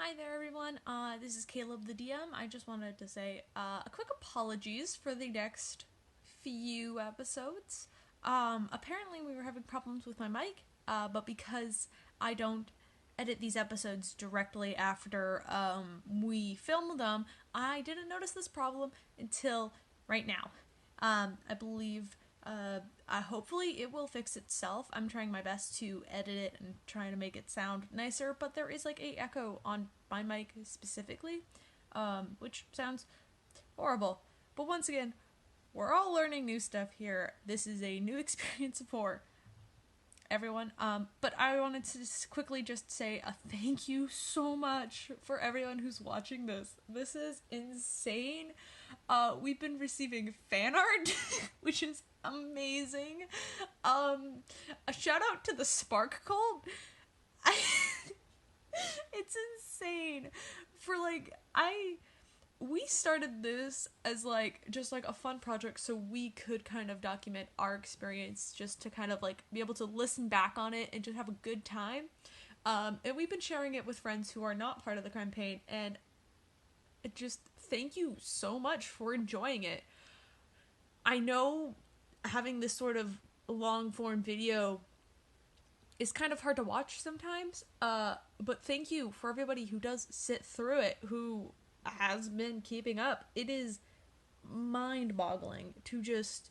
Hi there, everyone. This is Kaleb the DM. I just wanted to say a quick apologies for the next few episodes. Apparently we were having problems with my mic, but because I don't edit these episodes directly after we film them, I didn't notice this problem until right now. I believe hopefully it will fix itself. I'm trying my best to edit it and trying to make it sound nicer, but there is like a echo on my mic specifically, which sounds horrible. But once again, we're all learning new stuff here. This is a new experience for everyone. But I wanted to quickly just say a thank you so much for everyone who's watching this. This is insane. We've been receiving fan art, which is amazing. A shout out to the Spark Cult. It's insane. We started this as just a fun project so we could kind of document our experience, just to kind of be able to listen back on it and just have a good time. And we've been sharing it with friends who are not part of the campaign, and just thank you so much for enjoying it. I know having this sort of long form video is kind of hard to watch sometimes, but thank you for everybody who does sit through it, who has been keeping up. It is mind-boggling to just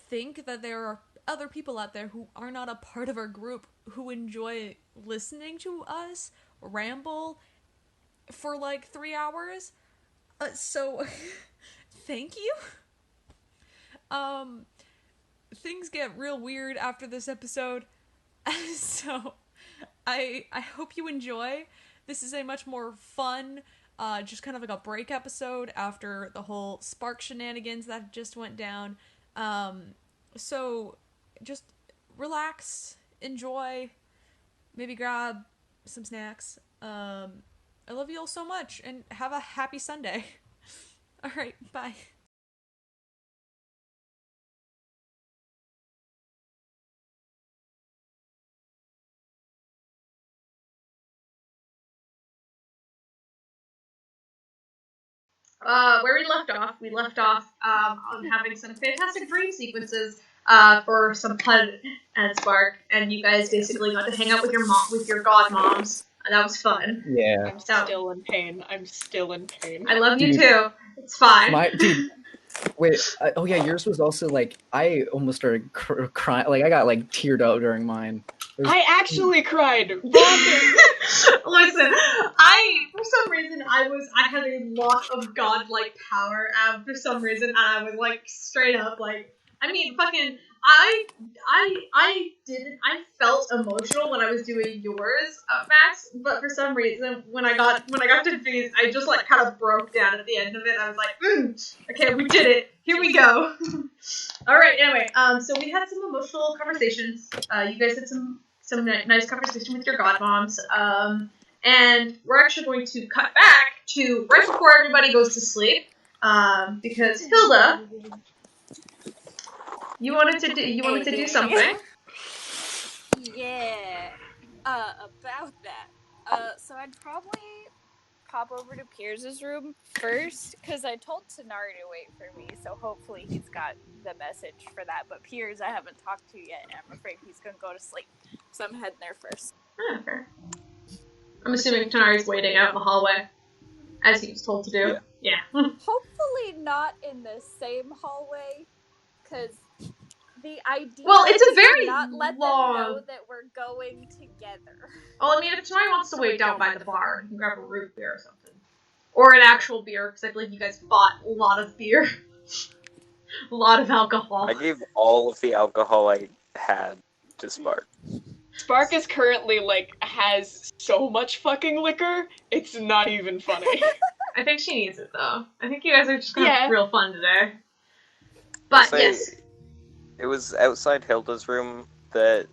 think that there are other people out there who are not a part of our group who enjoy listening to us ramble for 3 hours. So thank you. Things get real weird after this episode, so I hope you enjoy. This is a much more fun, just kind of a break episode after the whole Spark shenanigans that just went down. So just relax, enjoy, maybe grab some snacks. I love you all so much, and have a happy Sunday. Alright, bye. Where we left off on having some fantastic dream sequences for some Puud and Spark, and you guys basically got to hang out with your god moms, and that was fun. Yeah. I'm still in pain. I love you too. It's fine. Wait, oh yeah, yours was also I almost started crying. I got teared up during mine. I actually cried. Listen, for some reason I had a lot of godlike power. For some reason, and I was straight up I felt emotional when I was doing yours, Max. But for some reason, when I got to V's, I just kind of broke down at the end of it. I was okay, we did it. Here we go. All right. Anyway, so we had some emotional conversations. You guys had some nice conversation with your godmoms. And we're actually going to cut back to right before everybody goes to sleep. Because Hilda, you wanted to do something. Yeah. About that. So I'd probably pop over to Peirs' room first, because I told Tanar'ri to wait for me, so hopefully he's got the message for that. But Peirs I haven't talked to yet, and I'm afraid he's gonna go to sleep. So I'm heading there first. Okay. I'm assuming Tanar'ri's waiting out in the hallway, as he was told to do. Yeah. Hopefully not in the same hallway, because the idea it's a very is to not let long... them know that we're going together. Well, if Tanar'ri wants to wait down by the bar, he can grab a root beer or something. Or an actual beer, because I believe you guys bought a lot of beer. A lot of alcohol. I gave all of the alcohol I had to Spark. Spark is currently, has so much fucking liquor, it's not even funny. I think she needs it, though. I think you guys are just gonna have real fun today. But, yes. It was outside Hilda's room that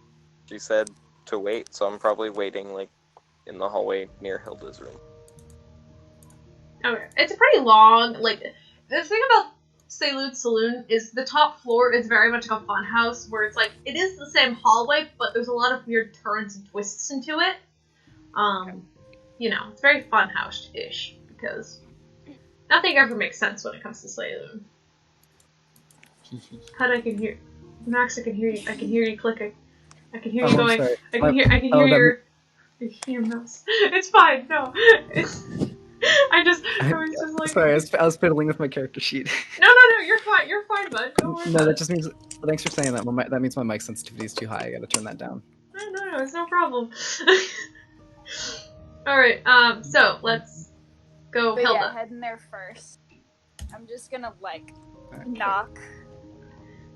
she said to wait, so I'm probably waiting, in the hallway near Hilda's room. Okay. It's a pretty long, the thing about Salud's Saloon is the top floor is very much like a fun house, where it's it is the same hallway, but there's a lot of weird turns and twists into it. it's very funhouse-ish, because nothing ever makes sense when it comes to Salem. Hud, I can hear... Max, I can hear you. I can hear you clicking. I can hear you going... Sorry. I can hear your... Your mouse. It's fine, no. I was just like... Sorry, I was fiddling with my character sheet. No, you're fine, bud. Don't worry No, about that it. just means... Thanks for saying that. That means my mic sensitivity is too high. I gotta turn that down. No, it's no problem. Alright, so, let's go But Hilda. yeah, head in there first. I'm just gonna, Okay. knock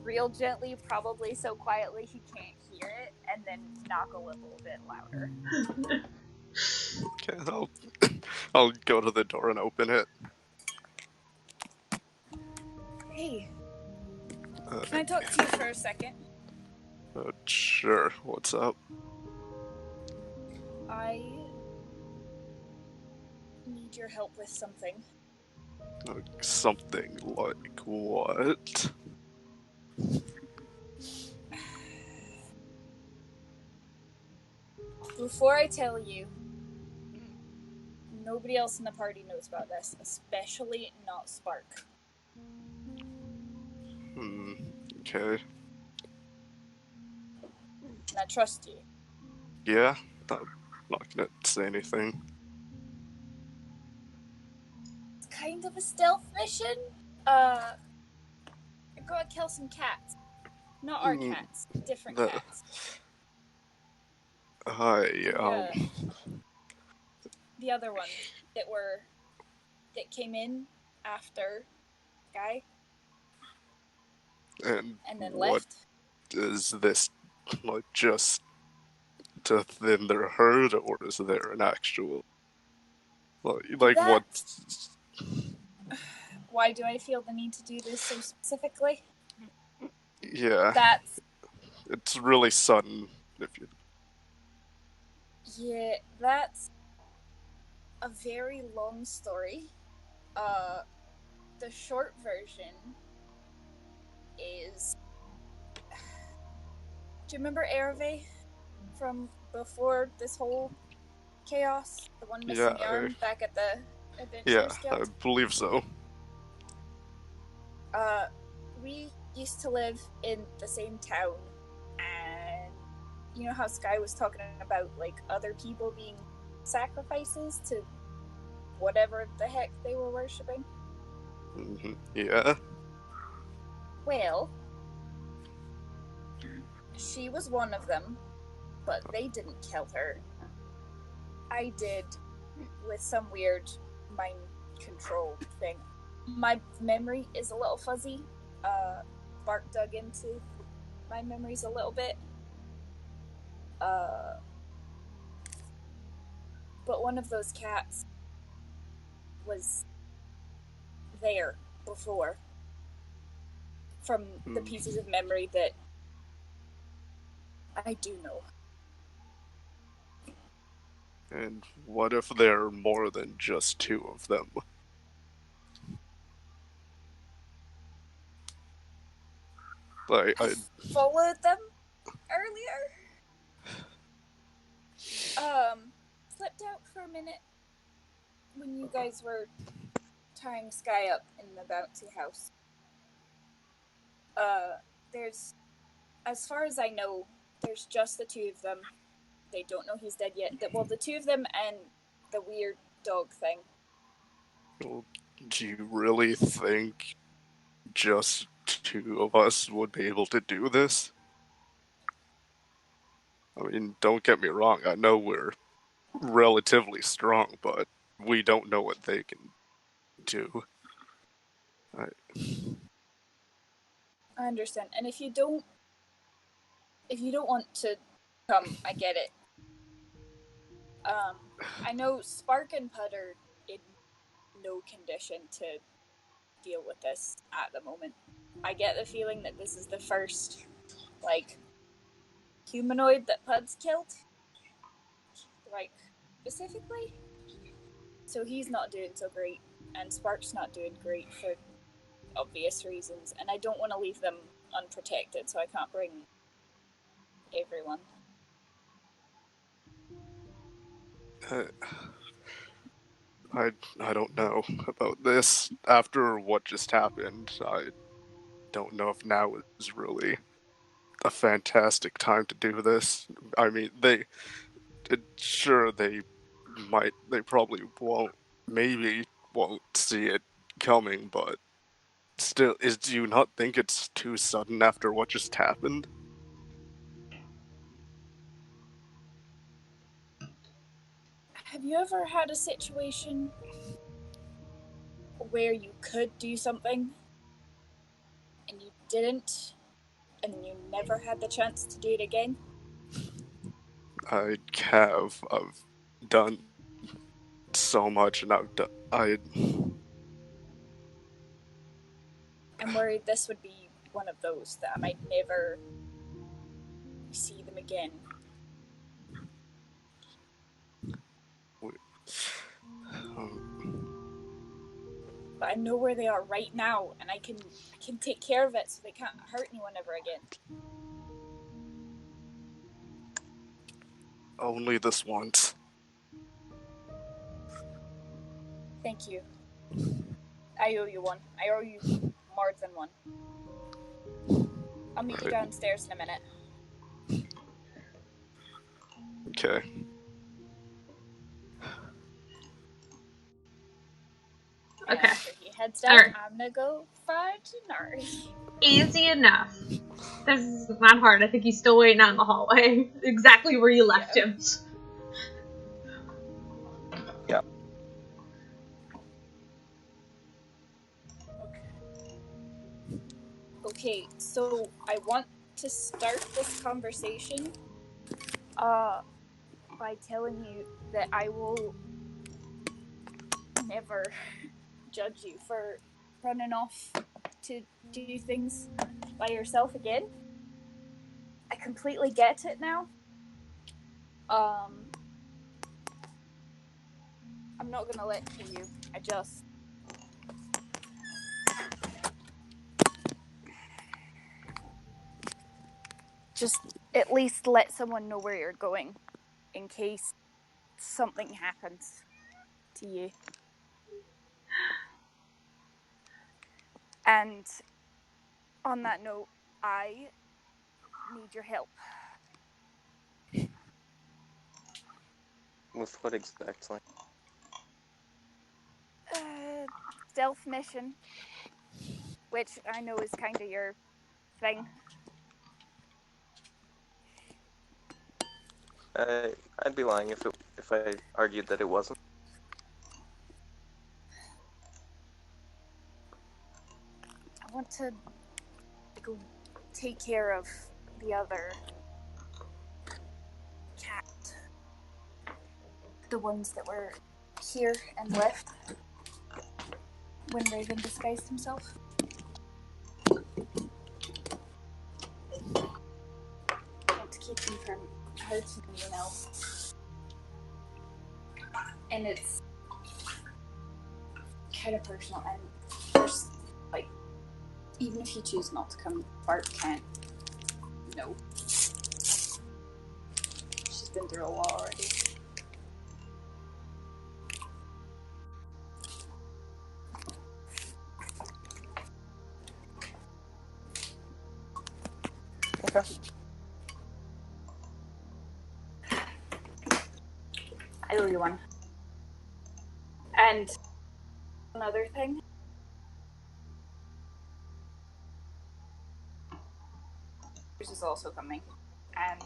real gently, probably so quietly he can't hear it, and then knock a little bit louder. Okay, I'll go to the door and open it. Hey, can I talk to you for a second? Sure. What's up? I need your help with something. Something like what? Before I tell you, nobody else in the party knows about this, especially not Spark. Okay. And I trust you. Yeah, I'm not gonna say anything. It's kind of a stealth mission. Go and kill some cats. Not our cats, different cats. The other one that came in after Guy and then what left. is this, like, just to thin their herd, or is there an actual, like what? Why do I feel the need to do this so specifically? Yeah. It's really sudden, if you... Yeah, that's a very long story. The short version is... Do you remember Erve from before this whole chaos? The one missing arm back at the Adventurers Guild? I believe so. We used to live in the same town, and you know how Sky was talking about, like, other people being sacrifices to whatever the heck they were worshipping? Mm-hmm. Yeah. Well, she was one of them, but they didn't kill her. I did, with some weird mind control thing. My memory is a little fuzzy. Bark dug into my memories a little bit. But one of those cats was there before. From the pieces of memory that I do know. And what if there are more than just two of them? I followed them earlier. Slipped out for a minute when you guys were tying Sky up in the bouncy house. There's, as far as I know, there's just the two of them. They don't know he's dead yet. Well, the two of them and the weird dog thing. Well, do you really think just two of us would be able to do this? I mean, don't get me wrong, I know we're relatively strong, but we don't know what they can do. I understand. And if you don't want to come, I get it. I know Spark and Puud are in no condition to deal with this at the moment. I get the feeling that this is the first, like, humanoid that Puud's killed. Like, specifically. So he's not doing so great, and Spark's not doing great for obvious reasons, and I don't want to leave them unprotected, so I can't bring everyone. I don't know about this. After what just happened, I don't know if now is really a fantastic time to do this. I mean, they probably won't, maybe won't see it coming, but still, do you not think it's too sudden after what just happened? Have you ever had a situation where you could do something and you didn't, and you never had the chance to do it again? I've done so much, and I'm worried this would be one of those that I might never see them again. But I know where they are right now, and I can take care of it so they can't hurt anyone ever again. only this once. Thank you. I owe you one. I owe you more than one. I'll meet you downstairs in a minute. Okay. And Okay. after he heads down, Alright. I'm gonna go find Tanar'ri. Easy enough. This is not hard. I think he's still waiting out in the hallway. Exactly where you left him. Yeah. Okay, so I want to start this conversation by telling you that I will never judge you for running off to do things by yourself again. I completely get it now. I'm not gonna let you. I just at least let someone know where you're going in case something happens to you. And on that note, I need your help. With what exactly? Stealth mission, which I know is kind of your thing. I'd be lying if I argued that it wasn't. I want to go take care of the other cat. The ones that were here and left when Raven disguised himself. I want to keep him from hurting anyone else. And it's kind of personal, and there's, like, even if you choose not to come, Bart can't. No. She's been through a lot already. Okay. I owe you one. And another thing. Peirs is also coming. And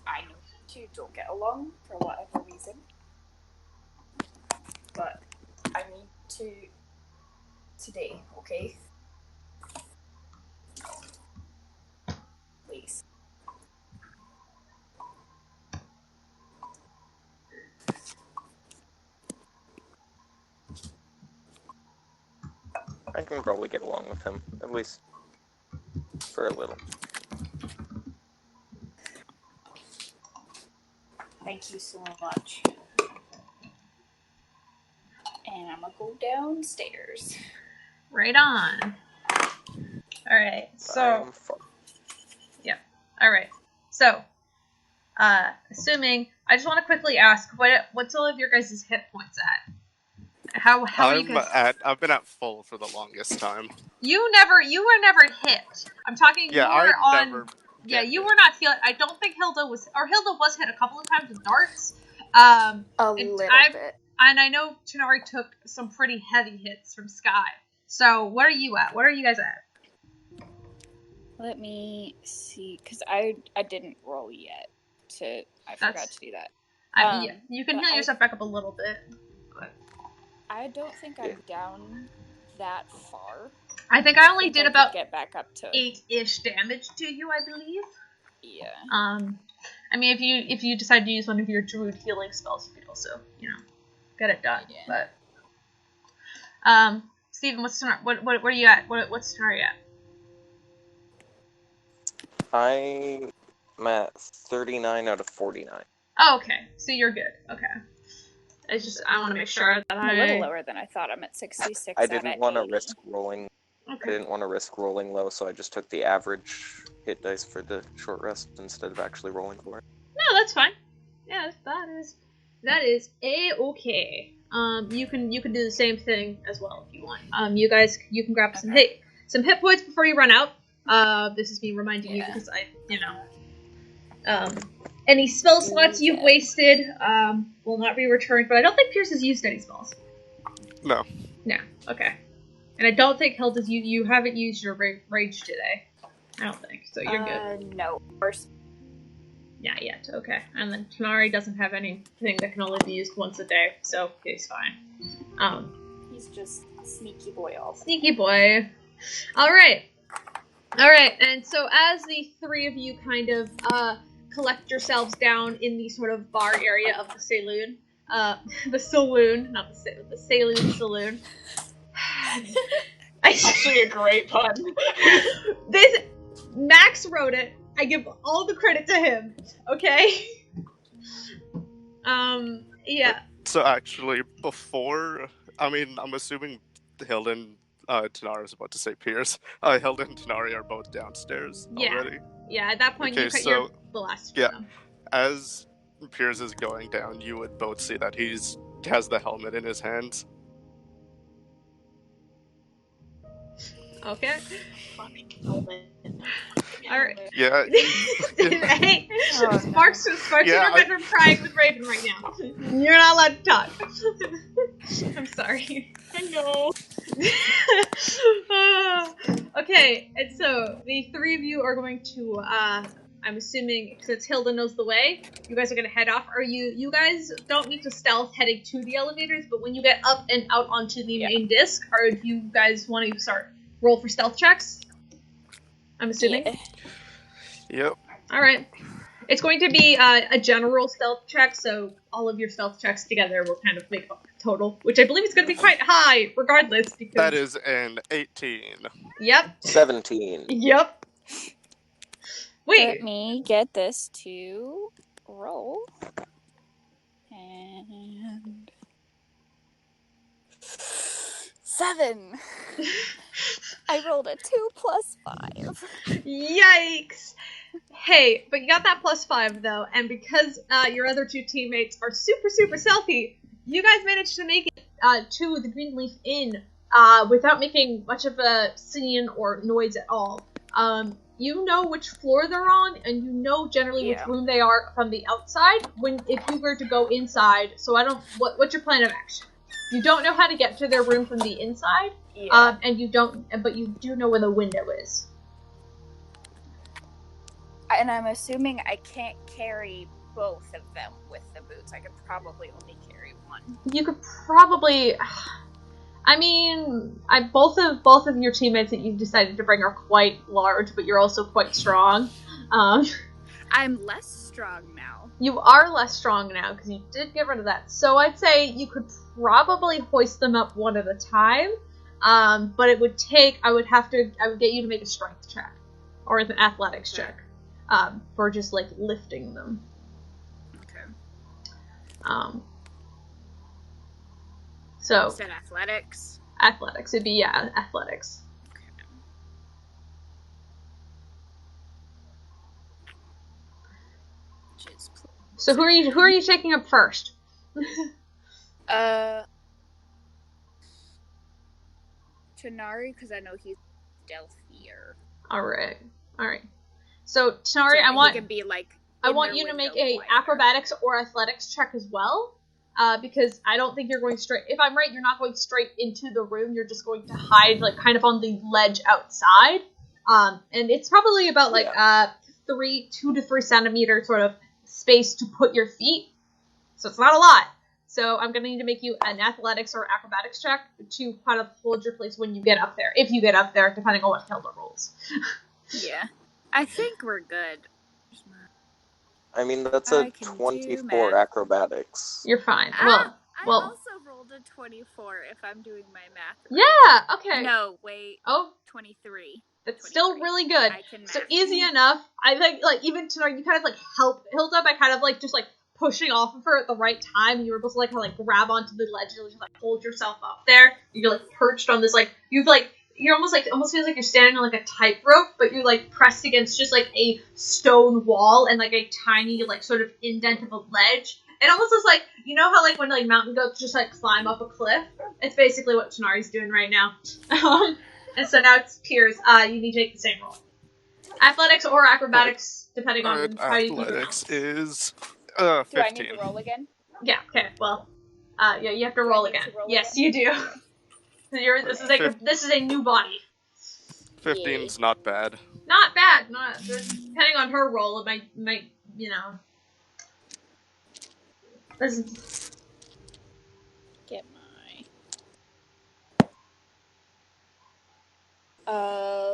I know you don't get along for whatever reason. But I need to today, okay? Please. I can probably get along with him, at least for a little. Thank you so much. And I'm gonna go downstairs. Right on. Alright, so... Alright, so, assuming I just want to quickly ask, what's all of your guys' hit points at? How are you guys? I've been at full for the longest time. You were never hit. I'm talking. Yeah, You were I on. never. Yeah, get you hit. were not feeling. I don't think Hilda was hit a couple of times with darts. A and little bit. And I know Tanar'ri took some pretty heavy hits from Sky. So what are you at? What are you guys at? Let me see, because I didn't roll yet. I forgot to do that. Yeah, you can heal yourself back up a little bit. But I don't think I'm down that far. I think I only did about get back up to 8-ish damage to you, I believe. Yeah. I mean, if you decide to use one of your druid healing spells, you could also, get it done. Yeah. But Steven, what are you at? What's Tanar'ri at? I'm at 39 out of 49. Oh, okay. So you're good. Okay. It's just I want to make sure that I'm a little lower than I thought. I'm at 66. I didn't want to risk rolling. Okay. I didn't want to risk rolling low, so I just took the average hit dice for the short rest instead of actually rolling for it. No, that's fine. Yeah, that is a-okay. You can do the same thing as well if you want. You guys, you can grab some hit points before you run out. This is me reminding you because any spell slots you've wasted will not be returned. But I don't think Peirs has used any spells. No. No. Okay. And I don't think Hilda's you haven't used your rage today. I don't think so. You're good. No, of course. Not yet. Okay. And then Tanar'ri doesn't have anything that can only be used once a day, so he's fine. He's just sneaky boy all day. Sneaky boy. All right. And so as the three of you kind of collect yourselves down in the sort of bar area of the saloon, the saloon, not the saloon. Actually, a great pun. Max wrote it. I give all the credit to him. Okay. Yeah. So actually, I'm assuming Hilda and Tanar'ri is about to say Peirs. Hilda and Tanar'ri are both downstairs already. Yeah, at that point you're the last. Yeah. As Peirs is going down, you would both see that he has the helmet in his hands. Okay. Fucking helmet. Alright. Yeah. Hey, Sparks in your bedroom crying with Raven right now. You're not allowed to talk. I'm sorry. I know. Okay, and so the three of you are going to, I'm assuming, since Hilda knows the way, you guys are going to head off. You guys don't need to stealth heading to the elevators, but when you get up and out onto the main disc, do you guys want to roll for stealth checks? I'm assuming? Yeah. Yep. Alright. It's going to be a general stealth check, so all of your stealth checks together will kind of make up a total, which I believe is going to be quite high, regardless, because... That is an 18. Yep. 17. Yep. Wait. Let me get this to roll. And... 7! I rolled a 2 plus 5. Yikes! Hey, but you got that plus 5 though, and because your other two teammates are super stealthy, you guys managed to make it to the Greenleaf Inn without making much of a scene or noise at all. You know which floor they're on, and you know generally which room they are from the outside. If you were to go inside, so what's your plan of action? You don't know how to get to their room from the inside, but you do know where the window is. And I'm assuming I can't carry both of them with the boots. I could probably only carry one. You could probably... I mean, both of your teammates that you've decided to bring are quite large, but you're also quite strong. I'm less strong now. You are less strong now, because you did get rid of that. So I'd say you could probably hoist them up one at a time, but it would take... I would get you to make a strength check, or an athletics check, for just, lifting them. Okay. So... You said athletics? Athletics. It'd be, athletics. Okay. So who are you taking up first? Tanar'ri, because I know he's stealthier. All right. So Tanar'ri, So I want he can be like. I want you to make a acrobatics or athletics check as well, because I don't think you're going straight. If I'm right, you're not going straight into the room. You're just going to hide, like, kind of on the ledge outside. And it's probably about 2 to 3 centimeter sort of space to put your feet. So it's not a lot. So I'm going to need to make you an athletics or acrobatics check to kind of hold your place when you get up there. If you get up there, depending on what Hilda rolls. Yeah. I think we're good. I mean, that's a 24 acrobatics. You're fine. I also rolled a 24 if I'm doing my math right. Yeah, okay. No, wait. Oh. 23. That's still really good. So easy enough. I think, like, even tonight, you kind of, like, help Hilda by kind of, like, just, like, pushing off of her at the right time. You were able to, like, kind of, like, grab onto the ledge and just, like, hold yourself up there. You're, like, perched on this, like, you're almost feels like you're standing on, like, a tightrope, but you're, like, pressed against just, like, a stone wall and, like, a tiny, like, sort of indent of a ledge. It almost looks like, you know how, like, when, like, mountain goats just, like, climb up a cliff? It's basically what Tanar'ri's doing right now. And so now it's Peirs. You need to make the same roll. Athletics or acrobatics, depending on how you do it. Athletics is 15. Do I need to roll again? Yeah, okay, well, yeah, you have to roll again. Yes, you do. This is a new body. 15's not bad. Not bad. Depending on her roll, it might, you know. Get my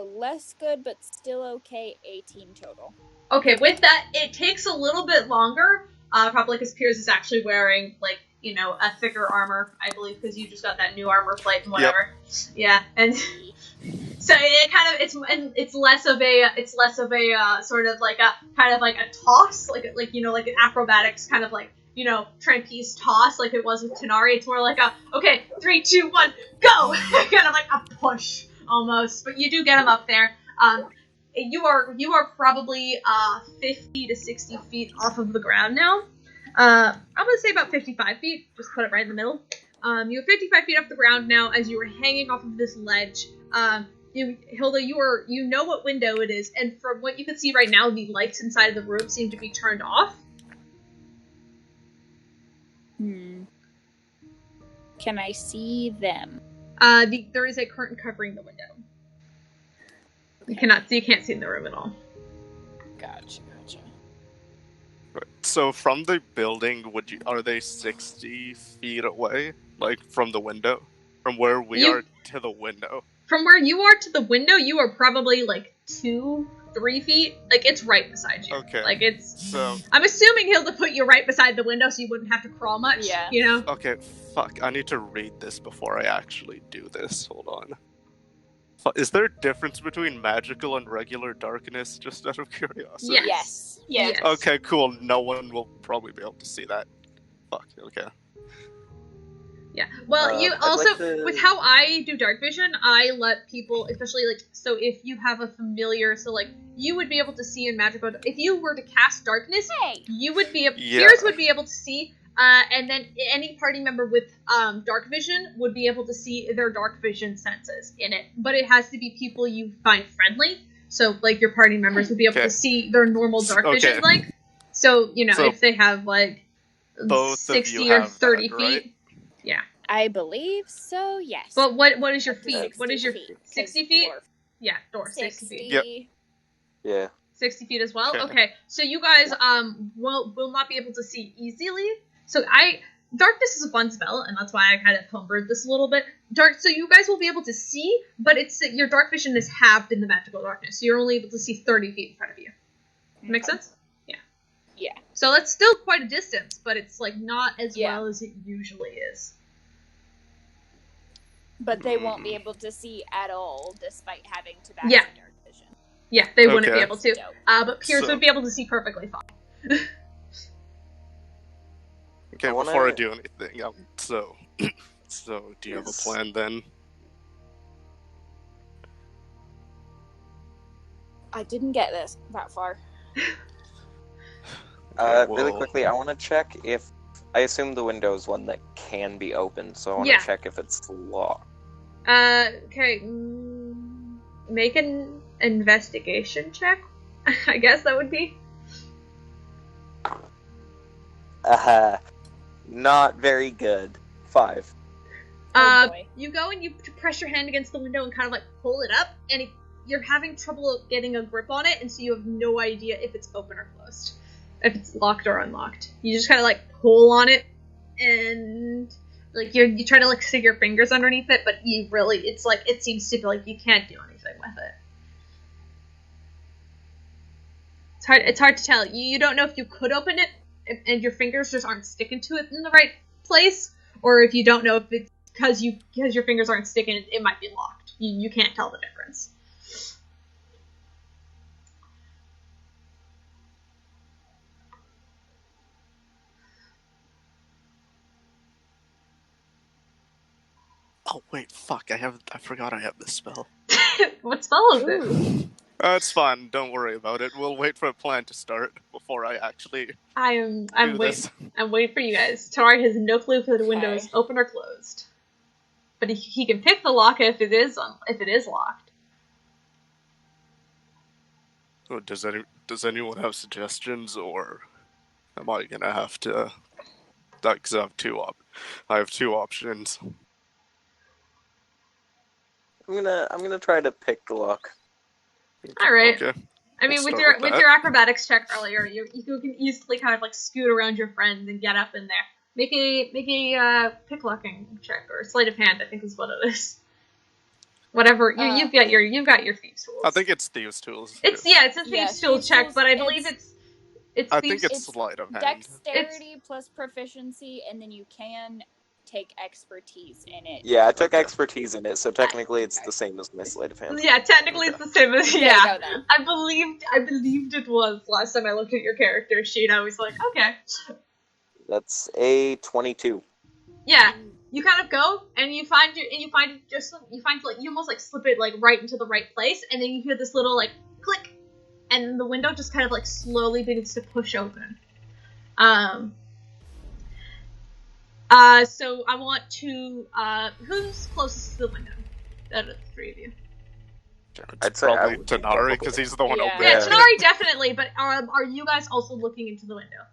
less good but still okay 18 total. Okay, with that, it takes a little bit longer, probably because Peirs is actually wearing, like, you know, a thicker armor, I believe, because you just got that new armor plate and whatever. Yep. Yeah, and so it kind of it's less of a sort of like a kind of like a toss, like you know, like an acrobatics kind of like, you know, trapeze toss like it was with Tanar'ri. It's more like a, okay, 3, 2, 1, go! Kind of like a push almost, but you do get him up there. You are probably 50 to 60 feet off of the ground now. I'm gonna say about 55 feet. Just put it right in the middle. You're 55 feet off the ground now as you are hanging off of this ledge. Hilda, you know what window it is, and from what you can see right now, the lights inside of the room seem to be turned off. Can I see them? There is a curtain covering the window. Okay. You can't see in the room at all. Gotcha. So from the building, are they 60 feet away? Like, from the window? From where we are to the window? From where you are to the window, you are probably, like, 2-3 feet. Like, it's right beside you. Okay. Like, it's... So... I'm assuming Hilda put you right beside the window so you wouldn't have to crawl much, you know? Okay, fuck. I need to read this before I actually do this. Hold on. Is there a difference between magical and regular darkness, just out of curiosity? Yes. Okay, cool. No one will probably be able to see that. Fuck, okay. Yeah. Well, you also, with how I do dark vision, I let people, especially, like, so if you have a familiar, so, like, you would be able to see in magical, if you were to cast darkness, you would be able, Peirs would be able to see, and then any party member with dark vision would be able to see their dark vision senses in it. But it has to be people you find friendly. So, like, your party members would be able to see their normal dark vision, like. So, you know, if they have, like, 60 or 30 feet. Right? Yeah. I believe so, yes. But what is your feet? What is your feet? 60 feet? Dwarf. Yeah, dwarf, 60 feet. Yep. Yeah. 60 feet as well? Okay. So you guys will not be able to see easily. So darkness is a fun spell, and that's why I kind of homebrewed this a little bit. So you guys will be able to see, but your dark vision is halved in the magical darkness. So you're only able to see 30 feet in front of you. Make sense? Yeah. Yeah. So that's still quite a distance, but it's like not as well as it usually is. But they won't be able to see at all, despite having to back dark vision. Yeah, they wouldn't be able to. Dope. But Peirs would be able to see perfectly fine. Okay, before I do anything, so do you have a plan then? I didn't get that far. Really quickly, I want to check if... I assume the window is one that can be opened, so I want to Yeah. check if it's locked. Okay. Make an investigation check. I guess that would be. Not very good. 5. Oh boy. You go and you press your hand against the window and kind of like pull it up, and you're having trouble getting a grip on it, and so you have no idea if it's open or closed, if it's locked or unlocked. You just kind of like pull on it, and like you try to like stick your fingers underneath it, but you really, it's like it seems to be like you can't do anything with it. It's hard to tell. You don't know if you could open it, and your fingers just aren't sticking to it in the right place, or if you don't know if it's because your fingers aren't sticking, it might be locked. You can't tell the difference. Oh wait, fuck! I forgot I have this spell. What spell is it? It's fine. Don't worry about it. We'll wait for a plan to start before I actually. I'm do waiting. this. I'm waiting for you guys. Tanar'ri has no clue if the window is open or closed, but he can pick the lock if it is locked. Oh, does anyone have suggestions, or am I gonna have to? Because I have two options. I'm gonna try to pick the lock. All right. Okay. I mean, We'll with start with that. your acrobatics check earlier, you can easily kind of like scoot around your friends and get up in there. Make a picklocking check or sleight of hand, I think is what it is. Whatever you've got your thieves tools. I think it's thieves tools. It's a thieves tools check, but I believe it's I thieves. think it's sleight of hand. Dexterity plus proficiency, and then you can take expertise in it. Yeah, I took expertise in it, so technically it's the same as my sleight of hand. Yeah, technically it's the same as There you go, then. I believed it was last time I looked at your character sheet. I was like, okay. That's a 22. Yeah, you kind of go and you find like you almost like slip it like right into the right place, and then you hear this little like click, and the window just kind of like slowly begins to push open. So I want to who's closest to the window? Out of the three of you. I'd say I Probably would Tanar'ri, because he's the one Yeah. opening. Yeah, Yeah. Tanar'ri definitely, but are you guys also looking into the window?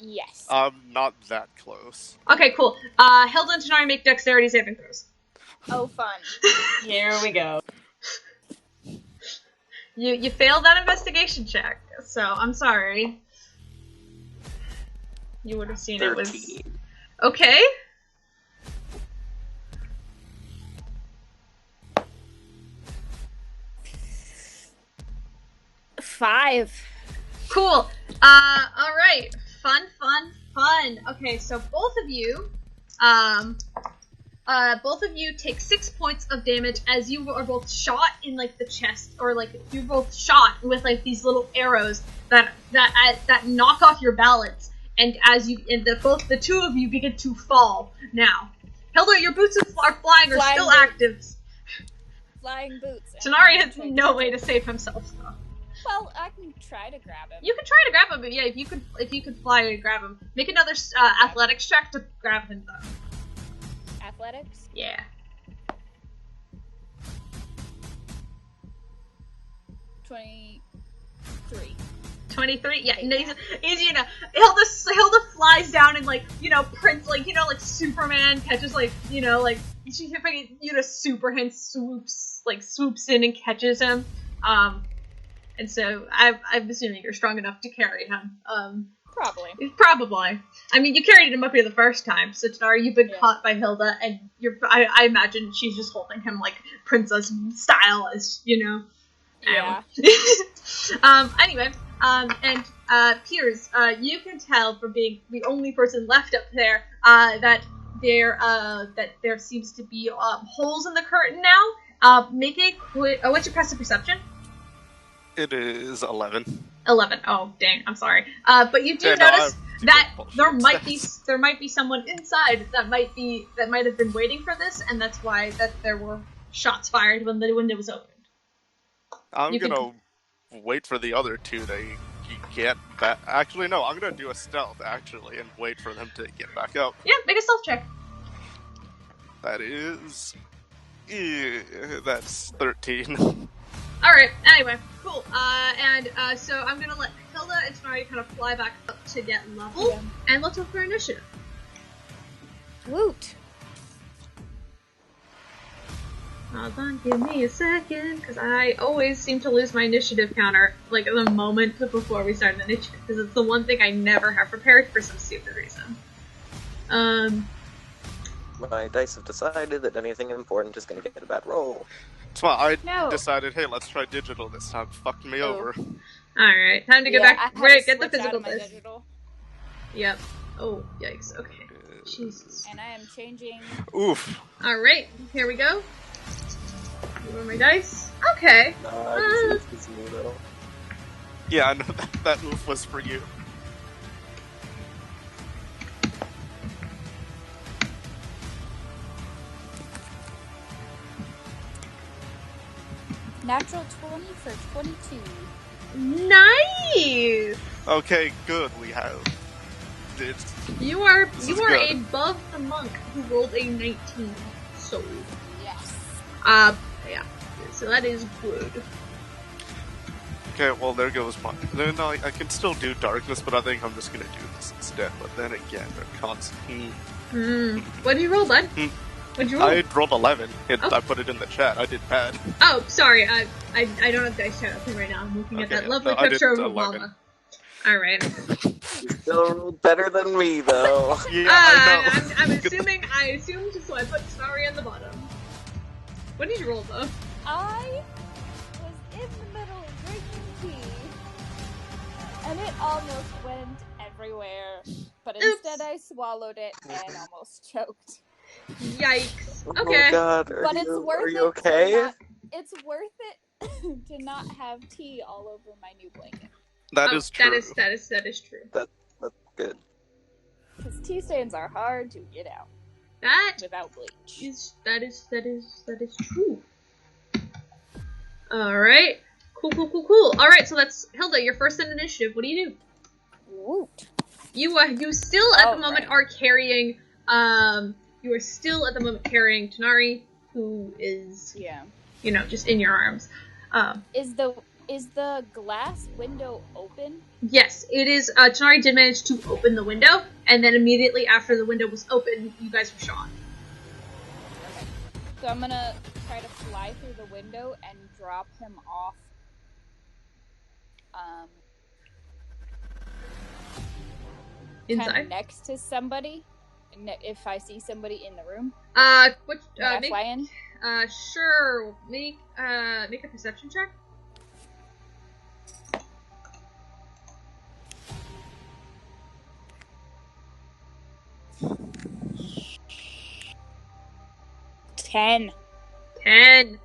Yes. Not that close. Okay, cool. Hilda and Tanar'ri make dexterity saving throws. Oh, fun. Here we go. You failed that investigation check, so I'm sorry. You would have seen 13. it was okay. Five. Cool. Alright. Fun. Okay, so both of you take 6 points of damage as you are both shot in like the chest, or like you're both shot with like these little arrows that knock off your balance, and the two of you begin to fall now. Hilda, your boots are flying still boots. active. Flying boots. Tanar'ri has no way to save himself though. Well, I can try to grab him. You can try to grab him, but yeah, if you could fly and grab him, make another athletics check to grab him though. Athletics? Yeah. 23. 23? Yeah, no, easy enough. Hilda flies down and, like, Prince, like, like Superman catches, like, like, she Superman swoops in and catches him. And so, I'm assuming you're strong enough to carry him. Probably. I mean, you carried him up here the first time, so Tanar'ri, you've been caught by Hilda, and I imagine she's just holding him, like, princess style, as, Yeah. Anyway, and Peirs, you can tell from being the only person left up there that there seems to be holes in the curtain now. Make a quick. What's your passive perception? It is 11. 11. Oh, dang! I'm sorry. But you do notice that there might be someone inside that might have been waiting for this, and that's why there were shots fired when the window was opened. I'm gonna wait for the other two to get back. Actually, no, I'm gonna do a stealth, actually, and wait for them to get back up. Yeah, make a stealth check. That is... that's 13. Alright, anyway, cool. So I'm gonna let Hilda and Tanar'ri kind of fly back up to get level, and let's look for initiative. Woot. Hold on, give me a second, because I always seem to lose my initiative counter, like, the moment before we start an initiative, because it's the one thing I never have prepared for some stupid reason. My dice have decided that anything important is going to get a bad roll. That's why I No. decided, hey, let's try digital this time. Fucked me over. Alright, time to get Yeah, back. I had Wait, to get the switch out physical of my dice. digital, Yep. Oh, yikes, okay. Jesus. and I am changing. Oof. Alright, here we go. Where are my dice? Okay. This is me, though. Yeah, I know that oof was for you. Natural 20 for 22. Nice! Okay, good, we have... It's... You are This you is are good. above the monk who rolled a 19. So Yes. yeah. So that is good. Okay, well, there goes my... No, I can still do darkness, but I think I'm just gonna do this instead. But then again, they're constant... What did you roll, bud? What'd you roll? I rolled 11. Oh. I put it in the chat. I did bad. Oh, sorry. I don't have dice chat open right now. I'm looking at Okay, that lovely no, I picture of did Obama. Alright. You still rolled better than me, though. Yeah, I know. I'm assuming, I assumed, so I put Starry on the bottom. What did you roll, though? I was in the middle of drinking tea, and it almost went everywhere. But instead, I swallowed it and almost choked. Yikes. Oh Okay. god, But it's worth are it. you okay? It's worth it to not have tea all over my new blanket. That is true. That is true. That's good. Because tea stains are hard to get out That without bleach. that is true. Alright. Cool. Alright, so that's Hilda, your first in initiative. What do you do? Woot. You still at the moment Alright. are carrying you are still at the moment carrying Tanar'ri, who is Yeah. just in your arms. Is the glass window open? Yes, it is. Tanar'ri did manage to open the window, and then immediately after the window was open, you guys were shot. Okay. So I'm gonna try to fly through the window and drop him off. Inside. Kind of next to somebody. If I see somebody in the room, Which can I fly in? sure. Make a perception check. Ten. 10.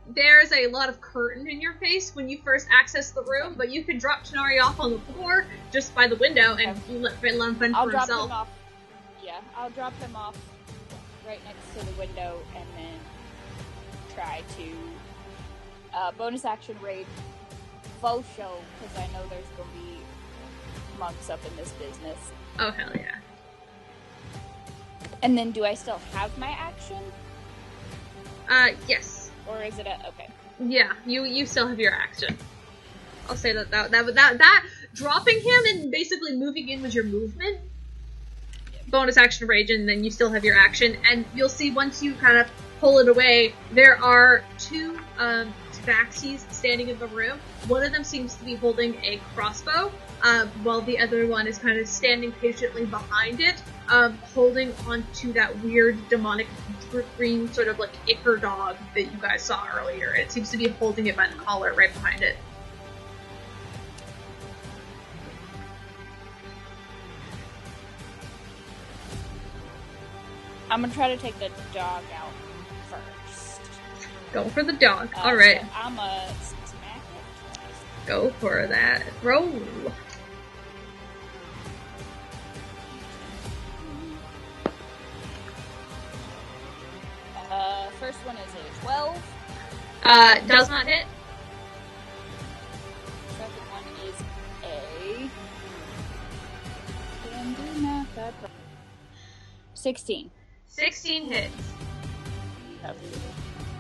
There's a lot of curtain in your face when you first access the room, but you can drop Tanar'ri off on the floor just by the window, and you let him fend I'll for drop himself. him off. Yeah, I'll drop him off right next to the window, and then try to bonus action raid faux show, because I know there's gonna be monks up in this business. Oh, hell yeah. And then, do I still have my action, Yes. or is it a okay? Yeah, you still have your action. I'll say that dropping him and basically moving in was your movement. Bonus action rage, and then you still have your action. And you'll see once you kind of pull it away, there are two tabaxis standing in the room. One of them seems to be holding a crossbow, while the other one is kind of standing patiently behind it, holding onto that weird demonic green sort of like ichor dog that you guys saw earlier. It seems to be holding it by the collar right behind it. I'm gonna try to take the dog out first. Go for the dog. Alright, So I'm a smack it twice. go for that. Roll. First one is a 12. Does not hit. Second one is 16. 16 hits. Okay.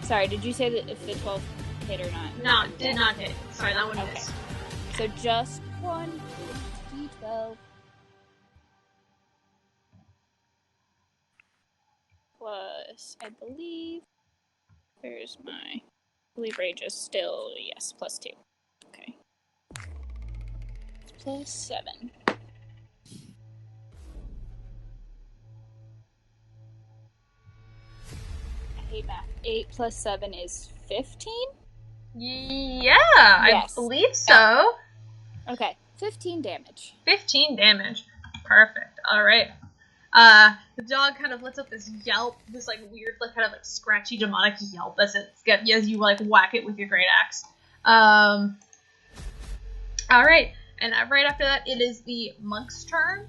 Sorry, did you say that if the 12 hit or not? No, did not hit. Sorry, that one Okay. missed. So just one d12. Plus, I believe, where's my, I believe rage is still, yes, plus 2. Okay. Plus 7. I hate math. 8 plus 7 is 15? Yeah, Yes. I believe so. Okay, 15 damage. 15 damage. Perfect. Alright. The dog kind of lets up this yelp, this like weird, like kind of like scratchy, demonic yelp as you like whack it with your great axe. Alright, and right after that, it is the monk's turn.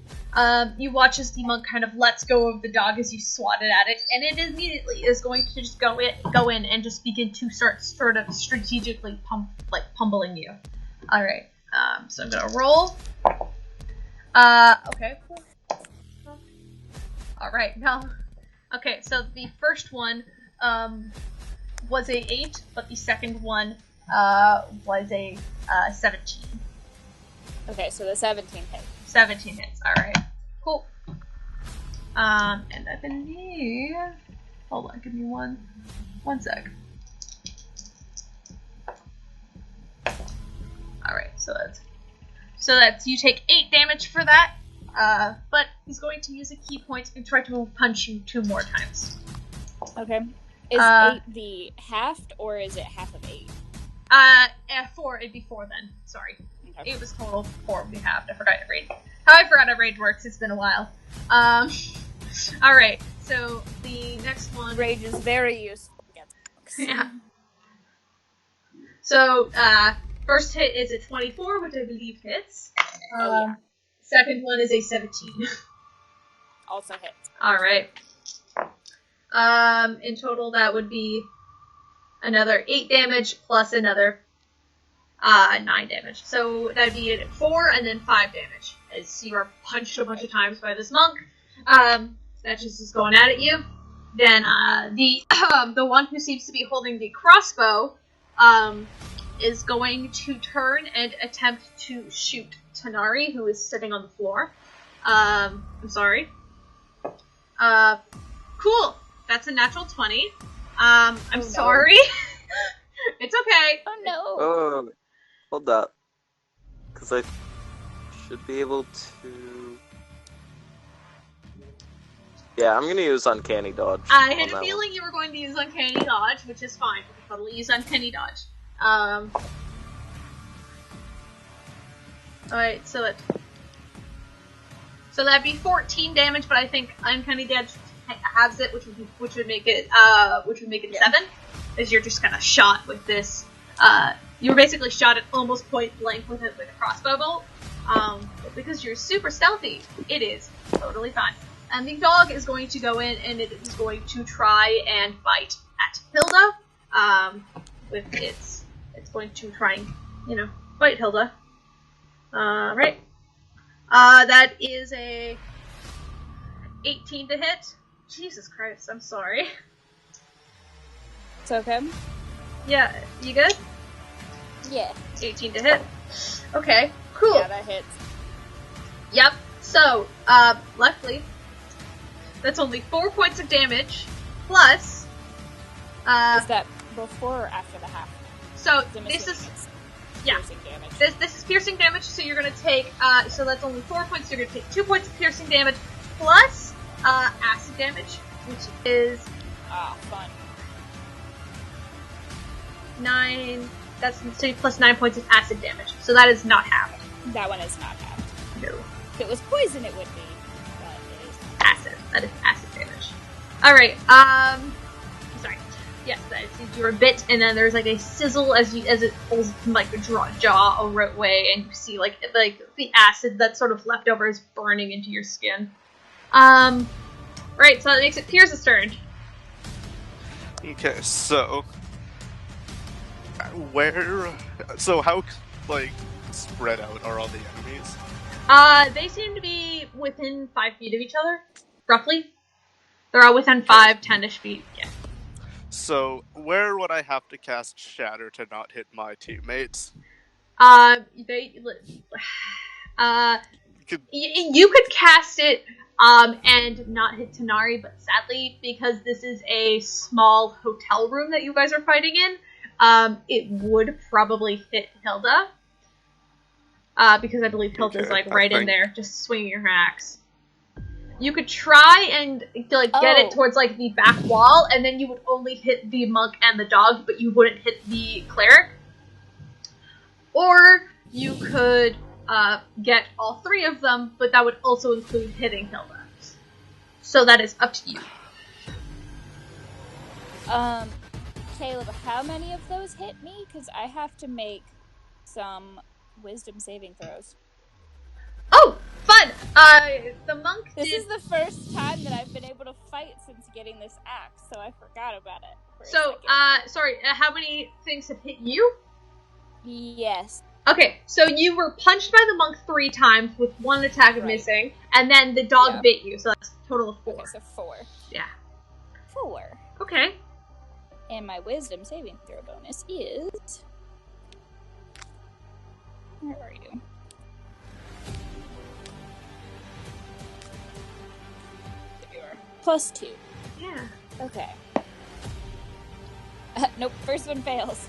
You watch as the monk kind of lets go of the dog as you swat it at it, and it immediately is going to just go in and just begin to start sort of strategically pummeling you. Alright, so I'm gonna roll. Okay, cool. Alright, now, okay, so the first one, was a 8, but the second one, was a, 17. Okay, so the 17 hit. 17 hits, alright. Cool. And I believe, hold on, give me one sec. Alright, so that's, you take 8 damage for that. But he's going to use a key point and try to punch you 2 more times. Okay. Is 8 the halved, or is it half of 8? 4, it'd be 4 then. Sorry. Okay. 8 was total, 4 would be halved. I forgot how rage works, it's been a while. Alright, so the next one... Rage is very useful against monks. Yeah. So, first hit is a 24, which I believe hits. Yeah. Second one is a 17. Also hits. Alright. In total, that would be another 8 damage plus another 9 damage. So that'd be 4 and then 5 damage. As you are punched a bunch of times by this monk. That just is going at you. Then the one who seems to be holding the crossbow is going to turn and attempt to shoot Tanar'ri, who is sitting on the floor. I'm sorry. Cool. That's a natural 20. I'm sorry. It's okay. Oh no. Oh, hold up. Because I should be able to... Yeah, I'm gonna use Uncanny Dodge. I had a feeling you were going to use Uncanny Dodge, which is fine. You can totally use Uncanny Dodge. Alright, so that'd be 14 damage, but I think Uncanny Dodge halves it, which would make it 7, as you're just kind of shot with this. You were basically shot at almost point blank with a crossbow bolt. But because you're super stealthy, it is totally fine. And the dog is going to go in and it is going to try and bite at Hilda. It's going to try and, bite Hilda. Right. That is a 18 to hit. Jesus Christ, I'm sorry. It's okay. Yeah, you good? Yeah. 18 to hit. Okay, cool. Yeah, that hits. Yep. So, luckily, that's only 4 points of damage, plus... is that before or after the half? So, this is... Yeah. Piercing damage. This is piercing damage, so you're gonna take, so that's only 4 points, you're gonna take 2 points of piercing damage, plus, acid damage, which is... fun. 9... That's plus 9 points of acid damage, so that is not halved. That one is not halved. No. If it was poison, it would be, but it is Acid. That is acid damage. Alright, sorry. Yes, that is your bit, and then there's like a sizzle as it pulls from like the jaw away, and you see like the acid that's sort of left over is burning into your skin. Right, so that makes it Peirs' turn. Okay, so how spread out are all the enemies? They seem to be within 5 feet of each other, roughly. They're all within 5, 10-ish feet. Yeah. So, where would I have to cast Shatter to not hit my teammates? You could cast it, and not hit Tanar'ri, but sadly, because this is a small hotel room that you guys are fighting in, it would probably hit Hilda. Because I believe Hilda's, right in there, just swinging her axe. You could try and, get it towards, the back wall, and then you would only hit the monk and the dog, but you wouldn't hit the cleric. Or you could, get all 3 of them, but that would also include hitting Hilda. So that is up to you. Kaleb, how many of those hit me? Because I have to make some wisdom saving throws. Oh, fun! The monk This is the first time that I've been able to fight since getting this axe, so I forgot about it. So, sorry, how many things have hit you? Yes. Okay, so you were punched by the monk 3 times with 1 attack missing, and then the dog bit you, so that's a total of 4. Okay, so 4. Yeah. 4. Okay. And my wisdom saving throw bonus is... Where are you? There you are. +2. Yeah. Okay. Nope, first one fails.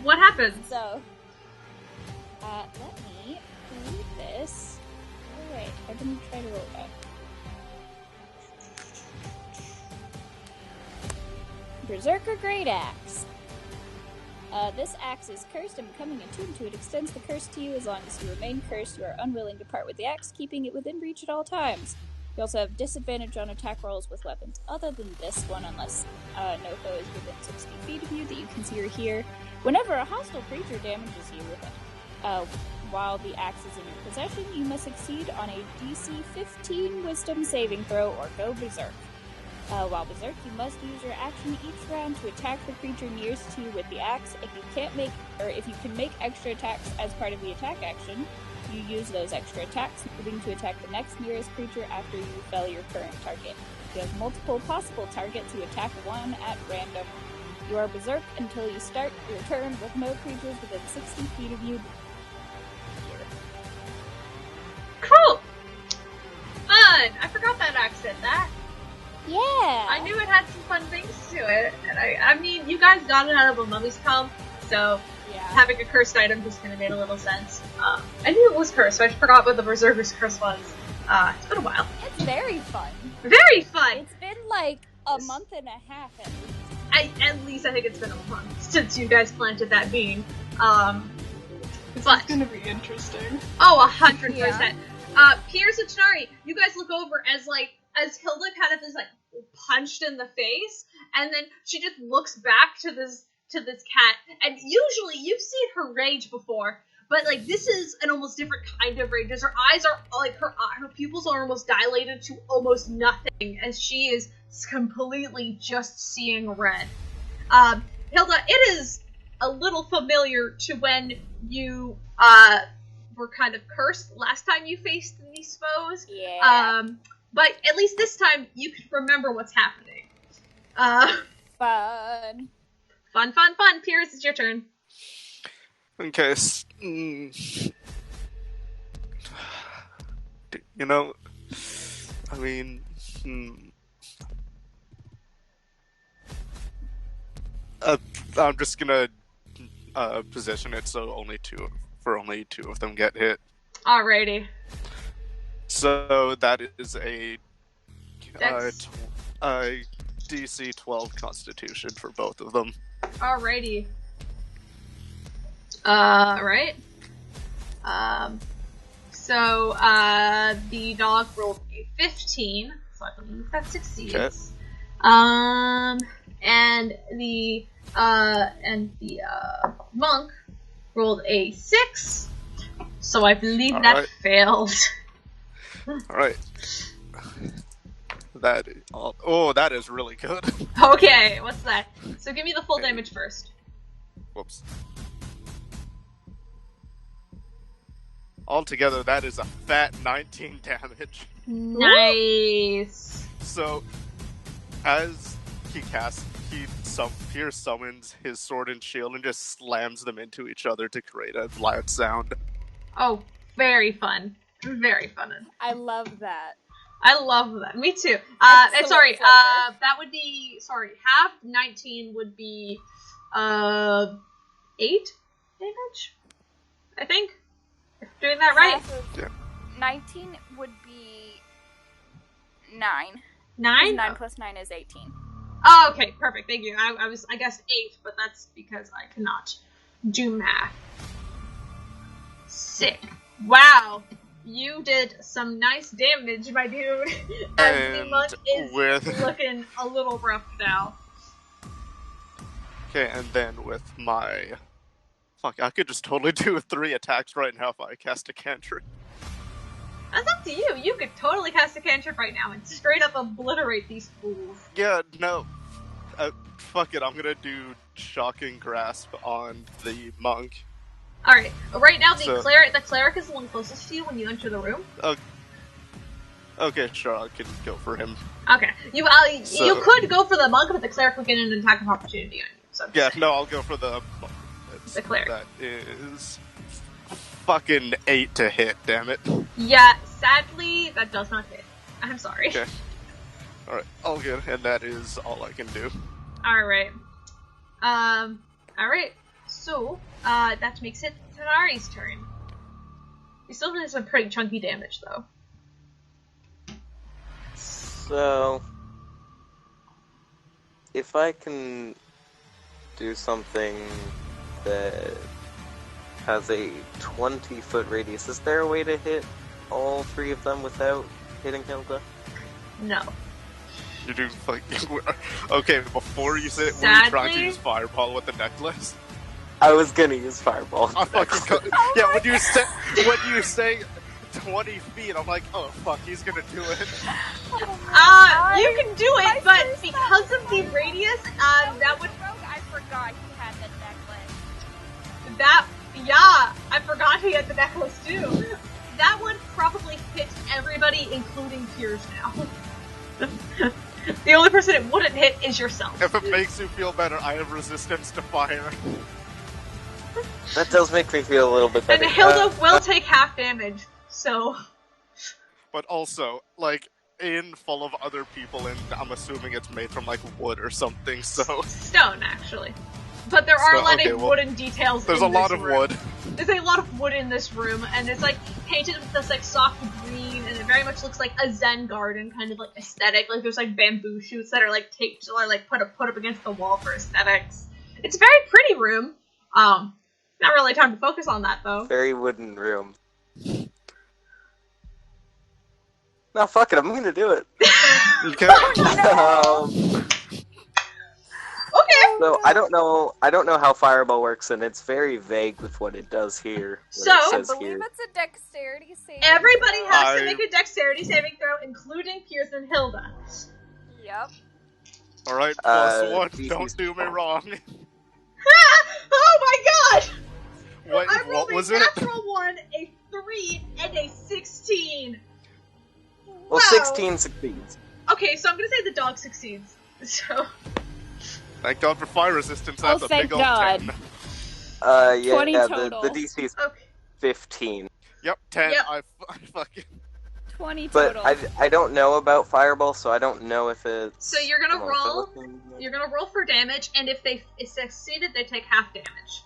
What happens? So, let me read this. Oh wait, I didn't try to roll that. Berserker Great Axe. This axe is cursed, and becoming attuned to it extends the curse to you. As long as you remain cursed, you are unwilling to part with the axe, keeping it within reach at all times. You also have disadvantage on attack rolls with weapons other than this one, unless no foe is within 60 feet of you that you can see or hear. Whenever a hostile creature damages you with it, while the axe is in your possession, you must succeed on a DC 15 Wisdom saving throw or go berserk. While berserk, you must use your action each round to attack the creature nearest to you with the axe. If you can make extra attacks as part of the attack action, you use those extra attacks, moving to attack the next nearest creature after you fell your current target. You have multiple possible targets. You attack one at random. You are berserk until you start your turn with no creatures within 60 feet of you. Cool! Fun! I forgot that axe did that. Yeah! I knew it had some fun things to it, and I mean, you guys got it out of a mummy's comb, so having a cursed item just kind of made a little sense. I knew it was cursed, so I forgot what the Berserker's curse was. It's been a while. It's very fun. Very fun! It's been like a month and a half at least. At least I think it's been a month since you guys planted that bean. This is gonna be interesting. Oh, 100%. Peirs and Tanar'ri, you guys look over as Hilda kind of is punched in the face, and then she just looks back to this cat, and usually you've seen her rage before, but this is an almost different kind of rage. As her eyes are her pupils are almost dilated to almost nothing, as she is completely just seeing red. Hilda, it is a little familiar to when you were kind of cursed last time you faced these foes. Yeah. But at least this time, you can remember what's happening. Fun. Fun. Peirs, it's your turn. Okay. You know, I mean, I'm just gonna position it so only two of them get hit. Alrighty. So that is a Dex. DC 12 Constitution for both of them. Alrighty. Right. So the dog rolled a 15, so I believe that succeeds. Okay. And the monk rolled a 6, so I believe that failed. Alright. That is really good. Okay, what's that? So give me the full damage first. Whoops. Altogether, that is a fat 19 damage. Nice. So, as Peirs summons his sword and shield and just slams them into each other to create a loud sound. Oh, very fun. Very fun. I love that. I love that. Me too. Excellent Sorry, flavor. that would be, half 19 would be, 8 damage? I think. If I'm doing that right. Half of Yeah. 19 would be 9. 9? 9 plus 9 is 18. Oh, okay, perfect. Thank you. I guess 8, but that's because I cannot do math. Sick. Wow. You did some nice damage, my dude. As the monk is looking a little rough now. Okay, and then with my... Fuck, I could just totally do 3 attacks right now if I cast a cantrip. That's up to you. You could totally cast a cantrip right now and straight up obliterate these fools. Yeah, no. Fuck it, I'm gonna do Shocking Grasp on the monk. Alright, right now the So- cleric is the one closest to you when you enter the room. Okay, sure, I can go for him. Okay. You could go for the monk, but the cleric will get an attack of opportunity on you. So Yeah, no, I'll go for the monk. The cleric. That is... fucking 8 to hit, damn it. Yeah, sadly, that does not hit. I'm sorry. Okay. Alright, all good, and that is all I can do. Alright. Alright. So, that makes it Tanar'ri's turn. He still does some pretty chunky damage, though. So, if I can do something that has a 20-foot radius, is there a way to hit all 3 of them without hitting Hilda? No. You do fucking... Okay, before you say it, were you trying to Sadly- use Fireball with the necklace? I was gonna use Fireball. I fucking yeah, when you say 20 feet, I'm like, oh fuck, he's gonna do it. You can do it, but because of the radius, that would... I forgot he had the necklace. I forgot he had the necklace too. That would probably hit everybody, including Peirs now. The only person it wouldn't hit is yourself. If it makes you feel better, I have resistance to fire. That does make me feel a little bit better. And Hilda will take half damage, so... But also, like, full of other people, and I'm assuming it's made from, like, wood or something, so... Stone, actually. But there are a lot of wooden details There's in a lot this of room. wood. There's a lot of wood in this room, and it's, like, painted with this, like, soft green, and it very much looks like a Zen garden kind of, like, aesthetic. Like, there's, like, bamboo shoots that are, like, taped or, like, put up against the wall for aesthetics. It's a very pretty room. Not really time to focus on that, though. Very wooden room. No, fuck it, I'm gonna do it. You can't... Okay! So, I don't know how Fireball works, and it's very vague with what it does here. So- It I says believe here. it's a dexterity save. Everybody has to I- make a dexterity saving throw, including Peirs and Hilda. Yep. Alright, plus 1, DC's don't do me wrong. Oh my god! What, I rolled what was a it? natural 1, a 3, and a 16. Well, Wow. 16 succeeds. Okay, so I'm gonna say the dog succeeds. So, Thank God for fire resistance, that's Oh, a thank big old God. 10. Yeah, 20 the total. DC is okay. 15. Yep, 10, Yep. I fucking... 20 But total. I don't know about Fireball, so I don't know if it's... So you're gonna I don't know if roll. they're looking- You're gonna roll for damage, and if they succeeded, they take half damage.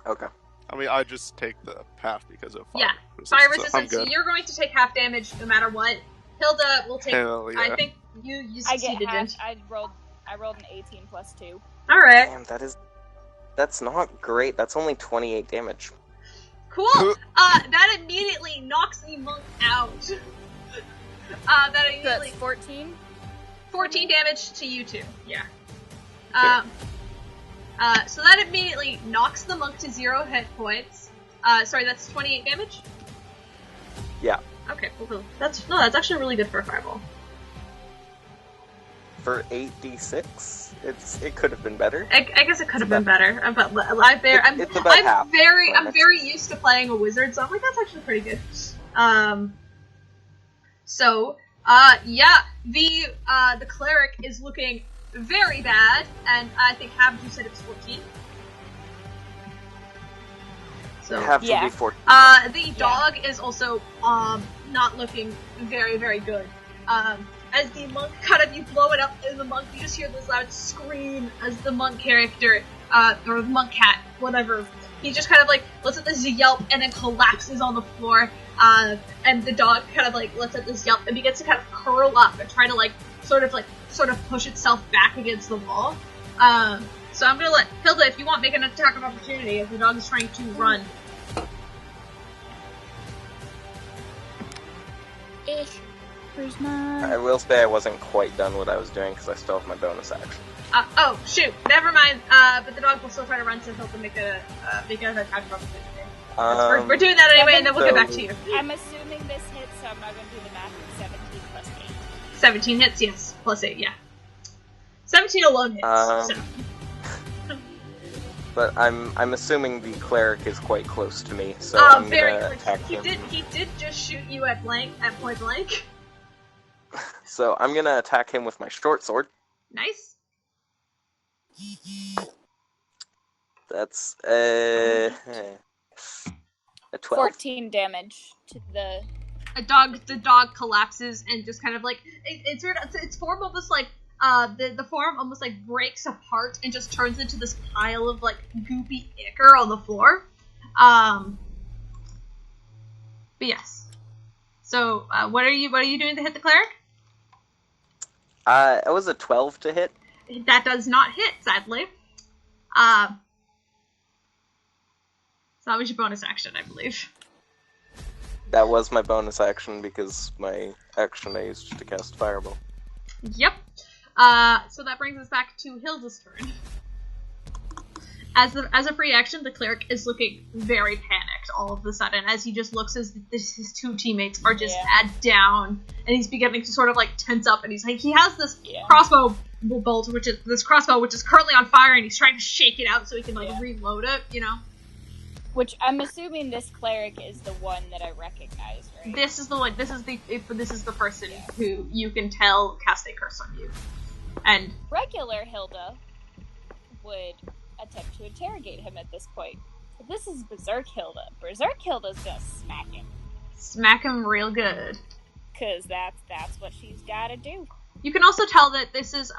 Okay. I mean, I just take the path because of fire Yeah, resistance, Fire so I'm resistance. So good. you're going to take half damage no matter what. Hilda will take. Hell yeah. I think you I succeeded. get half. Didn't I rolled an 18 plus 2. you? All right. Damn, that's not great. That's only 28 damage. Cool. That immediately knocks the monk out. That So immediately that's 14. 14 damage to you two. Yeah. So that immediately knocks the monk to 0 hit points. Sorry, that's 28 damage? Yeah. Okay, cool. That's actually really good for a fireball. for 8d6. It could have been better. I guess it could have been better, but I'm very used to playing a wizard, so I'm like, that's actually pretty good. The cleric is looking very bad, and I think you said it was 14. So Have to be 14. The dog is also not looking very, very good. As the monk you blow it up in the monk, you just hear this loud scream as the monk character, or the monk cat, whatever. He just kind of lets out this yelp and then collapses on the floor. And the dog kind of lets out this yelp and begins to kind of curl up and try to sort of push itself back against the wall. So I'm gonna let Hilda, if you want, make an attack of opportunity if the dog is trying to run. Where's my... I will say I wasn't quite done what I was doing because I still have my bonus action. Oh, shoot. Never mind. But the dog will still try to run, so Hilda make an attack of opportunity. We're doing that anyway, and then we'll get back to you. I'm assuming this hits, so I'm not going to do the math. 17 plus 8. 17 hits, yes. Plus 8, yeah. 17 alone hits, so... But I'm assuming the cleric is quite close to me, so I'm gonna attack him. He did just shoot you at point blank. So I'm gonna attack him with my short sword. Nice. That's a 12. 14 damage to the... The dog collapses and just kind of it's weird. Its form almost the form almost breaks apart and just turns into this pile of goopy ichor on the floor. But yes. So what are you doing to hit the cleric? It was a 12 to hit. That does not hit, sadly. So that was your bonus action, I believe. That was my bonus action because my action I used to cast Fireball. Yep. So that brings us back to Hilda's turn. As a free action, the cleric is looking very panicked all of a sudden as he just looks as his two teammates are just down, and he's beginning to sort of tense up, and he has this crossbow which is currently on fire, and he's trying to shake it out so he can reload it, you know. Which I'm assuming this cleric is the one that I recognize, right? This is the one. This is the person who you can tell cast a curse on you, and regular Hilda would attempt to interrogate him at this point. But this is Berserk Hilda. Berserk Hilda's gonna smack him. Smack him real good. 'Cause that's what she's gotta do. You can also tell that this is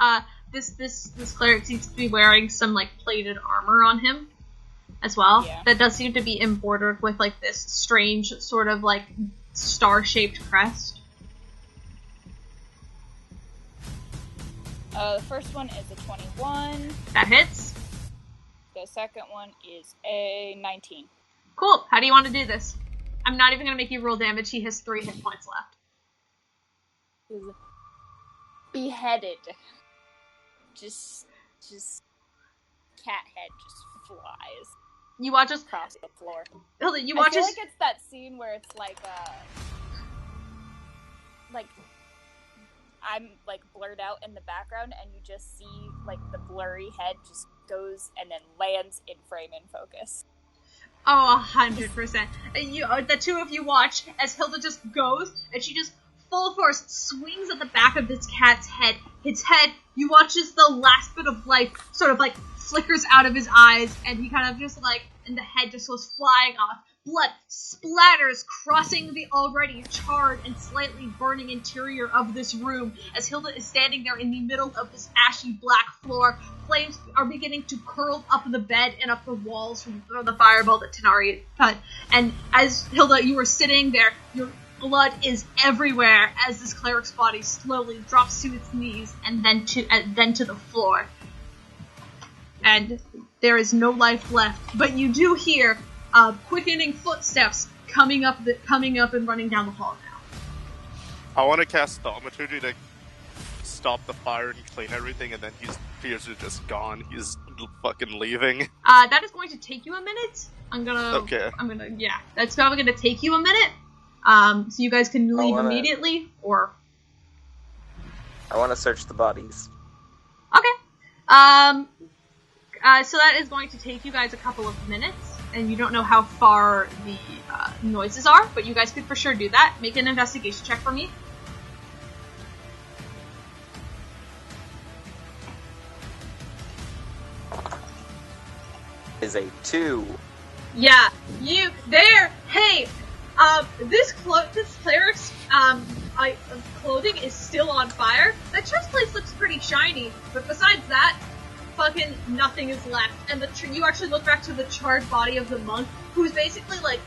this cleric seems to be wearing some plated armor on him as well. Yeah. That does seem to be embroidered with this strange sort of star-shaped crest. The first one is a 21. That hits. The second one is a 19. Cool. How do you want to do this? I'm not even going to make you roll damage. He has 3 hit points left. He's beheaded. Just cat head just flies. You watch us across the floor. Hilda, you watch us. I feel like it's that scene where it's I'm blurred out in the background, and you just see the blurry head just goes and then lands in frame in focus. Oh, 100%. The two of you watch as Hilda just goes, and she just full force swings at the back of this cat's head. Its head, you watch as the last bit of life sort of flickers out of his eyes, and he kind of just and the head just goes flying off. Blood splatters, crossing the already charred and slightly burning interior of this room as Hilda is standing there in the middle of this ashy black floor. Flames are beginning to curl up the bed and up the walls from the fireball that Tanar'ri cut. And as Hilda, you were sitting there, your blood is everywhere as this cleric's body slowly drops to its knees and then to the floor. And there is no life left, but you do hear quickening footsteps coming up and running down the hall now. I want to cast Thaumaturgy to stop the fire and clean everything, and then Peirs is just gone. He's fucking leaving. That is going to take you a minute. Okay. That's probably gonna take you a minute. So you guys can leave immediately, or... I want to search the bodies. So that is going to take you guys a couple of minutes, and you don't know how far the noises are, but you guys could for sure do that. Make an investigation check for me. Is a 2. Yeah, you there. Hey, this cleric's clothing is still on fire. That chest plate looks pretty shiny, but besides that, fucking nothing is left. And you actually look back to the charred body of the monk, who's basically like,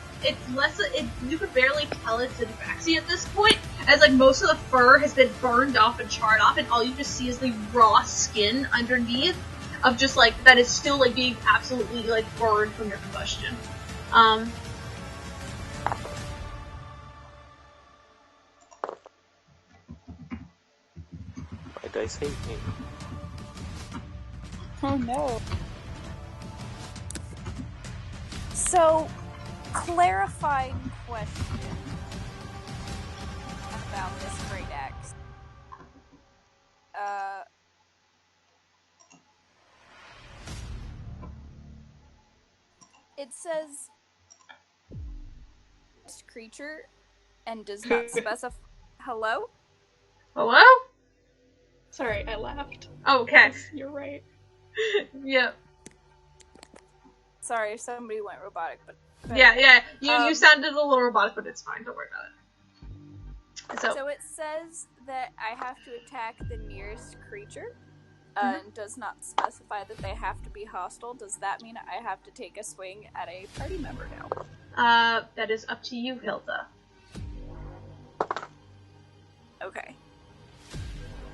you could barely tell it's an Baxi at this point, as like most of the fur has been burned off and charred off, and all you just see is the raw skin underneath of just like, that is still like being absolutely like burned from your combustion. My dice hate me. Oh no. So, clarifying question about this great axe. It says creature and does not specify. Hello? Hello? Sorry, I laughed. Okay. You're right. Yep. Sorry, somebody went robotic, but Yeah. You sounded a little robotic, but it's fine. Don't worry about it. So it says that I have to attack the nearest creature, and does not specify that they have to be hostile. Does that mean I have to take a swing at a party member now? That is up to you, Hilda. Okay.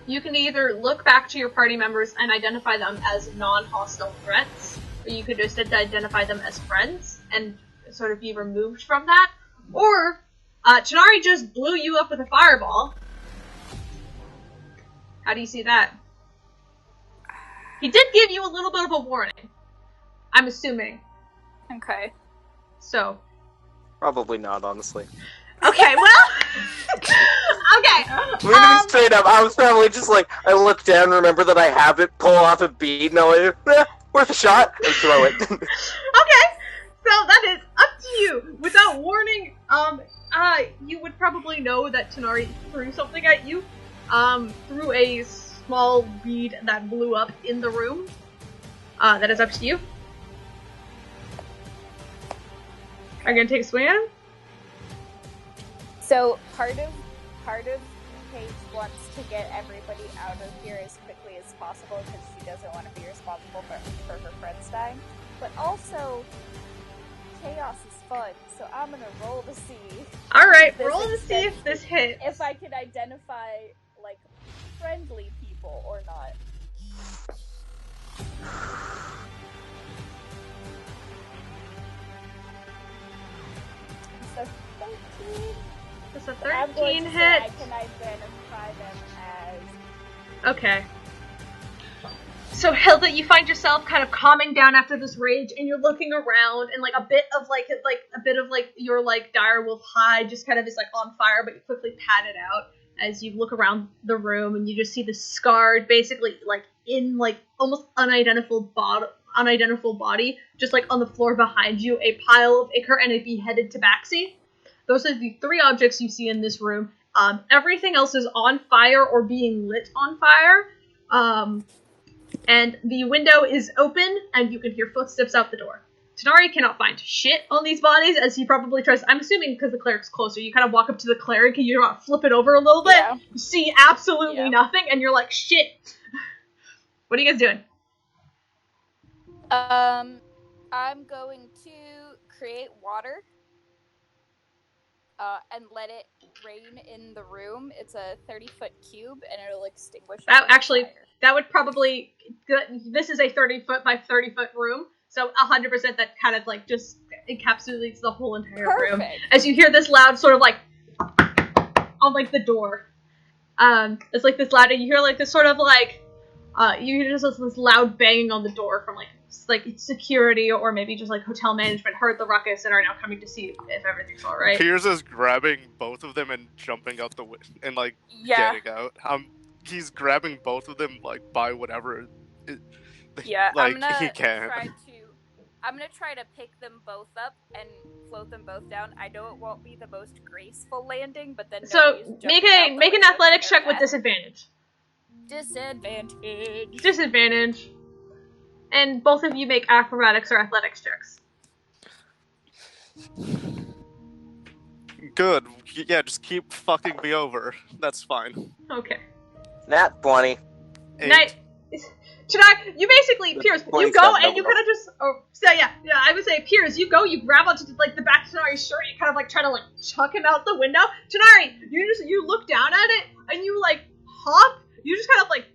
You can either look back to your party members and identify them as non-hostile threats, or you could just identify them as friends and sort of be removed from that, or Tanar'ri just blew you up with a fireball. How do you see that? He did give you a little bit of a warning, I'm assuming. Okay. So. Probably not, honestly. Okay, well. Okay. Moving straight up, I was probably just like, I look down, remember that I have it, pull off a bead, and I'm like, worth a shot, and throw it. Okay, so that is up to you. Without warning, you would probably know that Tanar'ri threw something at you, through a small bead that blew up in the room. That is up to you. Are you gonna take a swing at him? So part of Paige wants to get everybody out of here as quickly as possible because she doesn't want to be responsible for her friends dying. But also, chaos is fun, so I'm gonna roll to see. Alright, roll to see if this hits. If I can identify, like, friendly people or not. So 13. It's a I'm going 13 to hit. say I can identify them as... Okay. So Hilda, you find yourself kind of calming down after this rage, and you're looking around, and like a bit of your like direwolf hide just kind of is like on fire, but you quickly pat it out as you look around the room, and you just see the scarred, basically like in like almost unidentifiable body, just like on the floor behind you, a pile of ichor and a beheaded tabaxi. Those are the three objects you see in this room. Everything else is on fire or being lit on fire. And the window is open, and you can hear footsteps out the door. Tanar'ri cannot find shit on these bodies, as he probably tries. I'm assuming because the cleric's closer, you kind of walk up to the cleric and you flip it over a little bit. Yeah. You see absolutely nothing, and you're like, shit. What are you guys doing? I'm going to create water. And let it rain in the room. It's a 30-foot cube, and it'll extinguish. That would probably. This is a 30-foot by 30-foot room, so 100% that kind of like just encapsulates the whole entire room. As you hear this loud sort of like on like the door. It's like this loud, and you hear like this sort of like you hear just this loud banging on the door from like security or maybe just like hotel management heard the ruckus and are now coming to see if everything's all right. Peirs is grabbing both of them and jumping out the window and like getting out. He's grabbing both of them like by whatever Yeah, Like, I'm gonna he can't. try to pick them both up and float them both down. I know it won't be the most graceful landing, but then So nobody's make jumping out the an window to athletics their check with death. disadvantage. Disadvantage. And both of you make acrobatics or athletics checks. Good. Yeah, just keep fucking me over. That's fine. Okay. Nat 20. 8. Tonight, you basically, Peirs, you go 27 and you kind of just, yeah, I would say, Peirs, you go, you grab onto, like, the back of Tanar'ri's shirt, you kind of, like, try to, like, chuck him out the window. Tanar'ri, you look down at it, and you, like, hop, you just kind of, like,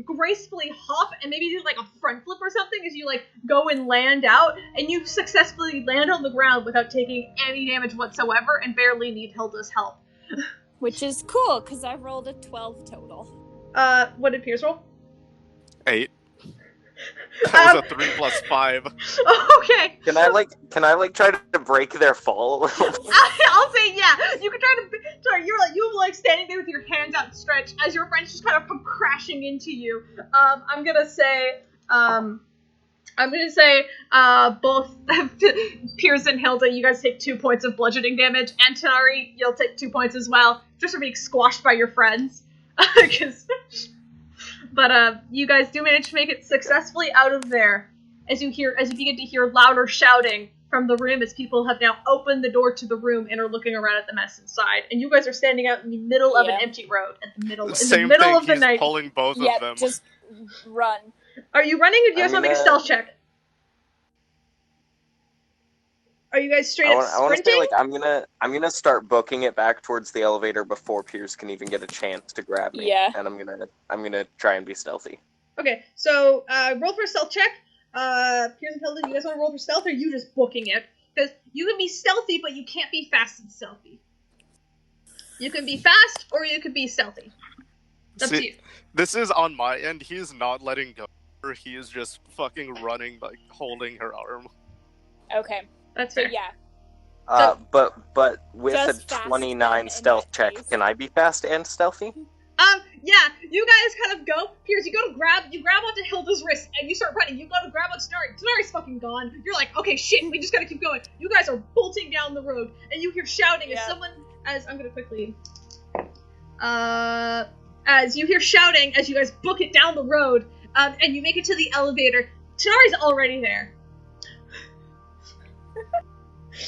gracefully hop, and maybe do, like, a front flip or something as you, like, go and land out, and you successfully land on the ground without taking any damage whatsoever, and barely need Hilda's help. Which is cool, because I rolled a 12 total. What did Peirs roll? 8. That was a 3 plus 5. Okay. Can I try to break their fall? I'll say yeah. You can try to. Sorry, you're like standing there with your hands outstretched as your friends just kind of come crashing into you. I'm gonna say both Peirs and Hilda, you guys take 2 points of bludgeoning damage, and Tanar'ri, you'll take 2 points as well, just for being squashed by your friends. But you guys do manage to make it successfully out of there, as you begin to hear louder shouting from the room as people have now opened the door to the room and are looking around at the mess inside. And you guys are standing out in the middle of an empty road in the middle of the night. He's pulling both of them. Just run. Are you running, or do you guys want to make a stealth check? Are you guys straight up sprinting? I want to say, like, I'm gonna start booking it back towards the elevator before Peirs can even get a chance to grab me. Yeah. And I'm gonna try and be stealthy. Okay, so roll for a stealth check. Peirs and Hilda, do you guys want to roll for stealth, or are you just booking it? Because you can be stealthy, but you can't be fast and stealthy. You can be fast, or you can be stealthy. It's up to you. This is on my end. He is not letting go. He is just fucking running, like, holding her arm. Okay. That's So fair. yeah. But with a Just fast 29 and stealth check, pace. can I be fast and stealthy? Yeah, you guys kind of go. Peirs, you grab onto Hilda's wrist, and you start running. You go to grab on Tanar'ri. Tanar'ri's fucking gone. You're like, okay, shit, we just gotta keep going. You guys are bolting down the road, and you hear shouting as you hear shouting as you guys book it down the road, and you make it to the elevator. Tanar'ri's already there.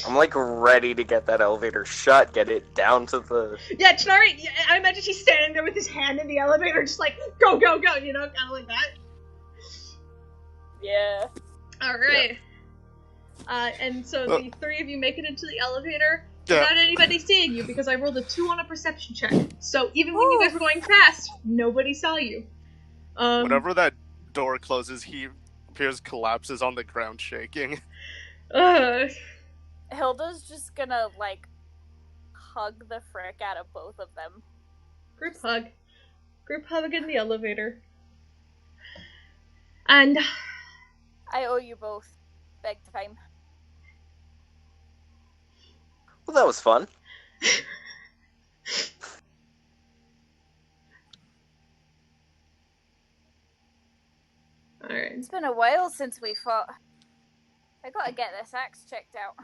I'm, like, ready to get that elevator shut, get it down to the... Yeah, Tanar'ri, I imagine he's standing there with his hand in the elevator, just like, go, go, go, you know, kind of like that. Yeah. Alright. And so the three of you make it into the elevator Yeah. without anybody seeing you, because I rolled a 2 on a perception check. So even when you guys were going fast, nobody saw you. Whenever that door closes, Peirs collapses on the ground shaking. Hilda's just gonna, like, hug the frick out of both of them. Group hug. Group hug in the elevator. And I owe you both big time. Well, that was fun. alright. It's been a while since we fought. I gotta get this axe checked out.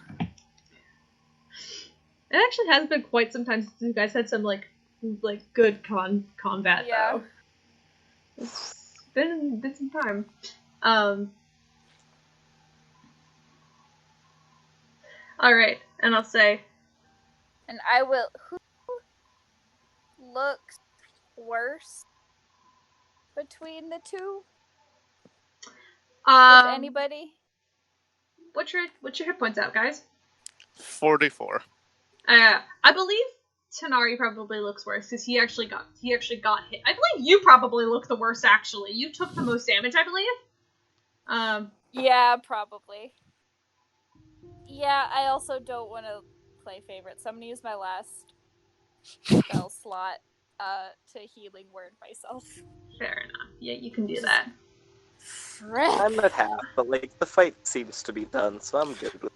It actually has been quite some time since you guys had some like good combat though. It's been some time. Alright, and I'll say, And I will. Who looks worse between the two? If anybody? what's your hit points out, guys? 44. I believe Tanar'ri probably looks worse because he actually got hit. I believe you probably look the worst. Actually, you took the most damage, I believe. Yeah, probably. Yeah, I also don't want to play favorites, so I'm gonna use my last spell slot to healing word myself. Fair enough. Yeah, you can do that. I'm at half, but, like, the fight seems to be done, so I'm good with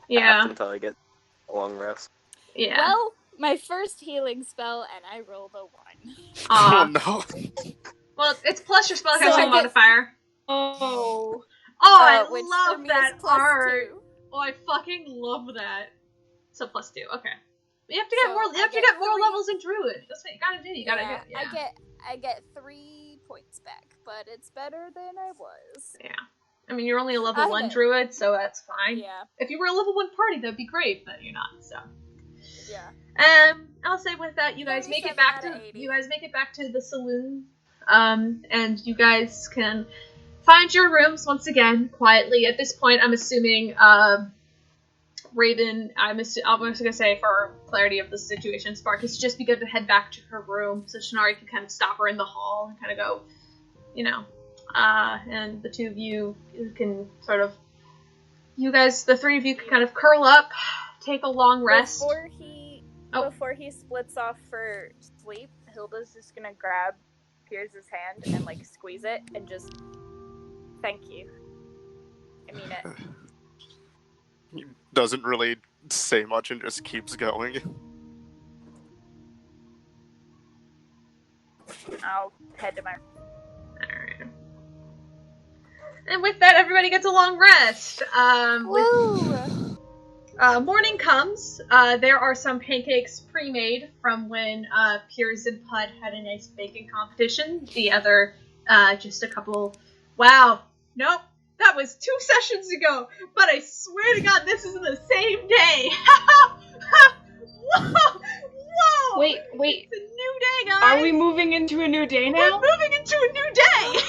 Yeah. half until I get a long rest. Yeah. Well, my first healing spell, and I rolled a 1. Oh no. Well, it's plus your spellcasting So I get- modifier. Oh, I which for love me that is plus art. 2. Oh, I fucking love that. So +2. Okay. You have to get So more. You I have to get get more 3 levels in Druid. That's what you gotta do. You gotta Yeah, do. Yeah. I get 3 points back, but it's better than I was. Yeah. I mean, you're only a level I 1 know. Druid, so that's fine. Yeah, If you were a level 1 party, that'd be great, but you're not. So. yeah. I'll say with that, you guys make it 37 back out to of 80. the saloon, and you guys can find your rooms once again quietly. At this point, I'm assuming Raven. I'm just gonna say for clarity of the situation, Spark has just begun to head back to her room, so Tanar'ri can kind of stop her in the hall and kind of go, and the two of you can sort of, the three of you can kind of curl up, take a long rest. Before he splits off for sleep, Hilda's just gonna grab Peirs' hand and like squeeze it and just thank you. I mean it. He doesn't really say much and just keeps going. I'll head to my. Alright. And with that, everybody gets a long rest. Woo! Morning comes. There are some pancakes pre-made from when Peirs and Puud had a nice baking competition. The other, just a couple. Wow. Nope. That was 2 sessions ago. But I swear to God, this is the same day. Whoa! Whoa! Wait. It's a new day, guys. Are we moving into a new day now? We're moving into a new day.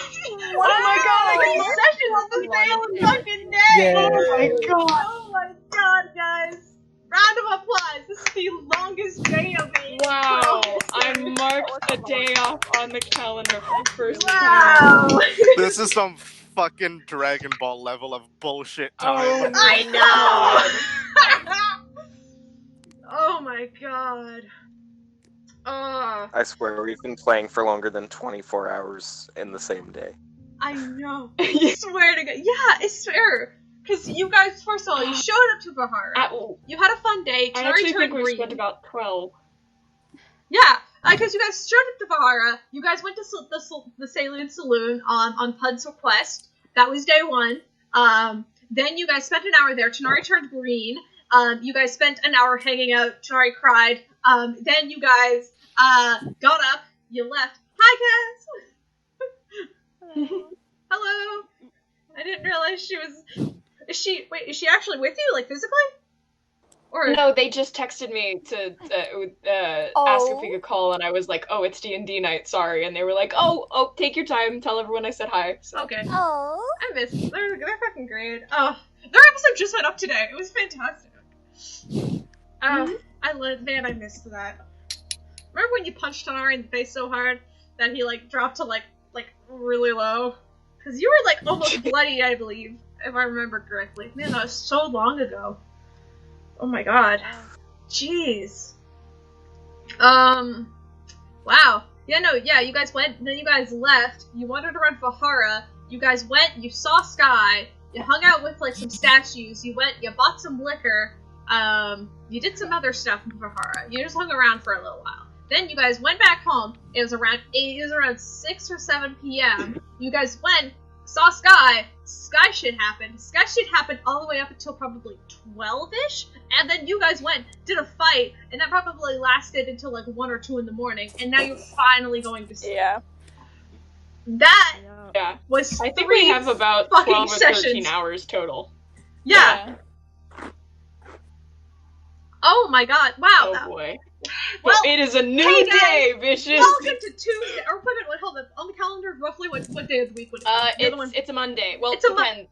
Wow! Oh my God! 3 sessions on the same fucking day. Yeah. Oh my God! Oh my God, guys! Round of applause. This is the longest day of the Wow! I marked a day off on the calendar for the first Wow! time. This is some fucking Dragon Ball level of bullshit time. Oh I know! Oh my God. I swear, we've been playing for longer than 24 hours in the same day. I know. I swear to God. Yeah, it's fair. Because you guys, first of all, you showed up to Bahara. You had a fun day. I Tanar'ri actually turned think we green. spent about 12. Yeah, because you guys showed up to Bahara. You guys went to the Saloon Saloon on Pud's request. That was day 1. Then you guys spent an hour there. Tanar'ri turned green. You guys spent an hour hanging out. Tanar'ri cried. Then you guys got up. You left. Hi, guys. Hello. I didn't realize she was. Is she actually with you, like physically? Or No, they just texted me to ask if we could call, and I was like, "Oh, it's D&D night, sorry." And they were like, "Oh, take your time, tell everyone I said hi." So. Okay. Oh. I miss them. They're fucking great. Oh, their episode just went up today. It was fantastic. I missed that. Remember when you punched Tanar'ri in the face so hard that he dropped to like really low? Because you were almost bloody, I believe, if I remember correctly. Man, that was so long ago. Oh my God. Jeez. Wow. Yeah, you guys went, then you guys left, you wandered around Bahara, you guys went, you saw Sky, you hung out with, some statues, you bought some liquor, you did some other stuff in Bahara. You just hung around for a little while. Then you guys went back home, it was around 6 or 7 p.m., you guys went, saw Sky shit happened. Sky shit happened all the way up until probably 12-ish, and then you guys went, did a fight, and that probably lasted until 1 or 2 in the morning, and now you're finally going to sleep. Yeah. That was I think 3 we have about fucking 12 or 13 sessions. hours total. Yeah. Oh my God! Wow. Oh boy. Well, But it is a new hey guys, day, bitches! Welcome to Tuesday. Or wait, hold on. On the calendar, roughly what day of the week would it be? It's a Monday. Well, It's a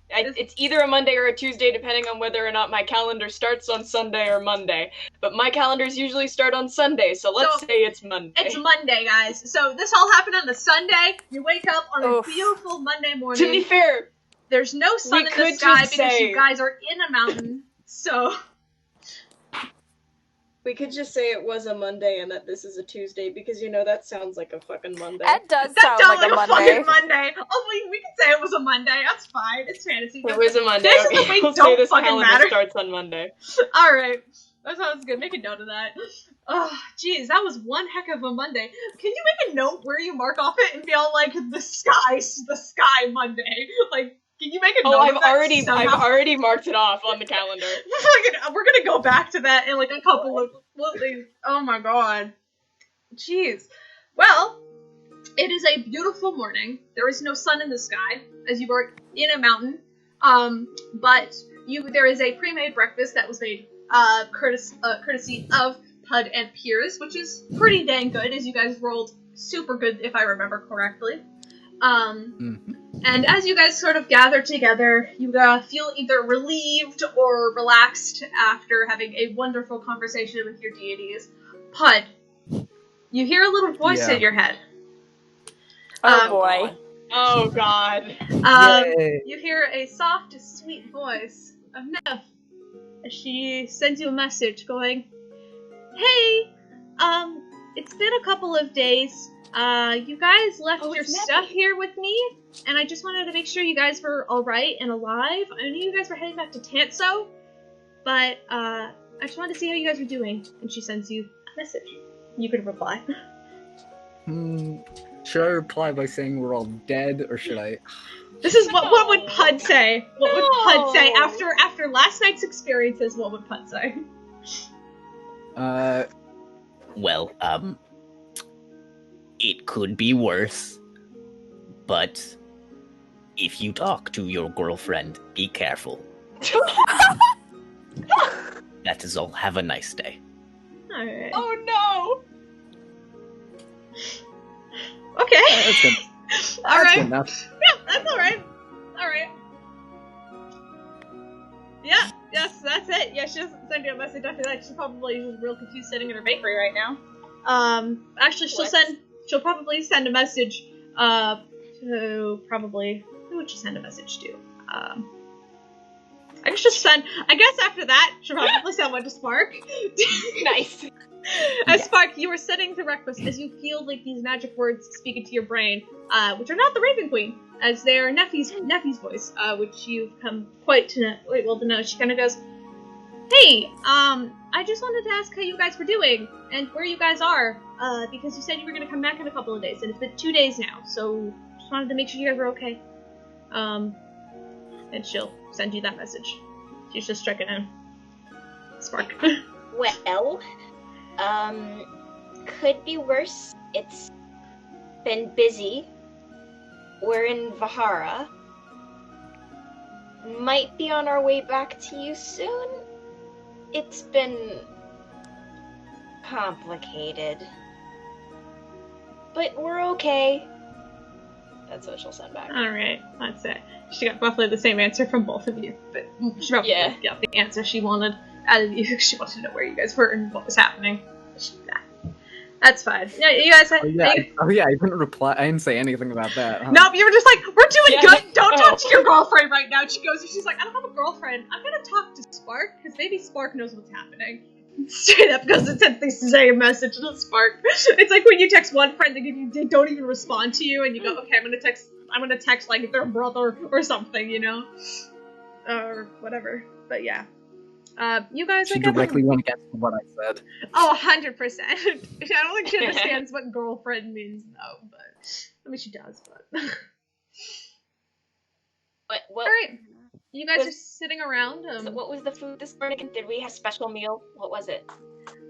it's either a Monday or a Tuesday, depending on whether or not my calendar starts on Sunday or Monday. But my calendars usually start on Sunday, so let's say it's Monday. It's Monday, guys. So this all happened on a Sunday. You wake up on a beautiful Monday morning. To be fair, there's no sun in the sky because you guys are in a mountain. So we could just say it was a Monday and that this is a Tuesday, because that sounds like a fucking Monday. That does sound like a Monday. Fucking Monday. Oh, we can say it was a Monday. That's fine. It's fantasy. It was a Monday. Days Okay. of the week We'll don't say this fucking calendar matter. starts on Monday. All right. That sounds good. Make a note of that. Oh, geez, that was one heck of a Monday. Can you make a note where you mark off it and be all like, the sky Monday? Like, can you make a note Oh, of that I've already marked it off on the calendar. We're gonna go back to that in like a couple of days. Oh my god. Jeez. Well, it is a beautiful morning. There is no sun in the sky, as you are in a mountain. But there is a pre-made breakfast that was made courtesy of Puud and Peirs, which is pretty dang good, as you guys rolled super good, if I remember correctly. And as you guys sort of gather together, you feel either relieved or relaxed after having a wonderful conversation with your deities. Puud, you hear a little voice in your head. Oh boy. Oh god. You hear a soft, sweet voice of Nev as she sends you a message going, "Hey, it's been a couple of days. You guys left your stuff here with me, and I just wanted to make sure you guys were alright and alive. I knew you guys were heading back to Tanso, but, I just wanted to see how you guys were doing." And she sends you a message. You can reply. Should I reply by saying we're all dead, or should I? This is what would Puud say? What would Puud say after last night's experiences? What would Puud say? Well, it could be worse, but if you talk to your girlfriend, be careful. That is all. Have a nice day. Alright. Oh no! Okay. That's good. Alright. Good enough. Yeah, that's alright. Alright. Yeah, yes, that's it. Yeah, she doesn't send you a message after that. She's probably just real confused sitting in her bakery right now. Actually, she'll probably send a message, to probably, who would she send a message to? I guess after that, she'll probably send one to Spark. Nice. As Spark, you are sitting to breakfast as you feel like these magic words speak into your brain, which are not the Raven Queen, as they are Neffy's voice, which you've come quite to know. She kind of goes, "Hey, I just wanted to ask how you guys were doing, and where you guys are, because you said you were going to come back in a couple of days, and it's been 2 days now, so just wanted to make sure you guys were okay." And she'll send you that message. She's just checking in. Spark. Well, could be worse. It's been busy. We're in Vahara. Might be on our way back to you soon. It's been complicated. But we're okay. That's what she'll send back. Alright, that's it. She got roughly the same answer from both of you, but she probably got the answer she wanted out of you. She wanted to know where you guys were and what was happening. That's fine. Yeah, you guys. I didn't reply. I didn't say anything about that. Huh? Nope, you were just like, "We're doing good. Don't talk to your girlfriend right now." She goes, and she's like, "I don't have a girlfriend. I'm gonna talk to Spark because maybe Spark knows what's happening." Straight up goes and sends the same message to Spark. It's like when you text one friend they don't even respond to you, and you go, "Okay, I'm gonna text like their brother or something, you know, or whatever." But yeah. You guys She directly went against what I said. Oh, 100%. I don't think she understands what girlfriend means, though, but... I mean, she does, but... What Alright. You guys are sitting around. So what was the food this morning? Did we have a special meal? What was it?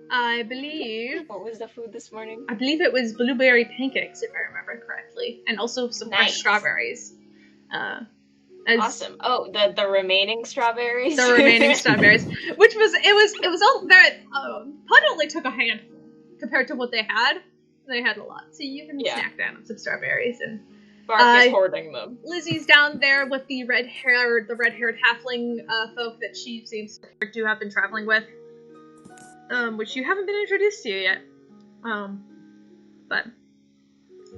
I believe... What was the food this morning? I believe it was blueberry pancakes, if I remember correctly. And also some fresh strawberries. Awesome. Oh, the remaining strawberries? The remaining strawberries. Which was all there. Puud only took a handful compared to what they had. They had a lot. So you can snack down on some strawberries. And Bark is hoarding them. Lizzie's down there with the red-haired halfling folk that she seems to have been traveling with. Which you haven't been introduced to yet. But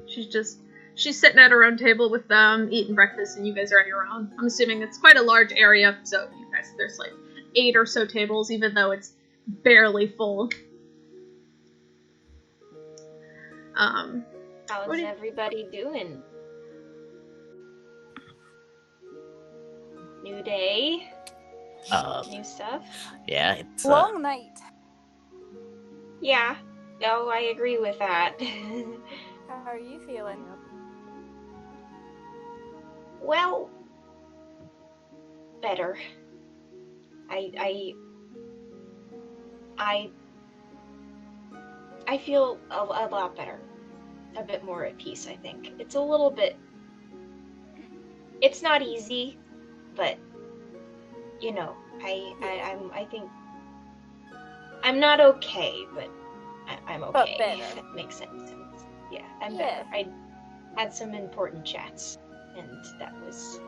she's sitting at her own table with them, eating breakfast, and you guys are on your own. I'm assuming it's quite a large area, so you guys, there's like 8 or so tables, even though it's barely full. How's everybody doing? New day? New stuff? Yeah, it's long night. Yeah. No, I agree with that. How are you feeling? Well, better. I feel a lot better. A bit more at peace, I think. It's a little bit... It's not easy, but, you know, I think... I'm not okay, but I'm okay. But better. If it makes sense. Yeah, I'm better. I had some important chats, and that was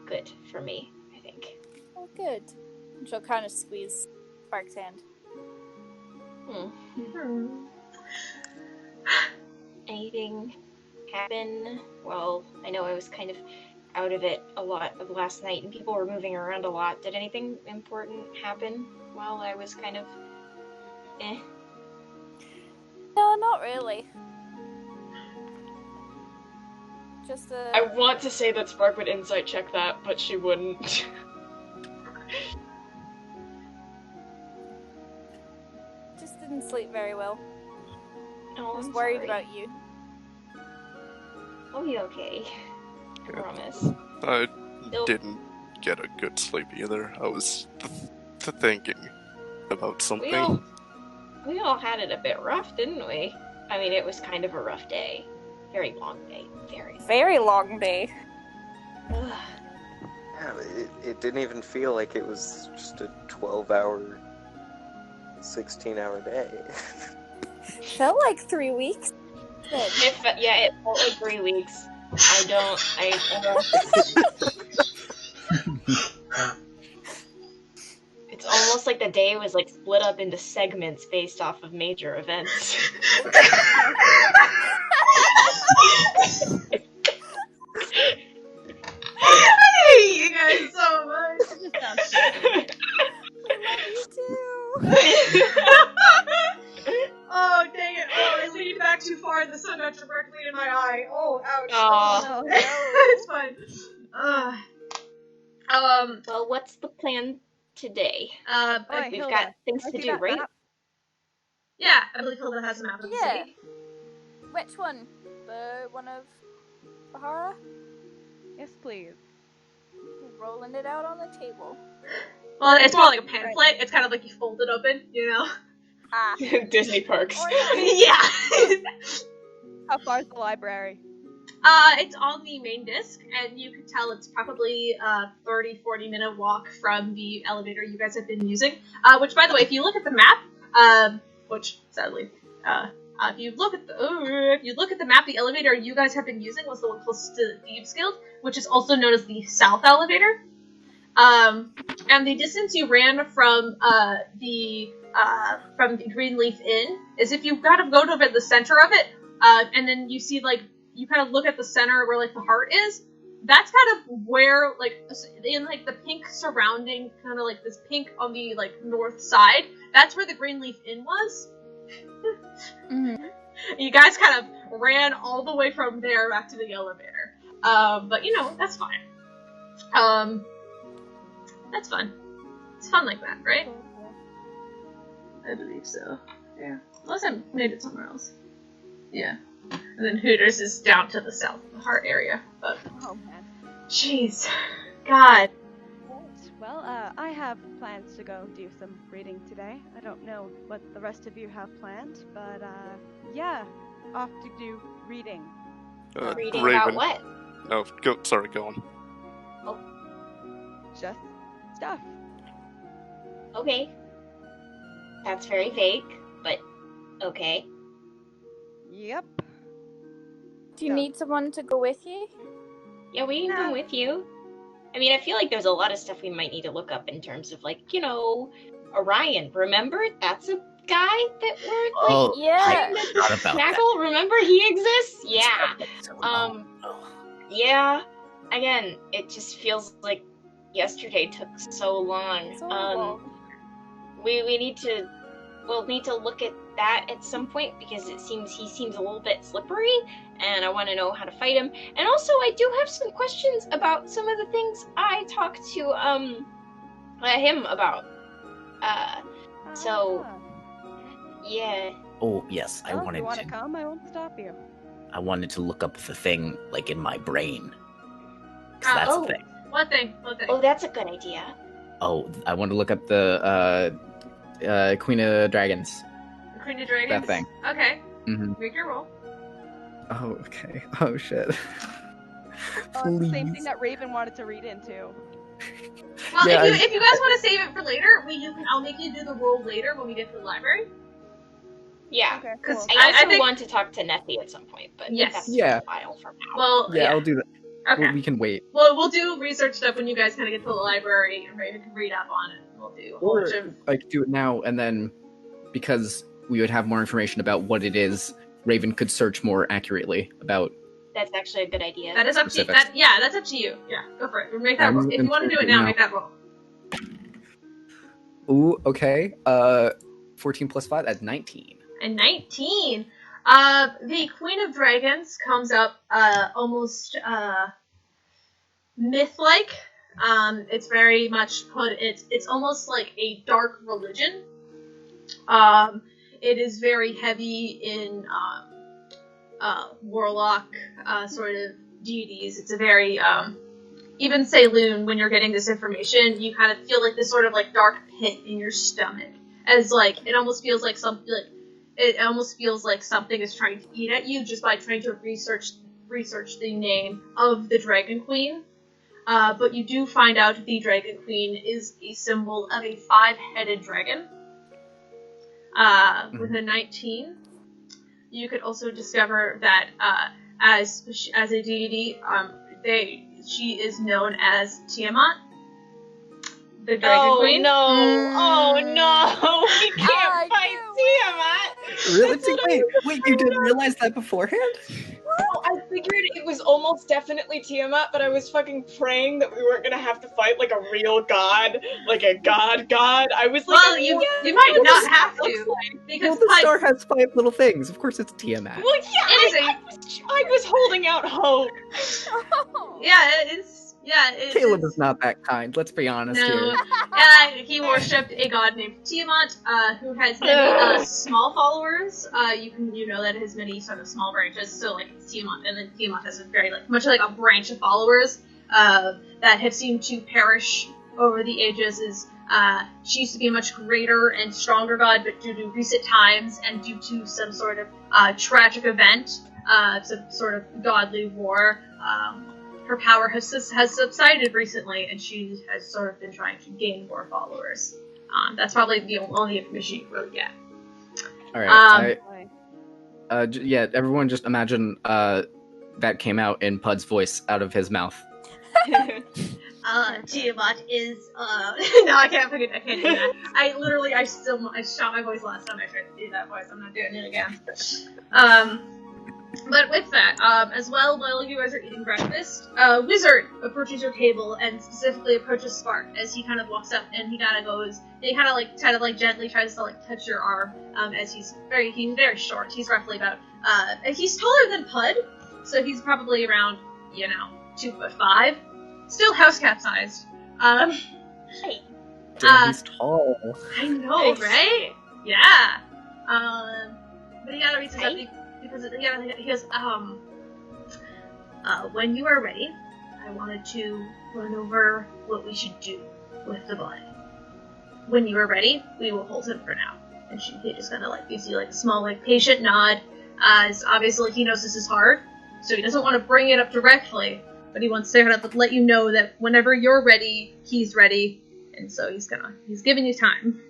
good for me, I think. Oh, good. And she'll kind of squeeze Spark's hand. Anything happen? Well, I know I was kind of out of it a lot of last night, and people were moving around a lot. Did anything important happen while I was kind of No, not really. Just I want to say that Spark would insight check that, but she wouldn't. just didn't sleep very well. Oh, I was I'm worried sorry. about you. I'll be okay. I promise. I Nope. didn't get a good sleep either. I was thinking about something. We all had it a bit rough, didn't we? I mean, it was kind of a rough day. Very long day. Very long day. Ugh. Yeah, it didn't even feel like it was just a 12-hour, 16-hour day. Felt like 3 weeks. Good. It felt like 3 weeks. I don't. It's almost like the day was like split up into segments based off of major events. I hate you guys so much. You too. Oh, dang it. Oh, I leaned back too far and the sun got directly in my eye. Oh, ouch. Aw. Oh, It's fine. Well, what's the plan today? Oi, We've Hilda, got things I to see do, that right? map. yeah, I believe Hilda has a map of the Yeah. city. Which one? The one of Bahara? Yes, please. Rolling it out on the table. Well, it's more like a pamphlet. It's kind of like you fold it open, you know? Ah. Disney parks. Or not. Yeah. How far is the library? It's on the main disc, and you can tell it's probably a 30-40 minute walk from the elevator you guys have been using. Which, by the way, if you look at the map, which sadly, if you look at the map, the elevator you guys have been using was the one closest to the Thieves Guild, which is also known as the South Elevator. And the distance you ran from the Greenleaf Inn is if you kind of go to the center of it, and then you see like. You kind of look at the center where, like, the heart is. That's kind of where, like, in, like, the pink surrounding, kind of, like, this pink on the, like, north side. That's where the Greenleaf Inn was. Mm-hmm. You guys kind of ran all the way from there back to the elevator. But, you know, that's fine. That's fun. It's fun like that, right? I believe so. Yeah. Unless I made it somewhere else. Yeah. And then Hooters is down to the south of the heart area. But Oh, man. jeez, God. Well, I have plans to go do some reading today. I don't know what the rest of you have planned, but, yeah, off to do reading. Reading Raven. about what? No, go on. Just stuff. Okay. That's very vague, but okay. Yep. Do you need someone to go with you? Yeah, we can come with you. I mean, I feel like there's a lot of stuff we might need to look up in terms of, like, you know, Orion. Remember? That's a guy that we're, like, Oh, Yeah. I forgot about that. Knackle? Remember? He exists? Yeah. So long. Yeah. Again, it just feels like yesterday took so long. So long. We'll need to look at that at some point because he seems a little bit slippery, and I want to know how to fight him. And also, I do have some questions about some of the things I talked to him about. So Yeah. Oh yes, I Well, if wanted you want to. to come, I won't stop you. I wanted to look up the thing like in my brain. 'Cause that's the thing. What thing? Oh, that's a good idea. Oh, I want to look up the Queen of Dragons. The Queen of Dragons? That thing. Okay. Mm-hmm. Make your roll. Oh, okay. Oh shit. It's the same thing that Raven wanted to read into. Well, Yeah, if you guys want to save it for later, I'll make you do the roll later when we get to the library. Yeah. Okay, Because cool. I also think, want to talk to Nephi at some point, but Yes. that's Yeah. a while from now. well, Yeah, I'll do that. Okay. We can wait. Well, we'll do research stuff when you guys kind of get to the library and Raven can read up on it. We'll do a whole Or bunch of... like do it now, and then because we would have more information about what it is, Raven could search more accurately about. That's actually a good idea. That is up to you. Specifics. That's up to you. Yeah, go for it. Make that roll. If you want to do it now, make that roll. Ooh, okay. 14 plus 5, that's 19. And 19. The Queen of Dragons comes up almost myth-like. It's very much it's almost like a dark religion. It is very heavy in warlock sort of deities. It's a very even Saloon, when you're getting this information, you kind of feel like this sort of like dark pit in your stomach, as like it almost feels like something is trying to eat at you just by trying to research the name of the Dragon Queen. But you do find out the Dragon Queen is a symbol of a 5-headed dragon. With a 19, you could also discover that as a deity, she is known as Tiamat, the Dragon Queen. No! Oh no! We can't fight Tiamat! Really? Wait, you didn't realize that beforehand? Well, I figured it was almost definitely Tiamat, but I was fucking praying that we weren't gonna have to fight like a real god, like a god. I was like, well, you might not have to, because the star has 5 little things. Of course, it's Tiamat. Well, yeah, I was holding out hope. Caleb is not that kind. Let's be honest here. He worshipped a god named Tiamat, who has many small followers. You know that it has many sort of small branches. So like it's Tiamat, and then Tiamat has a very much like a branch of followers that have seemed to perish over the ages. She used to be a much greater and stronger god, but due to recent times and due to some sort of tragic event, some sort of godly war, her power has subsided recently, and she has sort of been trying to gain more followers. That's probably the only information you really get. Alright, yeah, everyone just imagine that came out in Pud's voice out of his mouth. Tiamat is, no, I can't do that. I shot my voice last time I tried to do that voice. I'm not doing it again. But with that, as well, while you guys are eating breakfast, a wizard approaches your table and specifically approaches Spark as he kind of walks up and he kind of gently tries to touch your arm, as he's very short. He's roughly about, he's taller than Pud, so he's probably around, 2'5". Still house cat sized. Damn, he's tall. I know, right? Yeah. But he kind of reaches up because he goes, when you are ready, I wanted to run over what we should do with the body. When you are ready, we will hold him for now. And he just kind of gives you a small patient nod, as obviously he knows this is hard, so he doesn't want to bring it up directly, but he wants to kind of let you know that whenever you're ready, he's ready, and so he's giving you time.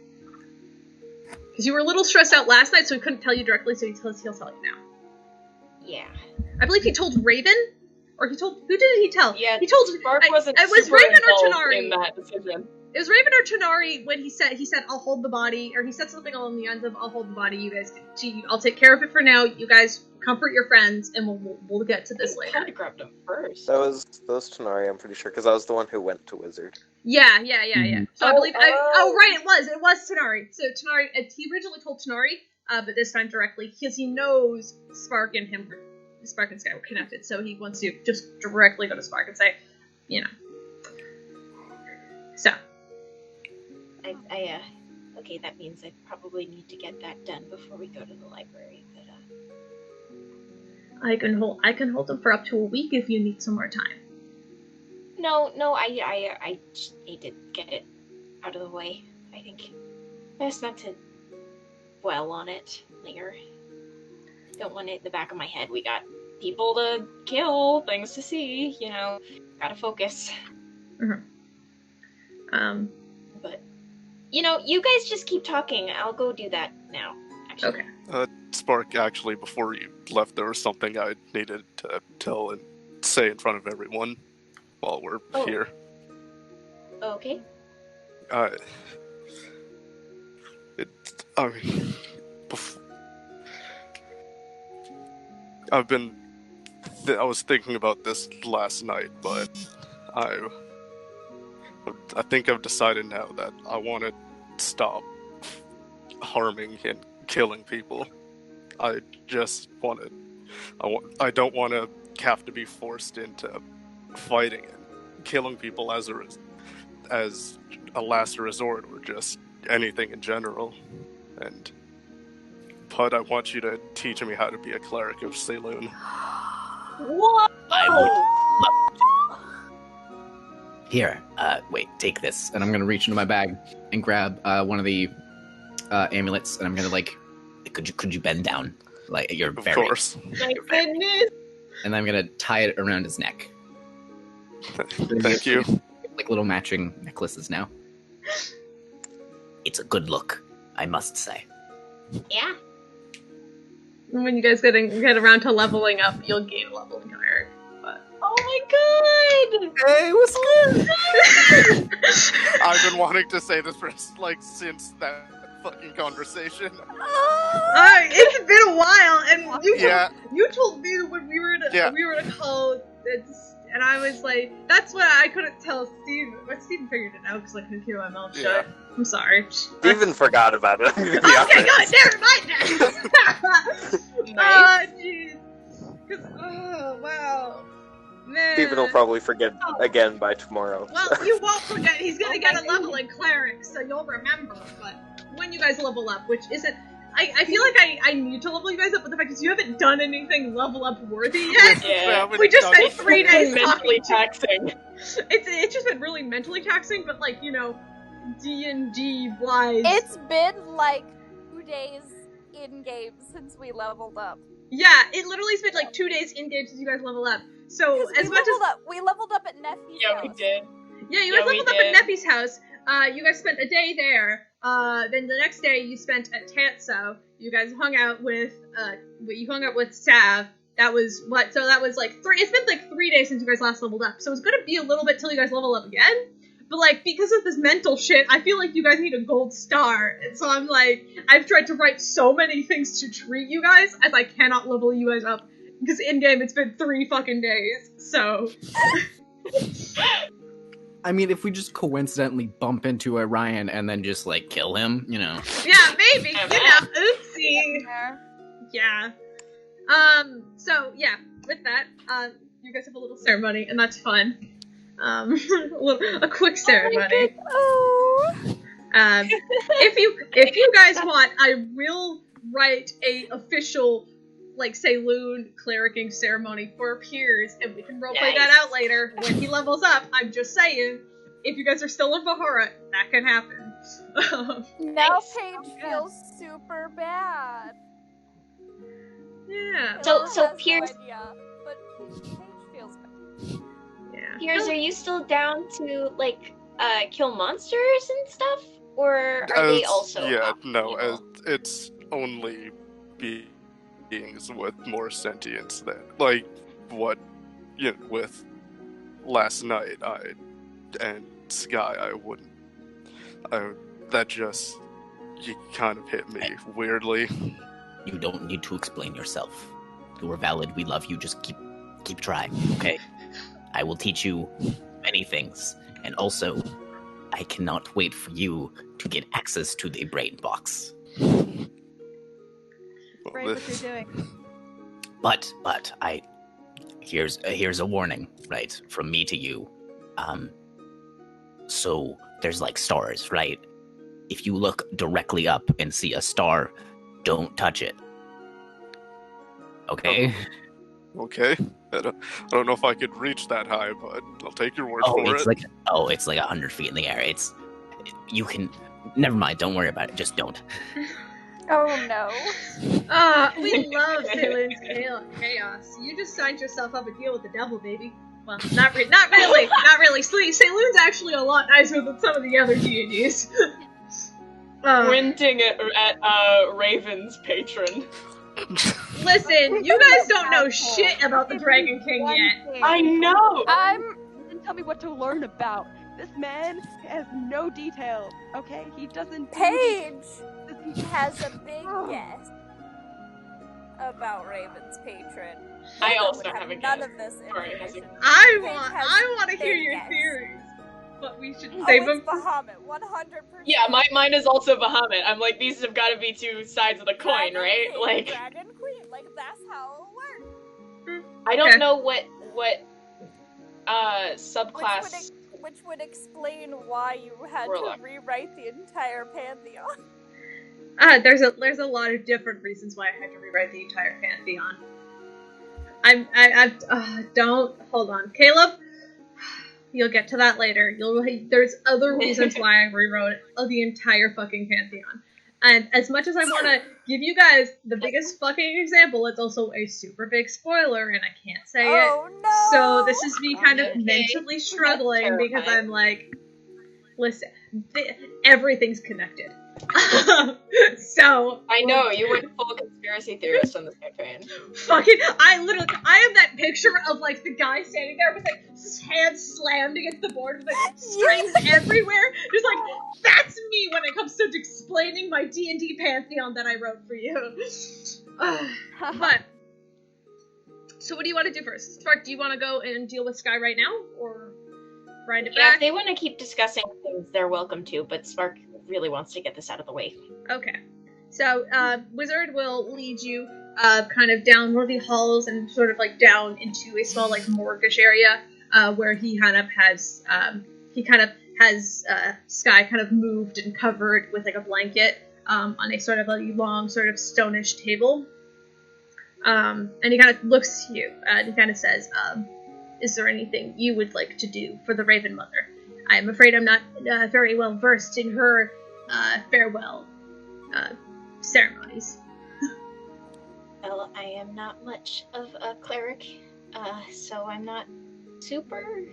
Because you were a little stressed out last night, so he couldn't tell you directly, so he'll tell you now. Yeah. I believe he told Raven, or who did he tell? Yeah, he told Spark wasn't it was super Raven or involved Tanar'ri in that decision. It was Raven or Tanar'ri when he said I'll hold the body, or he said something along the lines of I'll hold the body. You guys, I'll take care of it for now. You guys comfort your friends, and we'll get to this later. I grabbed him first. That was Tanar'ri, I'm pretty sure, because I was the one who went to Wizard. Yeah. So I believe it was Tanar'ri. So Tanar'ri, he originally told Tanar'ri, but this time directly because he knows Spark and Sky were connected. So he wants to just directly go to Spark and say, So. Okay, that means I probably need to get that done before we go to the library. But I can hold them for up to a week if you need some more time. no, I just need to get it out of the way. I think best not to dwell on it later. Don't want it in the back of my head. We got people to kill, things to see. Gotta focus. Mm-hmm. But you guys just keep talking. I'll go do that now. Actually. Okay. Spark, actually, before you left, there was something I needed to tell and say in front of everyone while we're here. Okay. I was thinking about this last night, but I think I've decided now that I want to stop harming and killing people. I don't want to have to be forced into fighting and killing people as a last resort, or just anything in general. And Puud, I want you to teach me how to be a cleric of Saloon. What? Here, wait, take this. And I'm gonna reach into my bag and grab one of the amulets, and I'm gonna could you bend down? You're Of very... course. My goodness. And I'm gonna tie it around his neck. Thank you. Like little matching necklaces now. It's a good look, I must say. Yeah. When you guys get around to leveling up, you'll gain a level in cleric. But... Oh my god! Hey, what's good? I've been wanting to say this for since that fucking conversation. It's been a while, and you told me when we were in a call, and I was like, that's what I couldn't tell Steve. But Steven figured it out because I couldn't keep my mouth shut. I'm sorry. Steven forgot about it. Okay, good. Never mind that. Jeez. Wow. Man. Steven will probably forget again by tomorrow. Well, you won't forget. He's gonna get a level in cleric, so you'll remember. But when you guys level up, which isn't... I feel like I need to level you guys up, but the fact is you haven't done anything level up worthy yet. Yeah. We just spent 3 days mentally talking. taxing. It's just been really mentally taxing, but D&D wise. It's been 2 days in game since we leveled up. Yeah, it literally has been 2 days in game since you guys leveled up. So as much as we leveled up at Neffy's house. We did. Yeah, you guys leveled up at Neffy's house. You guys spent a day there. Then the next day you spent at Tanso. You guys hung out with Sav. That was what? So that was 3. It's been 3 days since you guys last leveled up. So it's gonna be a little bit till you guys level up again. But because of this mental shit, I feel like you guys need a gold star. And so I'm I've tried to write so many things to treat you guys as I cannot level you guys up. Because in game it's been 3 fucking days. So. I mean, if we just coincidentally bump into Orion and then just kill him, Yeah, maybe. Oopsie. Yeah. So yeah, with that, you guys have a little ceremony, and that's fun. A quick ceremony. If you guys want, I will write a official Saloon clericing ceremony for Peirs, and we can roleplay that out later when he levels up. I'm just saying, if you guys are still in Bahara, that can happen. Now Paige feels super bad. Yeah. So Peirs. But Paige feels bad. Yeah. Peirs, are you still down to kill monsters and stuff, or are they also? Yeah, no. It's only beings with more sentience than with last night and Sky. I wouldn't. That just you kind of hit me weirdly. You don't need to explain yourself. You are valid. We love you. Just keep trying. Okay. I will teach you many things, and also, I cannot wait for you to get access to the brain box. Great what you're doing. But here's a warning, right? From me to you. So there's stars, right? if you look directly up and see a star, don't touch it. Okay? Okay. I don't know if I could reach that high, but I'll take your word for it's it. it's like 100 feet in the air. You can, never mind, don't worry about it, just don't. Oh no. We love Saloon's chaos. You just signed yourself up a deal with the devil, baby. Well, not really. Not really. Saloon's actually a lot nicer than some of the other deities. Squinting at Raven's patron. Listen, you guys don't know shit about the Dragon King yet. I know! Doesn't tell me what to learn about. This man has no details, okay? He doesn't... Paige has a big guess about Raven's patron. I also have a guess. None of this information. I want to hear your theories. But we should save them. Bahamut, 100%. Yeah, mine is also Bahamut. I'm like, these have got to be two sides of the coin, right? King, like Dragon Queen, like that's how it works. I don't know what subclass, which would explain why you had to rewrite the entire pantheon. There's a lot of different reasons why I had to rewrite the entire pantheon. Don't hold on, Kaleb. You'll get to that later. There's other reasons why I rewrote the entire fucking pantheon. And as much as I want to give you guys the biggest fucking example, it's also a super big spoiler, and I can't say it. No! So this is me kind of mentally struggling because I'm like, listen, everything's connected. So I know you went full conspiracy theorist on this campaign. Fucking, I have that picture of like the guy standing there with like his hands slammed against the board with like strings everywhere. Just like, that's me when it comes to explaining my D&D pantheon that I wrote for you. But so what do you want to do first? Spark, do you want to go and deal with Sky right now, or grind it back? If they want to keep discussing things, they're welcome to, but Spark really wants to get this out of the way. Okay. So, Wizard will lead you, kind of down one of the halls and sort of like down into a small like morguish area, where he kind of has Sky kind of moved and covered with like a blanket, on a sort of a long sort of stonish table. And he kind of looks to you, and he kind of says, is there anything you would like to do for the Raven Mother? I'm afraid I'm not very well versed in her farewell ceremonies. Well, I am not much of a cleric, so I'm not super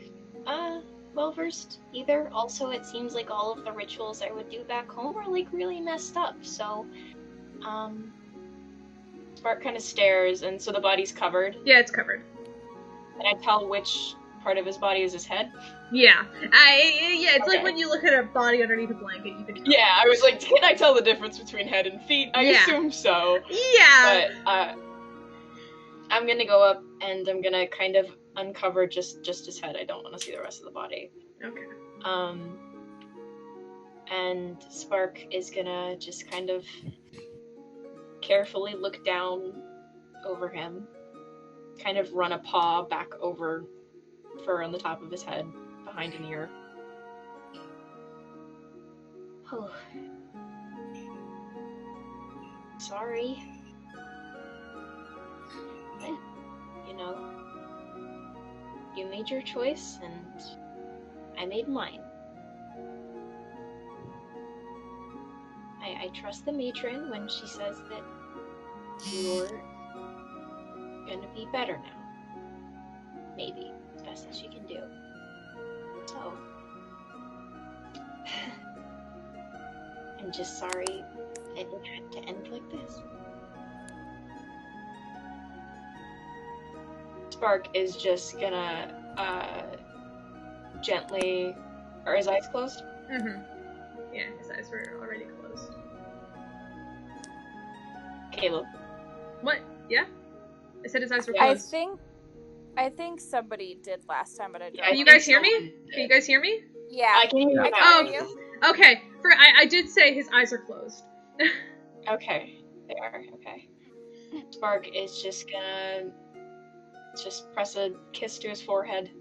well versed either. Also, it seems like all of the rituals I would do back home are like really messed up, so Spark kind of stares, and so the body's covered. Yeah, it's covered. Can I tell which part of his body is his head? Yeah. It's okay. Like when you look at a body underneath a blanket, you can tell. Yeah, I was like, can I tell the difference between head and feet? I assume so. Yeah. But, I'm gonna go up and I'm gonna kind of uncover just his head. I don't want to see the rest of the body. Okay. And Spark is gonna just kind of carefully look down over him, kind of run a paw back over fur on the top of his head, behind an ear. Oh. Sorry. But, you made your choice, and I made mine. I trust the matron when she says that you're gonna be better now. Maybe. As best as she can do. So, I'm just sorry it had to end like this. Spark is just gonna gently... Are his eyes closed? Mm-hmm. Yeah, his eyes were already closed. Kaleb. What? Yeah? I said his eyes were closed. I think somebody did last time, but I don't. Can you guys hear me? Can you guys hear me? Yeah. I can hear you. I can hear you. Okay. I did say his eyes are closed. Okay. They are. Okay. Spark is just gonna press a kiss to his forehead.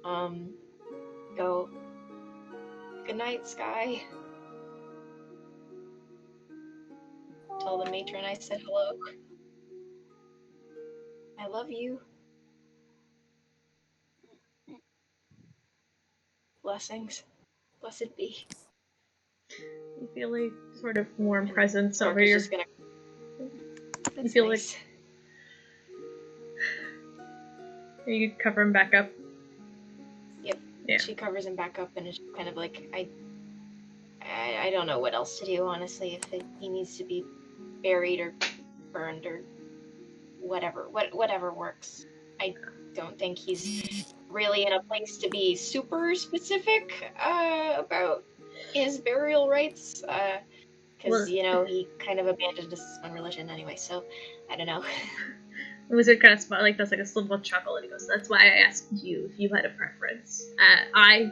Go, good night, Sky. Tell the matron I said hello. I love you. Blessings. Blessed be. You feel a sort of warm presence over Mark is your... just gonna... You feel nice. like... You cover him back up? Yep. Yeah. She covers him back up and is kind of like, I don't know what else to do, honestly, if he needs to be buried or burned or whatever works. I don't think he's really in a place to be super specific about his burial rites, because, he kind of abandoned his own religion anyway, so I don't know. The wizard kind of does like a little chuckle, and he goes, "That's why I asked you if you had a preference.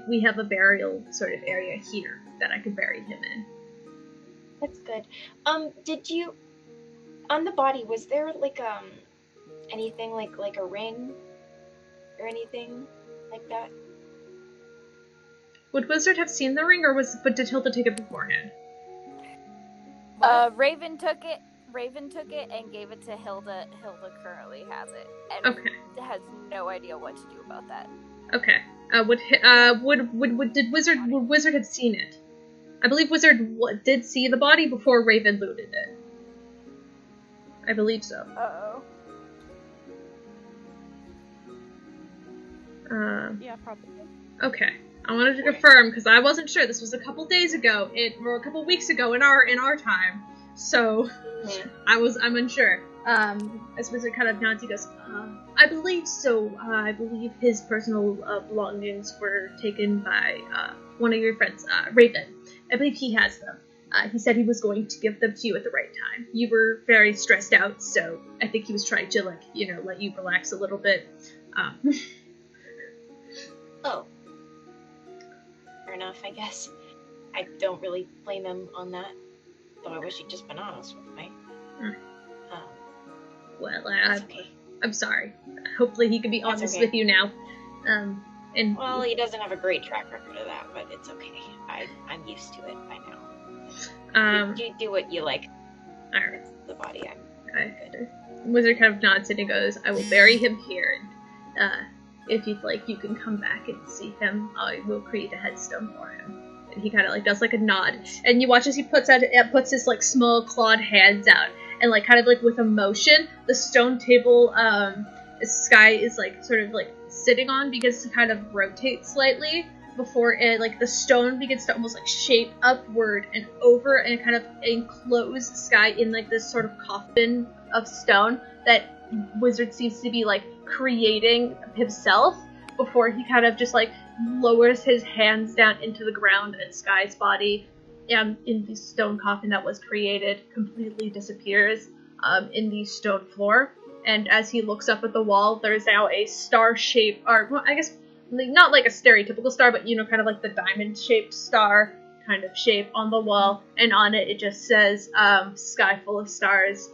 We have a burial sort of area here that I could bury him in." That's good. Did you, on the body, was there like anything like a ring or anything like that? Would Wizard have seen the ring, but did Hilda take it beforehand? Raven took it and gave it to Hilda. Hilda currently has it and has no idea what to do about that. Okay. Would Wizard have seen it? I believe Wizard did see the body before Raven looted it. I believe so. Yeah, probably. Okay. I wanted to confirm because I wasn't sure. This was a couple days ago, or a couple weeks ago in our time. So I'm unsure. As Wizard kind of nods, he goes, "I believe so. I believe his personal belongings were taken by one of your friends, Raven. I believe he has them. He said he was going to give them to you at the right time. You were very stressed out, so I think he was trying to let you relax a little bit." Oh. Fair enough, I guess. I don't really blame him on that. Though I wish he'd just been honest with me. Well, okay. I'm sorry. Hopefully he can be honest with you now. Well, he doesn't have a great track record of that, but it's okay. I'm used to it by now. You do what you like. Alright. It's the body. Okay. Good. Wizard kind of nods and he goes, "I will bury him here, and if you'd like, you can come back and see him. I will create a headstone for him." And he kind of does a nod, and you watch as he puts his small clawed hands out, and kind of with emotion, the stone table Sky is sort of sitting on begins to kind of rotate slightly before it the stone begins to almost shape upward and over and kind of enclose Sky in this sort of coffin of stone that Wizard seems to be creating himself before he kind of just lowers his hands down into the ground, and Sky's body in the stone coffin that was created completely disappears in the stone floor. And as he looks up at the wall, there's now a star shape, or well, I guess not a stereotypical star, but kind of the diamond shaped star kind of shape on the wall, and on it just says "Sky full of stars."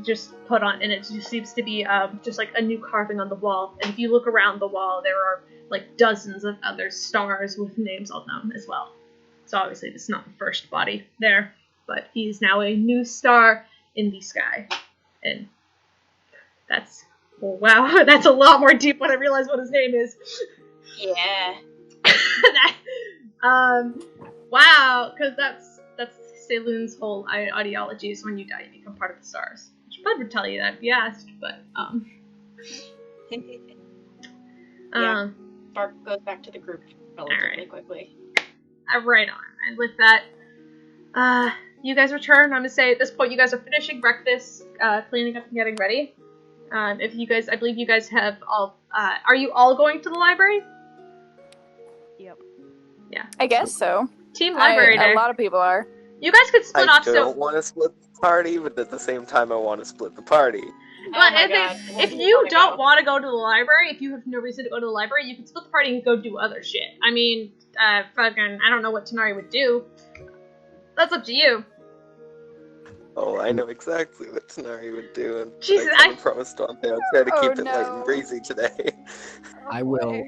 Just put on, and it just seems to be just a new carving on the wall. And if you look around the wall, there are dozens of other stars with names on them as well. So obviously this is not the first body there, but he's now a new star in the sky. And that's, wow, that's a lot more deep when I realize what his name is. Yeah. Wow, because that's Saloon's whole ideology is when you die, you become part of the stars. Bud would tell you that if you asked, but yeah, Bark goes back to the group relatively quickly. Right on. And with that, you guys return. I'm gonna say at this point you guys are finishing breakfast, cleaning up and getting ready. I believe you guys have all. Are you all going to the library? Yep. Yeah. I guess so. Team library day. A lot of people are. You guys could split off. I don't want to split the party, but at the same time, I want to split the party. But if you don't want to go to the library, if you have no reason to go to the library, you can split the party and go do other shit. I mean, I don't know what Tanar'ri would do. That's up to you. Oh, I know exactly what Tanar'ri would do, and Jesus, I promised Dante I'll try to keep it light and breezy today. I will,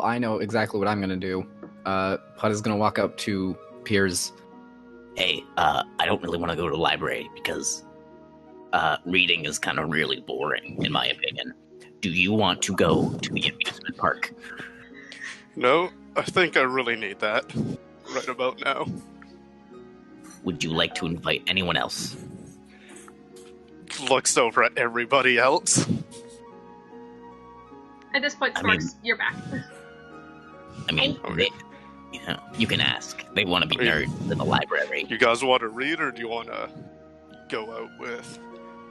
I know exactly what I'm gonna do. Puud is gonna walk up to Peirs. Hey, I don't really want to go to the library because reading is kind of really boring, in my opinion. Do you want to go to the amusement park? No, I think I really need that right about now. Would you like to invite anyone else? Looks over at everybody else. At this point, Sparks, you're back. I mean, you can ask. They want to be nerds in the library. You guys want to read, or do you want to go out with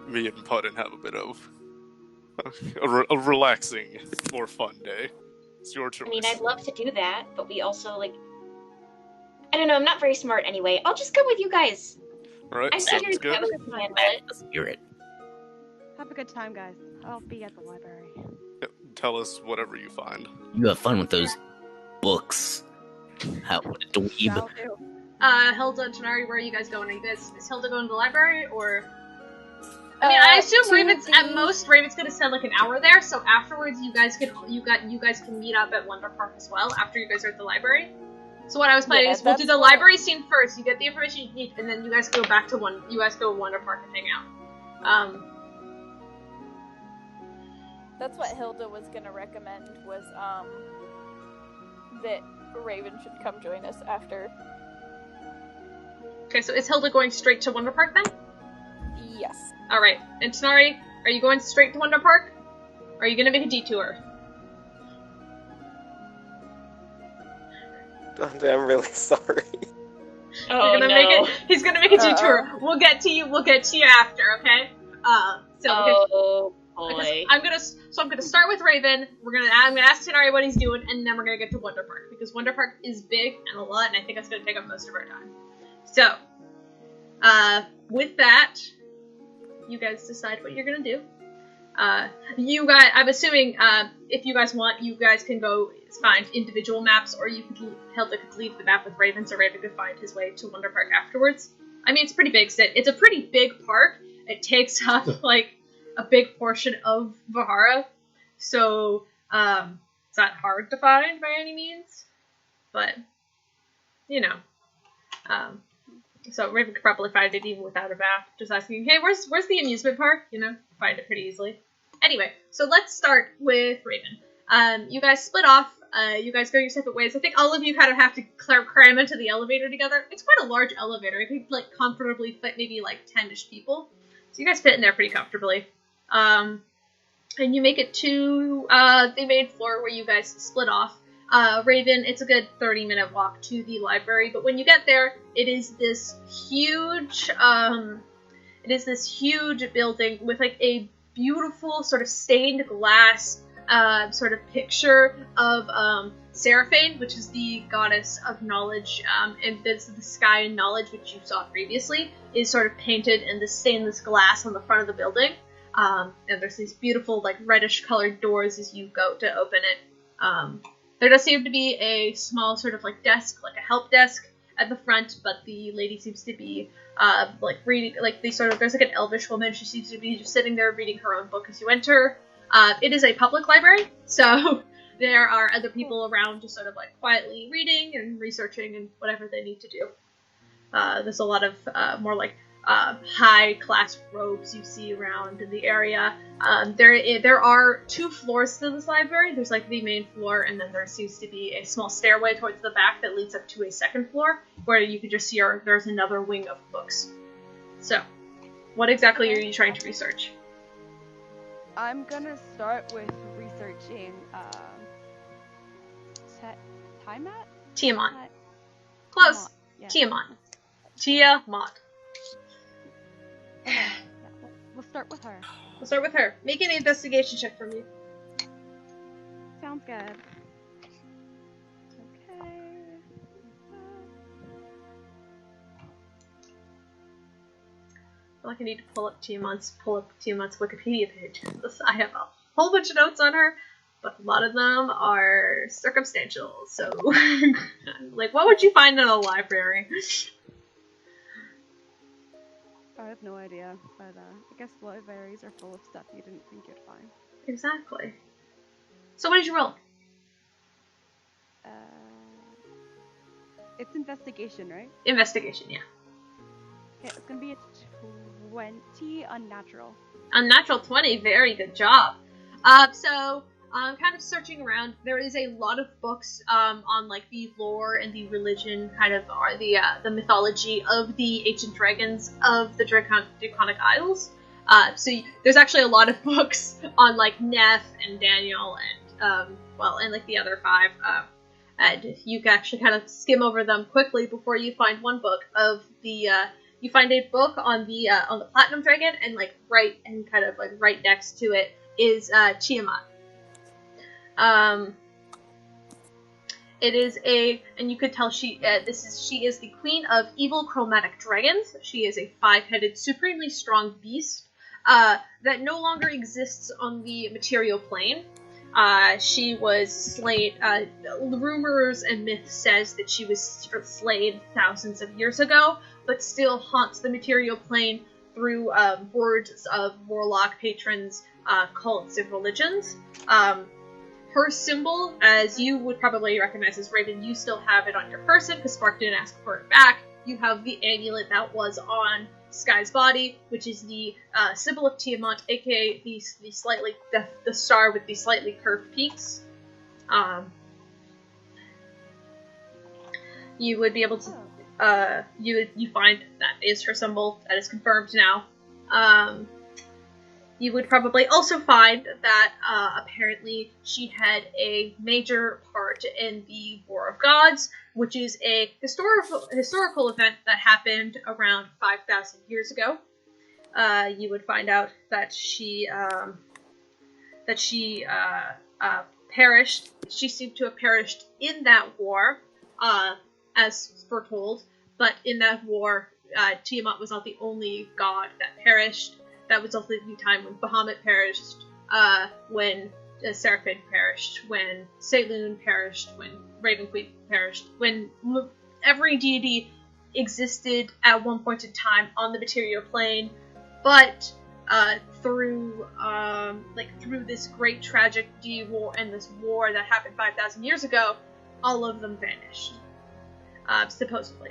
me and Puud and have a bit of a relaxing, more fun day? It's your choice. I mean, I'd love to do that, but we also, like... I don't know, I'm not very smart anyway. I'll just go with you guys. Alright, I'm sounds figuring good. have a good plan with it. Spirit. Have a good time, guys. I'll be at the library. Yep, tell us whatever you find. You have fun with those books. How what a dweeb. Shall do. Hilda and Tanar'ri, where are you guys going? Is Hilda going to the library, or... I mean, I assume Raven's, at most, Raven's gonna spend like an hour there, so afterwards you guys can meet up at Wonder Park as well, after you guys are at the library. So what I was planning is we'll do the library scene first, you get the information you need, and then you guys go back to Wonder Park and hang out. That's what Hilda was gonna recommend, was, that Raven should come join us after. Okay, so is Hilda going straight to Wonder Park then? Yes. Alright, and Tanar'ri, are you going straight to Wonder Park? Or are you gonna make a detour? Dante, I'm really sorry. Oh, You're gonna make it. He's gonna make a detour. We'll get to you after, okay? Oh boy. I'm gonna start with Raven. I'm gonna ask Tanar'ri what he's doing, and then we're gonna get to Wonder Park because Wonder Park is big and a lot, and I think that's gonna take up most of our time. So, with that, you guys decide what you're gonna do. You guys, I'm assuming, if you guys want, you guys can go find individual maps, or Hilda could leave the map with Raven, so Raven could find his way to Wonder Park afterwards. I mean, it's pretty big. It's a pretty big park. It takes up like a big portion of Vahara, so it's not hard to find by any means. But you know, so Raven could probably find it even without a map. Just asking, hey, where's the amusement park? You know, find it pretty easily. Anyway, so let's start with Raven. You guys split off. You guys go your separate ways. I think all of you kind of have to cram into the elevator together. It's quite a large elevator. It could like comfortably fit maybe like 10-ish people. So you guys fit in there pretty comfortably. And you make it to the main floor where you guys split off. Raven, it's a good 30-minute walk to the library, but when you get there, it is this huge building with like a beautiful sort of stained glass sort of picture of Seraphine, which is the goddess of knowledge, and the sky and knowledge, which you saw previously, is sort of painted in the stainless glass on the front of the building. And there's these beautiful, like, reddish colored doors as you go to open it. There does seem to be a small sort of, like, desk, like a help desk at the front, but the lady seems to be, like, reading, like, there's like an elvish woman. She seems to be just sitting there reading her own book as you enter. It is a public library, so there are other people around just sort of, like, quietly reading and researching and whatever they need to do. There's a lot of, more, like, high-class robes you see around in the area. There are 2 floors to this library. There's, like, the main floor, and then there seems to be a small stairway towards the back that leads up to a second floor, where you can just see there's another wing of books. So, what exactly are you trying to research? I'm gonna start with researching, Tiamat. Close. Yeah. Tiamat. Yeah, we'll start with her. Make an investigation check for me. Sounds good. Okay. I feel like I need to pull up Tiamat's Wikipedia page. I have a whole bunch of notes on her, but a lot of them are circumstantial. So, like, what would you find in a library? I have no idea, but I guess libraries are full of stuff you didn't think you'd find. Exactly. So what did you roll? It's investigation, right? Investigation, yeah. Okay, it's gonna be a 20 unnatural. Unnatural 20, very good job. So, kind of searching around, there is a lot of books on like the lore and the religion, kind of, or the mythology of the ancient dragons of the Draconic Isles. There's actually a lot of books on like Neff and Daniel and and like the other 5. And you can actually kind of skim over them quickly before you find one book of the. You find a book on the Platinum Dragon, and right next to it is Tiamat. It is and you could tell she is the queen of evil chromatic dragons. She is a 5-headed, supremely strong beast that no longer exists on the material plane. She was slain. Rumors and myth says that she was slain thousands of years ago, but still haunts the material plane through words of warlock patrons, cults, and religions. Her symbol, as you would probably recognize as Raven, you still have it on your person because Spark didn't ask for it back. You have the amulet that was on Sky's body, which is the symbol of Tiamat, aka the star with the slightly curved peaks. You would be able to you find that is her symbol. That is confirmed now. You would probably also find that apparently she had a major part in the War of Gods, which is a historical event that happened around 5,000 years ago. You would find out that she perished. She seemed to have perished in that war, as foretold. But in that war, Tiamat was not the only god that perished. That was also the time when Bahamut perished, when Seraphim perished, when Saloon perished, when Raven Queen perished, when every deity existed at one point in time on the material plane, but through this great tragic war and this war that happened 5,000 years ago, all of them vanished, supposedly.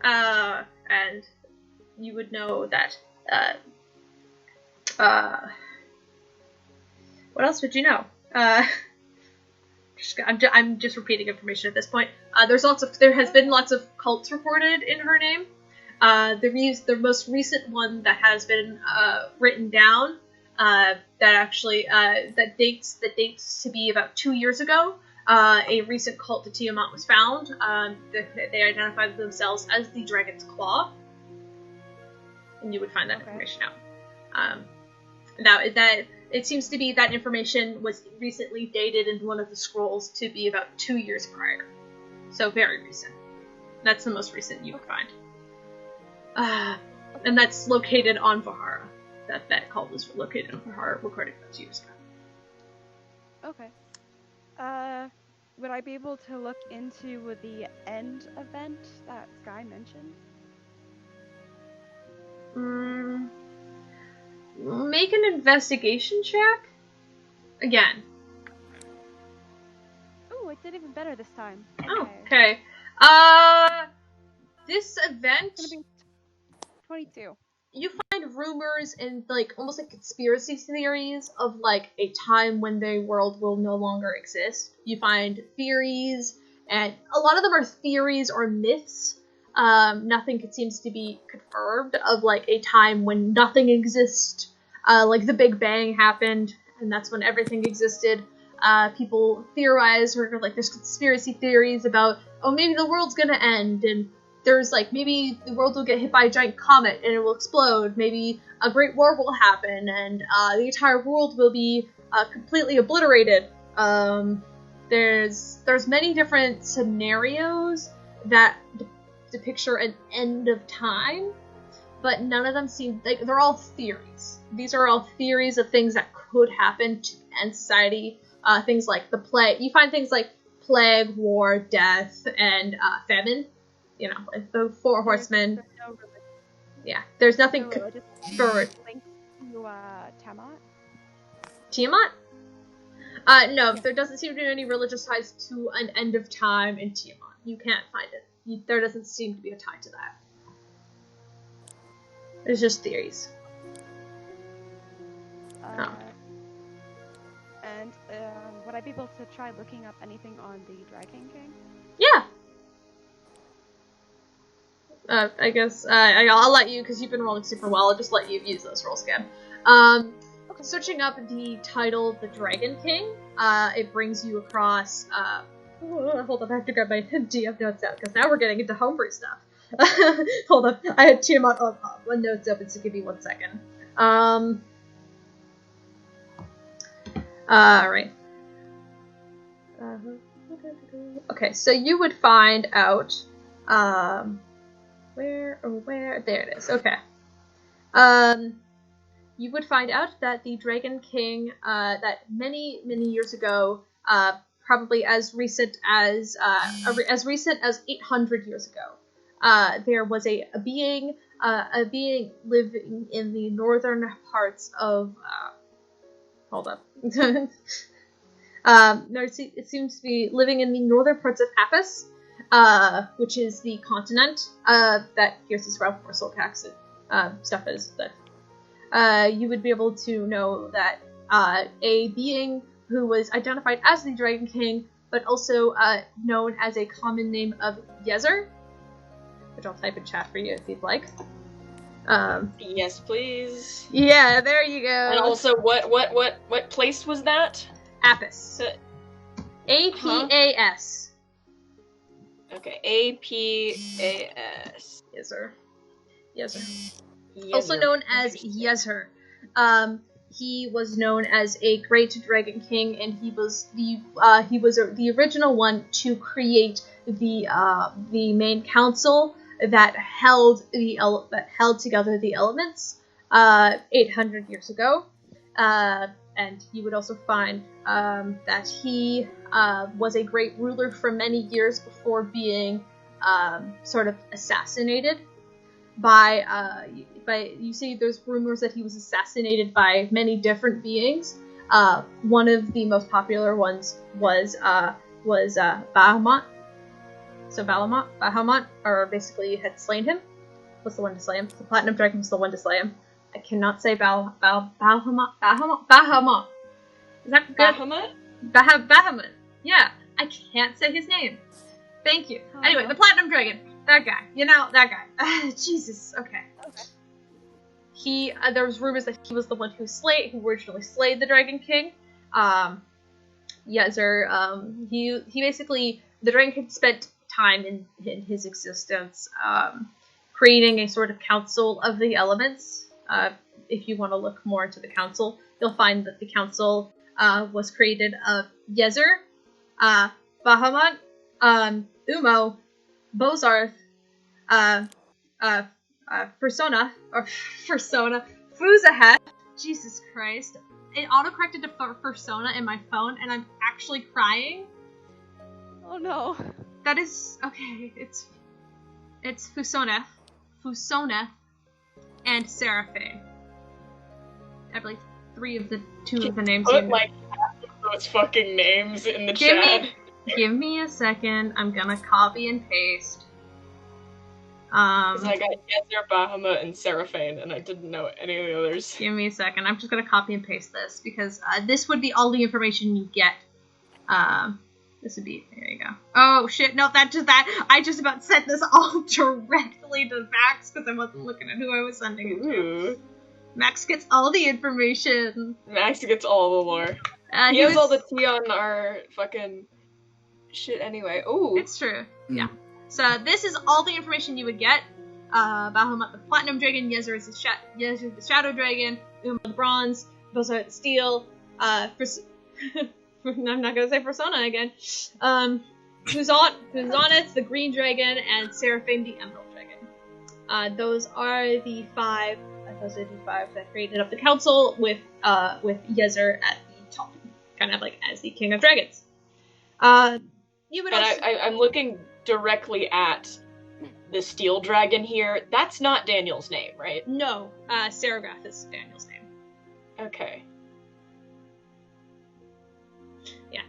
And you would know that. What else would you know? I'm just repeating information at this point. There has been lots of cults reported in her name. The most recent one that has been written down that dates to be about 2 years ago. A recent cult to Tiamat was found. They identified themselves as the Dragon's Claw, and you would find that information out. Now that it seems to be that information was recently dated in one of the scrolls to be about 2 years prior, so very recent. That's the most recent you can find, and that's located on Vahara. That cult was located on Vahara, recorded about 2 years ago. Okay. Would I be able to look into the end event that Sky mentioned? Make an investigation check. Again. Oh, it did even better this time. Okay. This event. It's gonna be 22. You find rumors and almost like conspiracy theories of a time when the world will no longer exist. You find theories, and a lot of them are theories or myths. Nothing seems to be confirmed of a time when nothing exists. The Big Bang happened, and that's when everything existed. People theorize, or there's conspiracy theories about, maybe the world's gonna end, and there's maybe the world will get hit by a giant comet and it will explode. Maybe a great war will happen and the entire world will be completely obliterated. There's many different scenarios that picture an end of time, but none of them seem they're all theories. These are all theories of things that could happen to end society. Things like the plague. You find things like plague, war, death, and famine. The 4 horsemen. There's nothing for Tiamat. Tiamat? No, there doesn't seem to be any religious ties to an end of time in Tiamat. You can't find it. There doesn't seem to be a tie to that. It's just theories. And would I be able to try looking up anything on the Dragon King? Yeah. I guess I'll let you, because you've been rolling super well. I'll just let you use those rolls again. Searching up the title, The Dragon King, it brings you across. Hold up, I have to grab my DM notes out, because now we're getting into homebrew stuff. Hold up, I had two notes open, so give me 1 second. Alright. Okay, so you would find out, where, there it is, okay. You would find out that the Dragon King, that many years ago, probably as recent as 800 years ago, there was a being living in the northern parts of, hold up. It seems to be living in the northern parts of Apis, which is the continent that Peirs' realm for Solcax stuff is. That you would be able to know that a being who was identified as the Dragon King, but also known as a common name of Yezer, which I'll type in chat for you if you'd like. Yes, please. Yeah, there you go. And also, what place was that? Apis. A-P-A-S. Okay, A-P-A-S. Yezer. Also known as Yezer. He was known as a great Dragon King, and he was the original one to create the main council that held together the elements 800 years ago. And you would also find that he was a great ruler for many years before being sort of assassinated by you see there's rumors that he was assassinated by many different beings. One of the most popular ones was Bahamut. So Bahamut, or basically had slain him. Was the one to slay him. The Platinum Dragon was the one to slay him. I cannot say Bahamut. Is that good? Bahamut? Bahamut. Yeah, I can't say his name. Thank you. Anyway, the Platinum Dragon. That guy. You know, that guy. Jesus. Okay. There was rumors that he was the one who originally slayed the Dragon King. Yezer, he basically, the Dragon King spent time in his existence, creating a sort of council of the elements. If you want to look more into the council, you'll find that the council was created of Yezer, Bahamut, Umo, Bozarth, Fursona, Fuzahet. Jesus Christ. It autocorrected to Fursona in my phone, and I'm actually crying. Oh no. That is, okay, it's Fusoneth, and Seraphine. I believe two of the names. Put like half of those fucking names in the chat. Give me a second. I'm gonna copy and paste. Because I got Yezer, Bahamut, and Seraphine, and I didn't know any of the others. Give me a second. I'm just gonna copy and paste this because this would be all the information you get. This would be, there you go. Oh shit! No, I just about sent this all directly to Max because I wasn't looking at who I was sending it to. Max gets all the information. Max gets all the lore. He has all the tea on our fucking shit anyway. Ooh. It's true. Yeah. So this is all the information you would get. Bahamut the Platinum Dragon, Yezer is the Shadow Dragon, Uma the Bronze, Bozarth the Steel, I'm not gonna say Persona again. Fuzoneth the Green Dragon, and Seraphine the Emerald Dragon. Those are the five that created up the council with Yezer at the top, kind of like as the King of Dragons. You would. And I'm looking directly at the Steel Dragon here. That's not Daniel's name, right? No, Saragrath is Daniel's name. Okay. Yeah.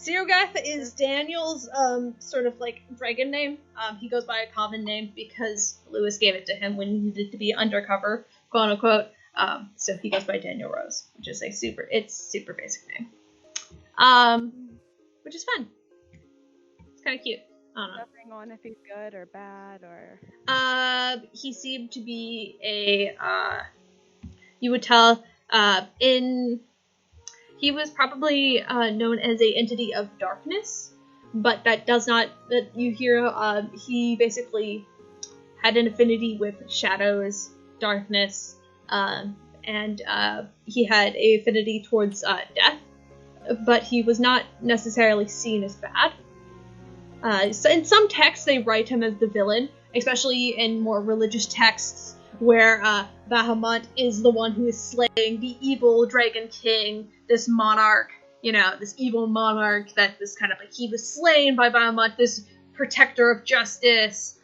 Seogath is Daniel's sort of like dragon name. He goes by a common name because Lewis gave it to him when he needed to be undercover, quote unquote. So he goes by Daniel Rose, which is a super basic name. Which is fun. It's kind of cute. I don't know. Nothing on if he's good or bad or. He seemed to be you would tell he was probably known as a entity of darkness, but that you hear he basically had an affinity with shadows, darkness, and he had an affinity towards death, but he was not necessarily seen as bad. So in some texts they write him as the villain, especially in more religious texts where Bahamut is the one who is slaying the evil dragon king, this monarch, this evil monarch that this kind of like he was slain by Bahamut, this protector of justice.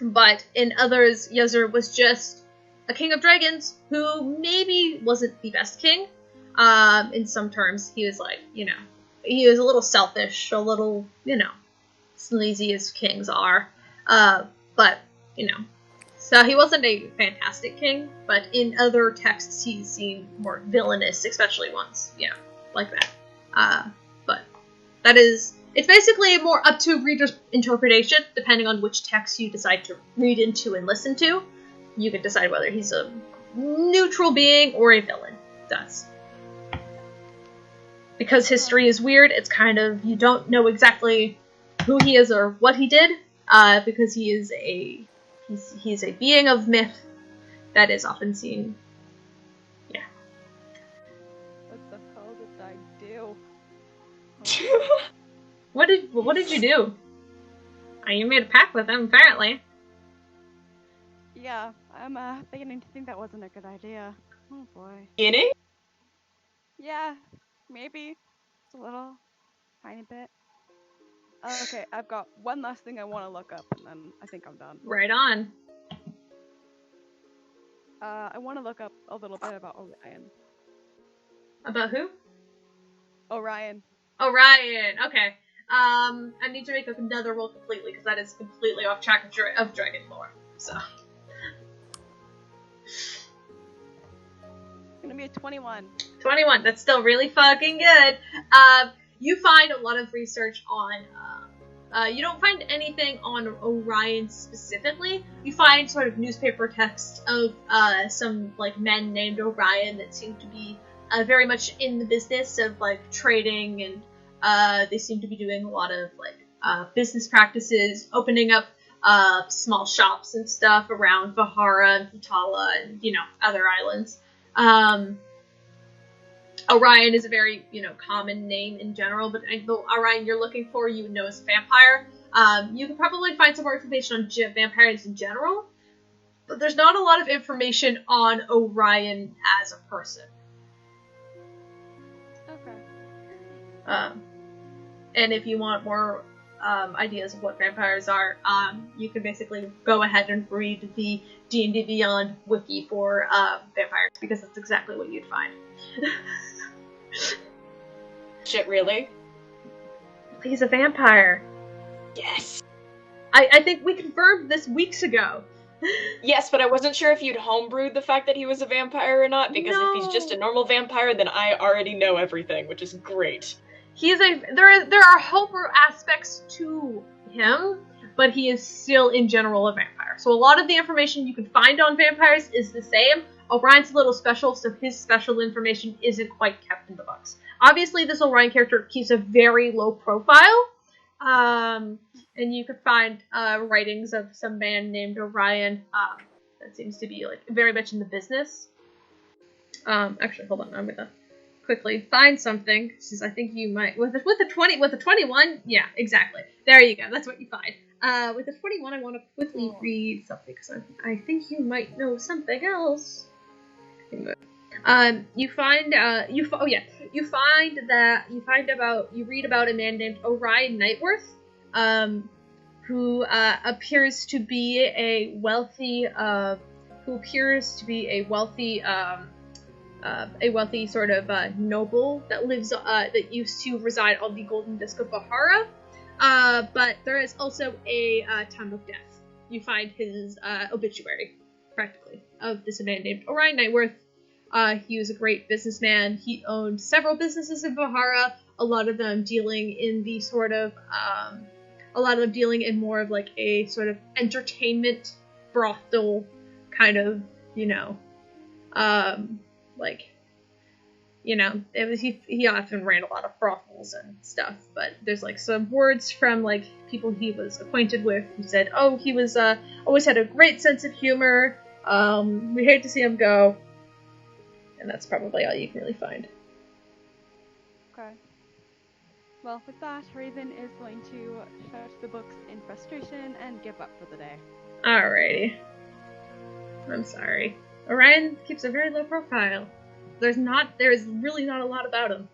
But in others, Yezzer was just a king of dragons who maybe wasn't the best king. In some terms, he was like, he was a little selfish, a little, sleazy as kings are. But, so he wasn't a fantastic king, but in other texts he's seen more villainous, especially ones, like that. But it's basically more up to reader's interpretation, depending on which text you decide to read into and listen to. You can decide whether he's a neutral being or a villain. Because history is weird, it's kind of, you don't know exactly who he is or what he did, because he is he's a being of myth that is often seen. Yeah. What the hell did I do? What did you do? You made a pact with him, apparently. Yeah, I'm beginning to think that wasn't a good idea. Oh boy. Beginning? Yeah, maybe. Just a little, tiny bit. Okay, I've got one last thing I want to look up, and then I think I'm done. Right on. I want to look up a little bit about Orion. About who? Orion. Orion. Okay. I need to make another roll completely because that is completely off track of dragon lore. So. It's gonna be a 21. 21. That's still really fucking good. You find a lot of research on. You don't find anything on Orion specifically. You find sort of newspaper text of some like men named Orion that seem to be very much in the business of like trading, and they seem to be doing a lot of like business practices, opening up small shops and stuff around Vahara and Futala and other islands. Orion is a very, common name in general, but the Orion you're looking for, you would know as a vampire. You can probably find some more information on vampires in general, but there's not a lot of information on Orion as a person. Okay. And if you want more ideas of what vampires are, you can basically go ahead and read the D&D Beyond wiki for vampires, because that's exactly what you'd find. Shit, really? He's a vampire. Yes. I think we confirmed this weeks ago. Yes, but I wasn't sure if you'd homebrewed the fact that he was a vampire or not, because if he's just a normal vampire, then I already know everything, which is great. There are homebrew aspects to him, but he is still in general a vampire. So a lot of the information you can find on vampires is the same. Orion's a little special, so his special information isn't quite kept in the books. Obviously, this Orion character keeps a very low profile, and you could find writings of some man named Orion that seems to be like very much in the business. Actually, hold on, I'm gonna quickly find something, since I think you might with a 21. Yeah, exactly. There you go. That's what you find. With a 21, I want to quickly read something because I think you might know something else. You read about a man named Orion Nightworth, who appears to be a wealthy a wealthy sort of noble that lives that used to reside on the Golden Disc of Bahara. But there is also a time of death. You find his obituary, practically, of this man named Orion Nightworth. He was a great businessman. He owned several businesses in Bahara, a lot of them dealing in the sort of, dealing in more of like a sort of entertainment brothel kind of, he often ran a lot of brothels and stuff, but there's like some words from like people he was acquainted with who said, oh, he was always had a great sense of humor. We hate to see him go. And that's probably all you can really find. Okay. Well, with that, Raven is going to shut the books in frustration and give up for the day. Alrighty. I'm sorry. Orion keeps a very low profile. There is really not a lot about him.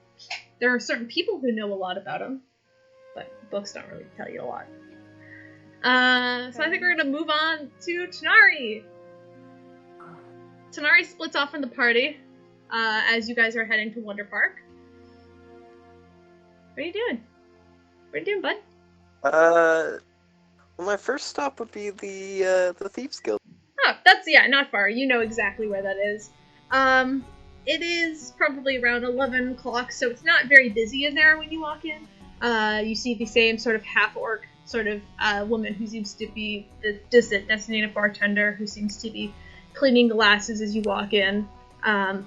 There are certain people who know a lot about him, but books don't really tell you a lot. So I think we're gonna move on to Tanar'ri. Tanar'ri splits off from the party as you guys are heading to Wonder Park. What are you doing? What are you doing, bud? Well, my first stop would be the Thieves Guild. Oh, that's, not far. You know exactly where that is. It is probably around 11 o'clock, so it's not very busy in there when you walk in. You see the same sort of half-orc sort of woman who seems to be the designated bartender, who seems to be cleaning glasses as you walk in. And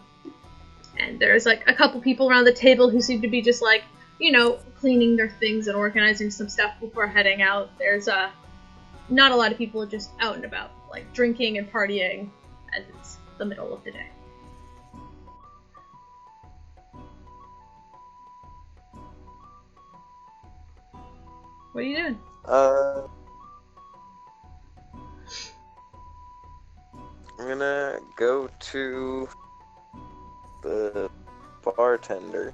there's like a couple people around the table who seem to be just like, cleaning their things and organizing some stuff before heading out. There's not a lot of people just out and about, like drinking and partying as it's the middle of the day. What are you doing? I'm gonna go to the bartender.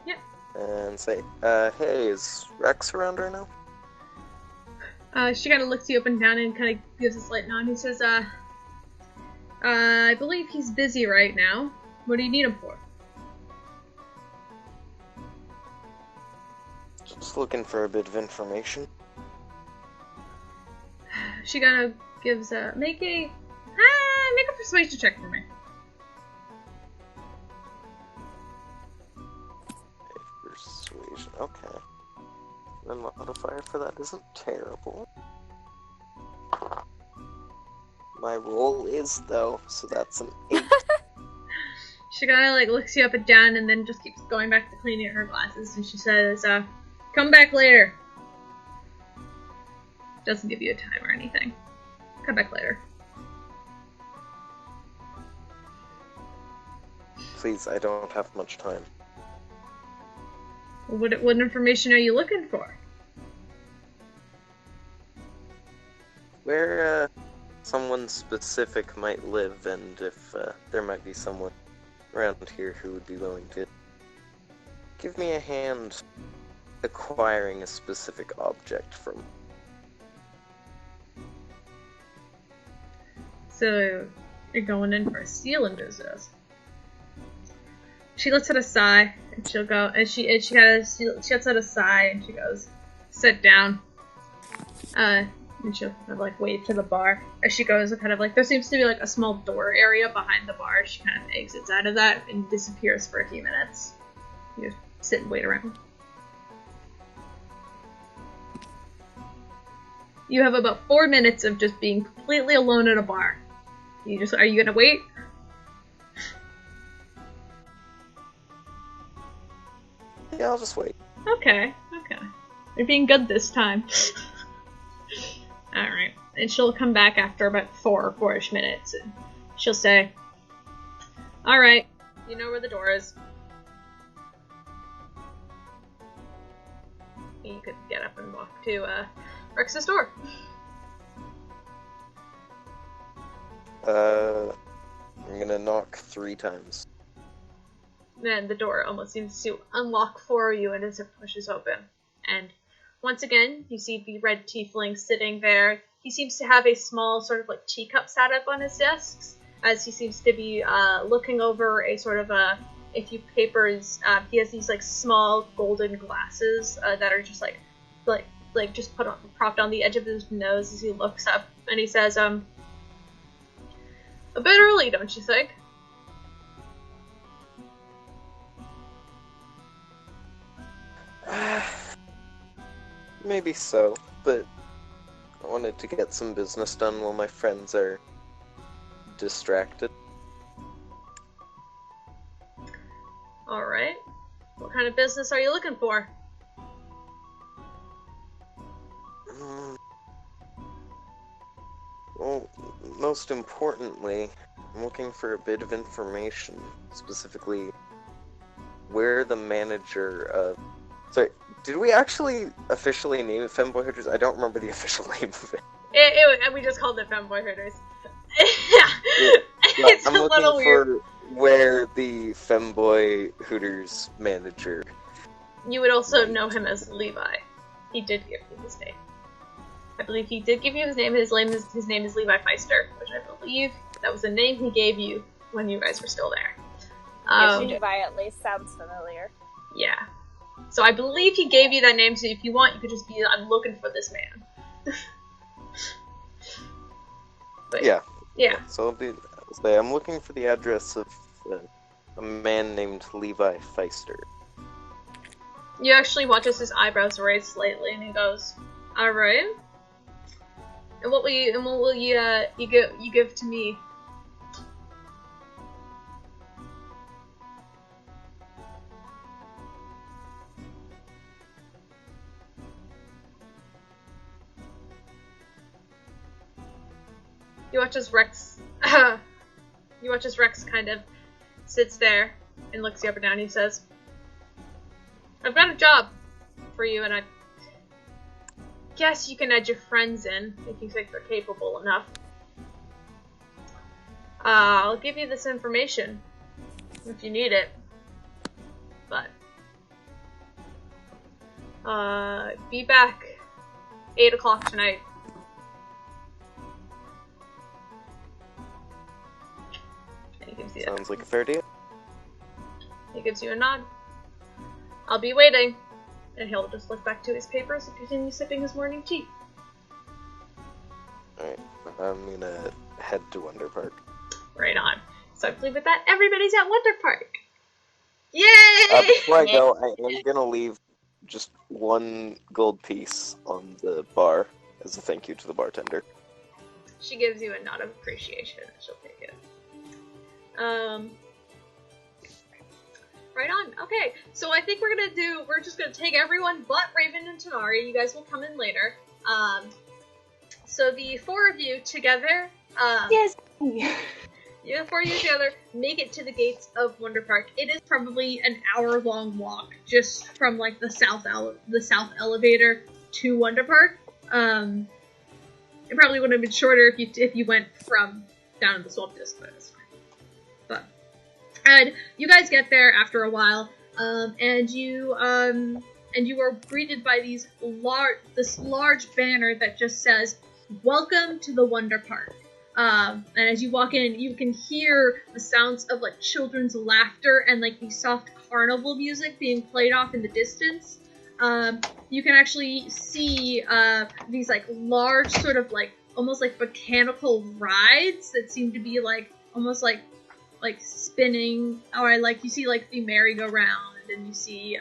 Yeah. And say, hey, is Rex around right now? She kind of looks you up and down and kind of gives a slight nod. He says, I believe he's busy right now. What do you need him for? Just looking for a bit of information. She kind of gives make a persuasion check for me. Persuasion, okay. The modifier for that isn't terrible. My roll is, though, so that's an 8. She kind of like looks you up and down and then just keeps going back to cleaning her glasses, and she says, come back later. Doesn't give you a time or anything. Come back later. Please, I don't have much time. What information are you looking for? Where, someone specific might live, and if, there might be someone around here who would be willing to give me a hand acquiring a specific object from. So, you're going in for a stealing business. She lets out a sigh, and she'll go, and she lets out a sigh, and she goes, sit down. And she'll kind of like wave to the bar. As she goes, kind of like, there seems to be like a small door area behind the bar. She kind of exits out of that and disappears for a few minutes. You sit and wait around. You have about 4 minutes of just being completely alone at a bar. Are you gonna wait? Yeah, I'll just wait. Okay. You're being good this time. Alright. And she'll come back after about 4-ish minutes, and she'll say, alright, you know where the door is. You could get up and walk to, Rex's door. I'm gonna knock 3 times. Then the door almost seems to unlock for you, and as it pushes open. And once again, you see the red tiefling sitting there. He seems to have a small sort of like teacup sat up on his desk, as he seems to be looking over a sort of a few papers. He has these like small golden glasses that are just like just propped on the edge of his nose as he looks up, and he says, "A bit early, don't you think?" Maybe so, but I wanted to get some business done while my friends are distracted. Alright. What kind of business are you looking for? Well, most importantly, I'm looking for a bit of information, specifically where the manager of... Sorry, did we actually officially name it Femboy Hooters? I don't remember the official name of it. We just called it Femboy Hooters. Yeah, It's I'm a little looking weird. for where the Femboy Hooters manager... You would also know him as Levi. He did give you his name. I believe he did give you his name. His name is Levi Feister, which I believe that was the name he gave you when you guys were still there. Levi at least sounds familiar. Yeah. So I believe he gave you that name, so if you want, you could just be, "I'm looking for this man." But, Yeah. Yeah. So I'll say I'm looking for the address of a man named Levi Feister. You actually watch as his eyebrows raise slightly, and he goes, "Alright. And what will you give to me?" You watch as Rex kind of sits there and looks you up and down. He says, "I've got a job for you, and I guess you can add your friends in if you think they're capable enough. I'll give you this information if you need it, but be back 8 o'clock tonight." And he gives you Sounds like a fair deal. He gives you a nod. "I'll be waiting." And he'll just look back to his papers and continue sipping his morning tea. Alright, I'm gonna head to Wonder Park. Right on. So I believe with that, everybody's at Wonder Park. Yay! Before I go, I am gonna leave just one gold piece on the bar as a thank you to the bartender. She gives you a nod of appreciation, and she'll take it. Right on. Okay, so I think we're just gonna take everyone but Raven and Tanar'ri. You guys will come in later. So the four of you together, Yes. the four of you together make it to the gates of Wonder Park. It is probably an hour-long walk just from like the south elevator to Wonder Park. It probably would have been shorter if you went from down in the swamp disc, but it's fine. And you guys get there after a while, and you are greeted by this large banner that just says, "Welcome to the Wonder Park." And as you walk in, you can hear the sounds of like children's laughter and like the soft carnival music being played off in the distance. You can actually see these like large sort of like almost like mechanical rides that seem to be like almost like spinning, or like you see like the merry-go-round, and you see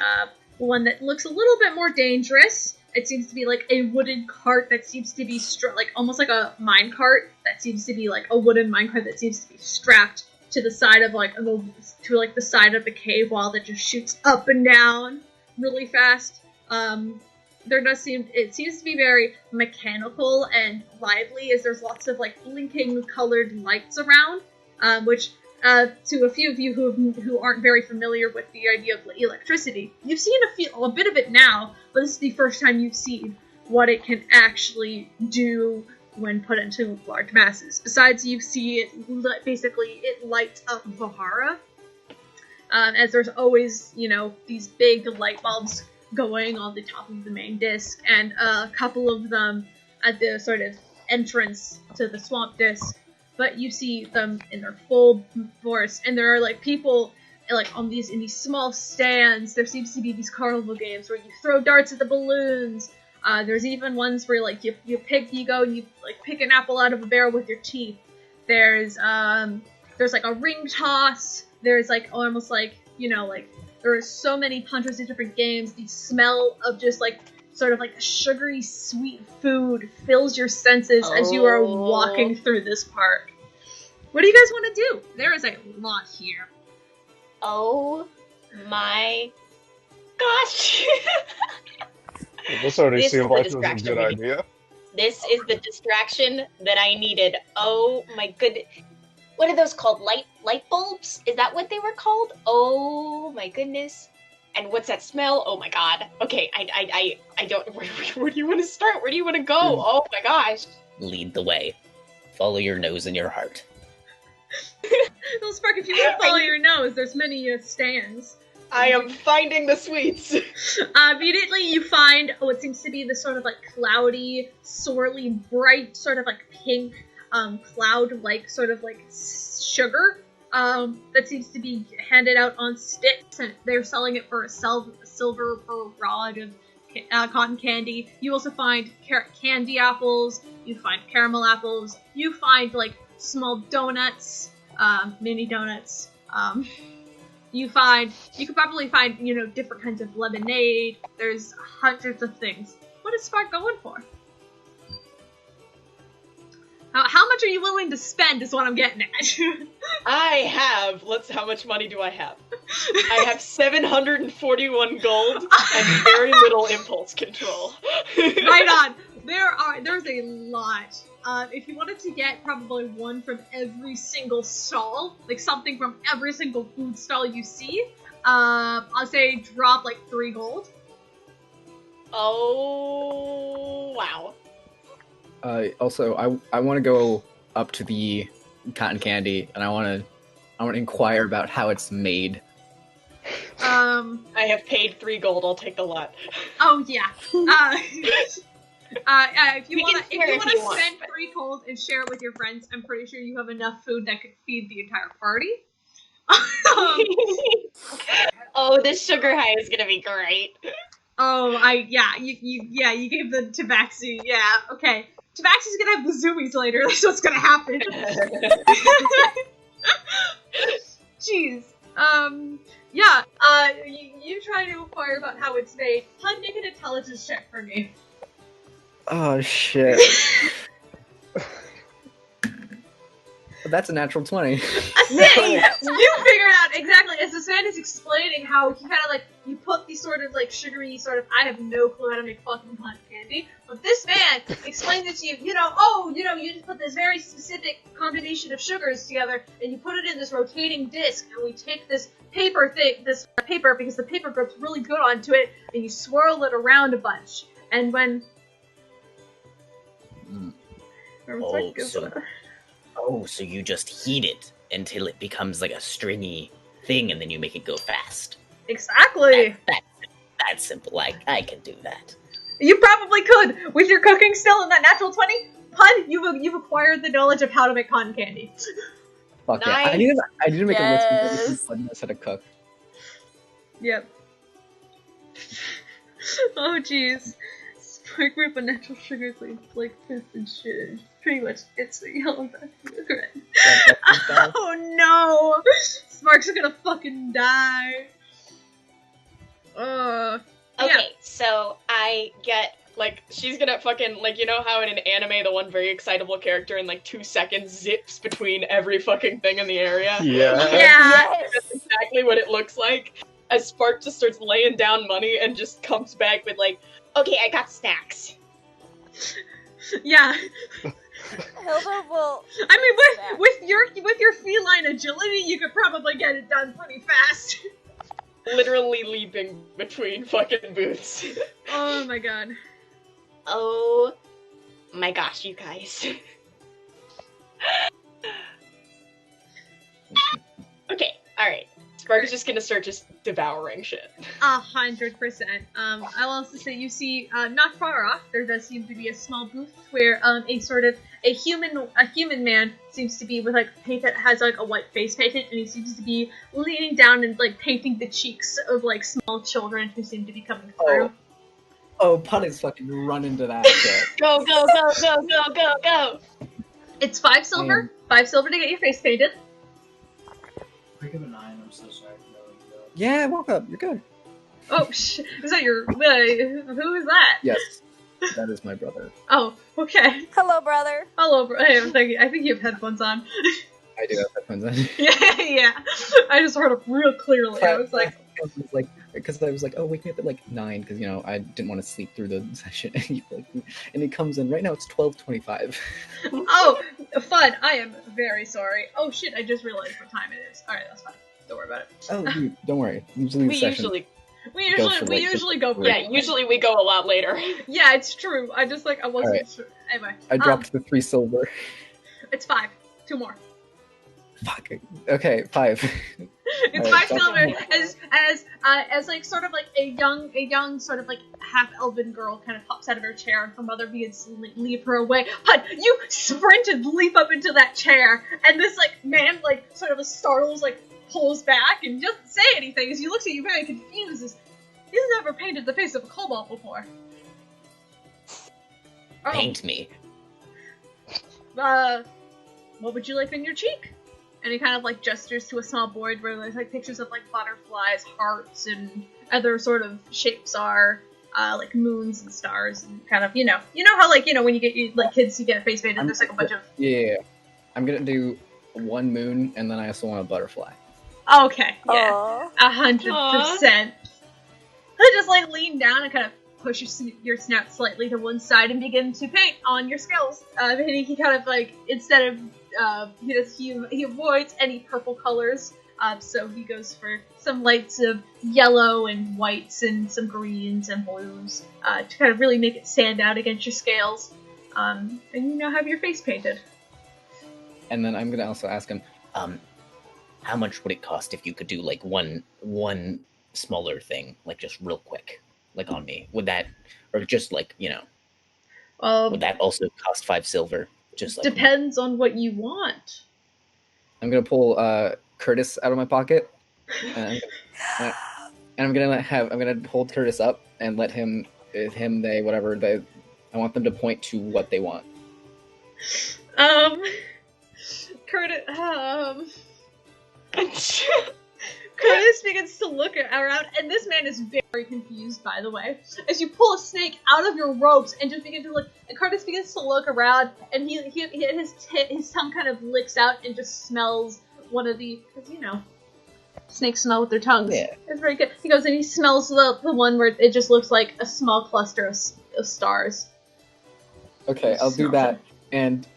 one that looks a little bit more dangerous. It seems to be like a wooden cart that seems to be like almost like a mine cart that seems to be like a wooden mine cart that seems to be strapped to the side of like the side of the cave wall that just shoots up and down really fast. It seems to be very mechanical and lively, as there's lots of like blinking colored lights around, which to a few of you who aren't very familiar with the idea of electricity, you've seen a bit of it now, but this is the first time you've seen what it can actually do when put into large masses. Besides, you see it basically it lights up Vahara, as there's always these big light bulbs going on the top of the main disc, and a couple of them at the sort of entrance to the swamp disc. but you see them in their full force, and there are like people like in these small stands. There seems to be these carnival games where you throw darts at the balloons. There's even ones where like you go and you like pick an apple out of a barrel with your teeth. There's like a ring toss. There's like almost like, you know, like there are so many hundreds of different games. The smell of just like sort of like sugary sweet food fills your senses as you are walking through this park. What do you guys want to do? There is a lot here. Oh my gosh. This already This seems is the like it was a distraction good we need. idea. This is the distraction that I needed. Oh my goodness. What are those called? Light bulbs? Is that what they were called? Oh my goodness. And what's that smell? Oh my god. Okay, I don't... Where do you want to start? Where do you want to go? Oh my gosh. Lead the way. Follow your nose and your heart. Well, Spark, if you want to follow your nose, there's many stands. I am finding the sweets. Immediately you find what seems to be this sort of like cloudy, sorely bright, sort of like pink, cloud-like sort of like sugar, that seems to be handed out on sticks, and they're selling it for a silver per rod of cotton candy. You also find candy apples, you find caramel apples, you find like small donuts, mini donuts, you could probably find, you know, different kinds of lemonade. There's hundreds of things. What is Spark going for? How much are you willing to spend is what I'm getting at. How much money do I have? I have 741 gold and very little impulse control. Right on. There's a lot. If you wanted to get probably one from every single stall, like something from every single food stall you see, I'll say drop like 3 gold. Oh, wow. Also, I want to go up to the cotton candy, and I want to inquire about how it's made. I have paid 3 gold. I'll take the lot. Oh yeah. If you want to spend 3 gold and share it with your friends, I'm pretty sure you have enough food that could feed the entire party. Oh, this sugar high is gonna be great. You gave the Tabaxi, yeah, okay. Tabaxi's gonna have the zoomies later, that's what's gonna happen. Jeez. You try to inquire about how it's made. Puud, make an intelligence check for me. Oh shit. That's a natural 20. You figured out exactly as this man is explaining how he kind of like you put these sort of like sugary sort of I have no clue how to make fucking cotton candy, but this man explains it to you. You just put this very specific combination of sugars together and you put it in this rotating disc, and we take this paper because the paper grips really good onto it, and you swirl it around a bunch, and when. So you just heat it until it becomes like a stringy thing, and then you make it go fast. Exactly. That's simple. I can do that. You probably could with your cooking skill in that natural 20. Puud, you've acquired the knowledge of how to make cotton candy. Fuck Nice. yeah! I need to make a list Yes. of Puud knows how to cook. Yep. Oh jeez. Spark group of natural sugars like piss and shit. Pretty much it's the yellow back red. Oh no! Spark's gonna fucking die. Okay, so I get Like, she's gonna fucking, like, you know how in an anime the one very excitable character in, like, 2 seconds zips between every fucking thing in the area? Yeah. That's exactly what it looks like. As Spark just starts laying down money and just comes back with, like, okay, I got snacks. Yeah. Hilda will. I mean, with your feline agility, you could probably get it done pretty fast. literally leaping between fucking booths. Oh my god. Oh my gosh, you guys. Okay, alright. Spark's just gonna start just devouring shit. 100%. I will also say you see, not far off, there does seem to be a small booth where a human man seems to be with like paint that has like a white face painted, and he seems to be leaning down and like painting the cheeks of like small children who seem to be coming through. Oh, Puud is fucking running to that shit. Go, go, go, go, go, go, go! It's 5 silver. Man. 5 silver to get your face painted. Pick up a 9, I'm so sorry. Yeah, walk up. You're good. Oh, is that your... who is that? Yes, that is my brother. Oh, okay. Hello, brother. Hello, bro. Hey, I think you have headphones on. I do have headphones on. yeah. I just heard it real clearly. I was like... Because I was like, oh, wake me up at like 9, because, you know, I didn't want to sleep through the session. And he comes in, right now it's 12:25. Oh, fun. I am very sorry. Oh, shit, I just realized what time it is. Alright, that's fine. Don't worry about it. Oh, dude, don't worry. Usually the session We usually go pretty Yeah, usually we go a lot later. Yeah, it's true. I just, I wasn't sure. Anyway. I dropped the 3 silver. It's 5. 2 more. Fuck. Okay, 5. It's Alright, 5 silver as like sort of like a young sort of like half elven girl kind of pops out of her chair, and her mother begins to leave her away. But you sprint and leap up into that chair, and this like man like sort of startles, like pulls back and doesn't say anything as he looks at you very confused. He's never painted the face of a kobold before. Oh. Paint me. What would you like on your cheek? And he kind of like gestures to a small board where there's like pictures of like butterflies, hearts, and other sort of shapes are like moons and stars, and kind of you know how like when you get like kids you get a face painted, there's like a bunch of I'm gonna do 1 moon, and then I also want a butterfly. Okay, yeah, 100%. I just like lean down and kind of push your snout slightly to one side and begin to paint on your skills. And he kind of like instead of he avoids any purple colors, so he goes for some lights of yellow and whites and some greens and blues to kind of really make it stand out against your scales. And you now have your face painted. And then I'm gonna also ask him, how much would it cost if you could do like one smaller thing, like just real quick, like on me? Would that, or just like would that also cost 5 silver? Just like depends on what you want. I'm gonna pull Curtis out of my pocket, and I'm gonna hold Curtis up and let him, they, whatever they. I want them to point to what they want. Curtis Curtis begins to look around, and this man is very confused, by the way, as you pull a snake out of your ropes and just begin to look. And Curtis begins to look around, and his tongue kind of licks out and just smells one of the, because snakes smell with their tongues. Yeah. It's very good. He goes and he smells the one where it just looks like a small cluster of stars. Okay, I'll do that. And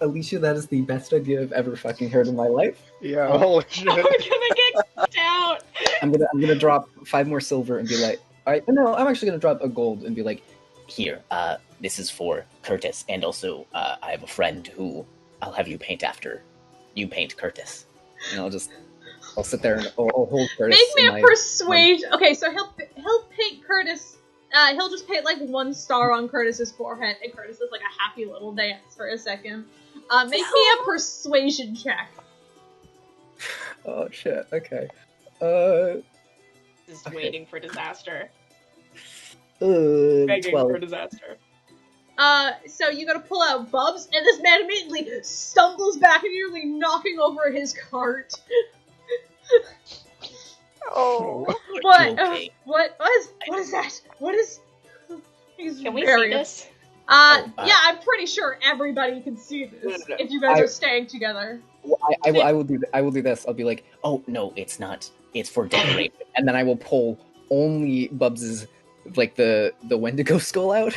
Alycia, that is the best idea I've ever fucking heard in my life. Yeah, holy shit. We're gonna get kicked out. I'm gonna drop 5 more silver and be like, alright, no, I'm actually gonna drop a gold and be like, here, this is for Curtis, and also I have a friend who I'll have you paint after you paint Curtis. And I'll sit there and I'll hold Curtis. Make me a persuasion. Okay, so he'll paint Curtis. He'll just paint like 1 star on Curtis's forehead, and Curtis does like a happy little dance for a second. Make me a persuasion check. Oh shit. Okay. Just waiting for disaster. 12. Begging for disaster. So you gotta pull out Bubs, and this man immediately stumbles back and nearly knocking over his cart. Oh. What? Okay. What is that? What is? He's Can we very see this? Yeah, I'm pretty sure everybody can see this if you guys are staying together. I will do this. I'll be like, oh no, it's not. It's for decoration. And then I will pull only Bubs's, like the Wendigo skull out.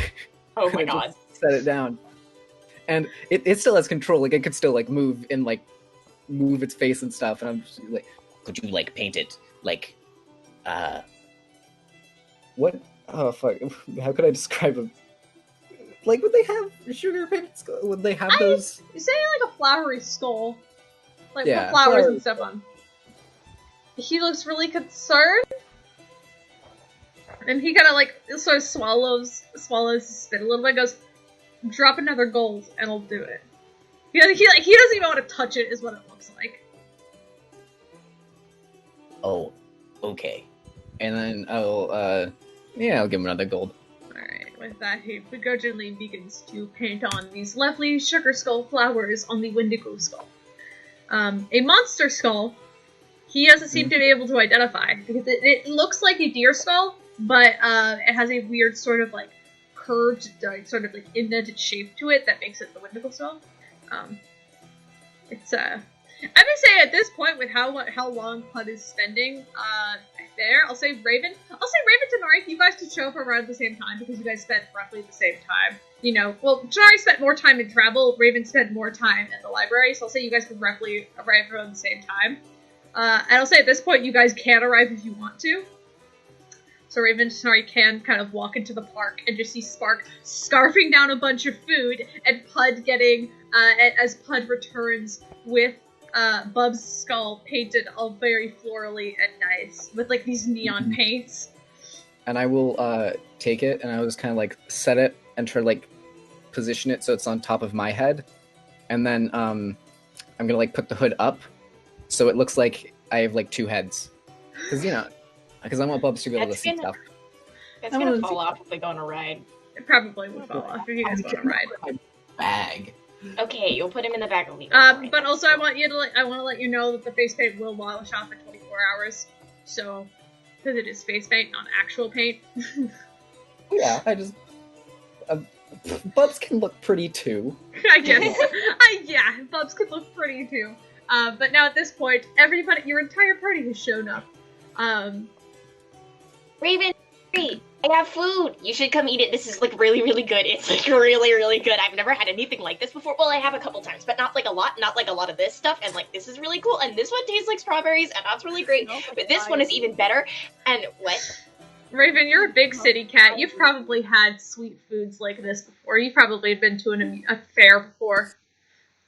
Oh my god. Set it down. And it still has control. Like it could still like move and like move its face and stuff. And I'm just like, Could you like paint it like what? Oh fuck! How could I describe them? Like, would they have sugar painted skull? Would they have those? Say like a flowery skull, like Yeah, put flowers flowery and stuff on. he looks really concerned. And he kind of like sort of swallows his spit a little bit and goes, drop another gold and I'll do it. He doesn't even want to touch it is what it looks like. Oh, okay. And then I'll give him another gold. Alright, with that, he begrudgingly begins to paint on these lovely sugar skull flowers on the Wendigo skull. A monster skull, he doesn't seem to be able to identify, because it looks like a deer skull, but it has a weird sort of like curved, sort of like indented shape to it that makes it the Wendigo skull. I would say at this point, with how long Puud is spending there, I'll say Raven, Tanar'ri, you guys could show up around the same time because you guys spent roughly the same time. You know, well, Tanar'ri spent more time in travel, Raven spent more time in the library, so I'll say you guys could roughly arrive around the same time. And I'll say at this point, you guys can arrive if you want to. So Raven and Tanar'ri can kind of walk into the park and just see Spark scarfing down a bunch of food, and Puud getting, as Puud returns with Bub's skull painted all very florally and nice, with like these neon paints. And I will take it, and I will just kind of like set it and try to like position it so it's on top of my head. And then I'm gonna like put the hood up so it looks like I have like two heads. Because I want Bubs to be able to see stuff. It's gonna fall off if we go on a ride. It probably would fall off if you guys go on a ride. Bag. Okay, you'll put him in the bag and leave him. But also I want to let you know that the face paint will wash off in 24 hours. So, because it is face paint, not actual paint. Yeah, Bubs can look pretty too. I guess. Yeah, Bubs can look pretty too. But now at this point, everybody, your entire party has shown up. Raven, I have food. You should come eat it. This is like really, really good. It's like really, really good. I've never had anything like this before. Well, I have a couple times, but not like a lot. Not like a lot of this stuff. And like this is really cool. And this one tastes like strawberries, and that's really great. But this one is even better. And what? Raven, you're a big city cat. You've probably had sweet foods like this before. You've probably been to a fair before,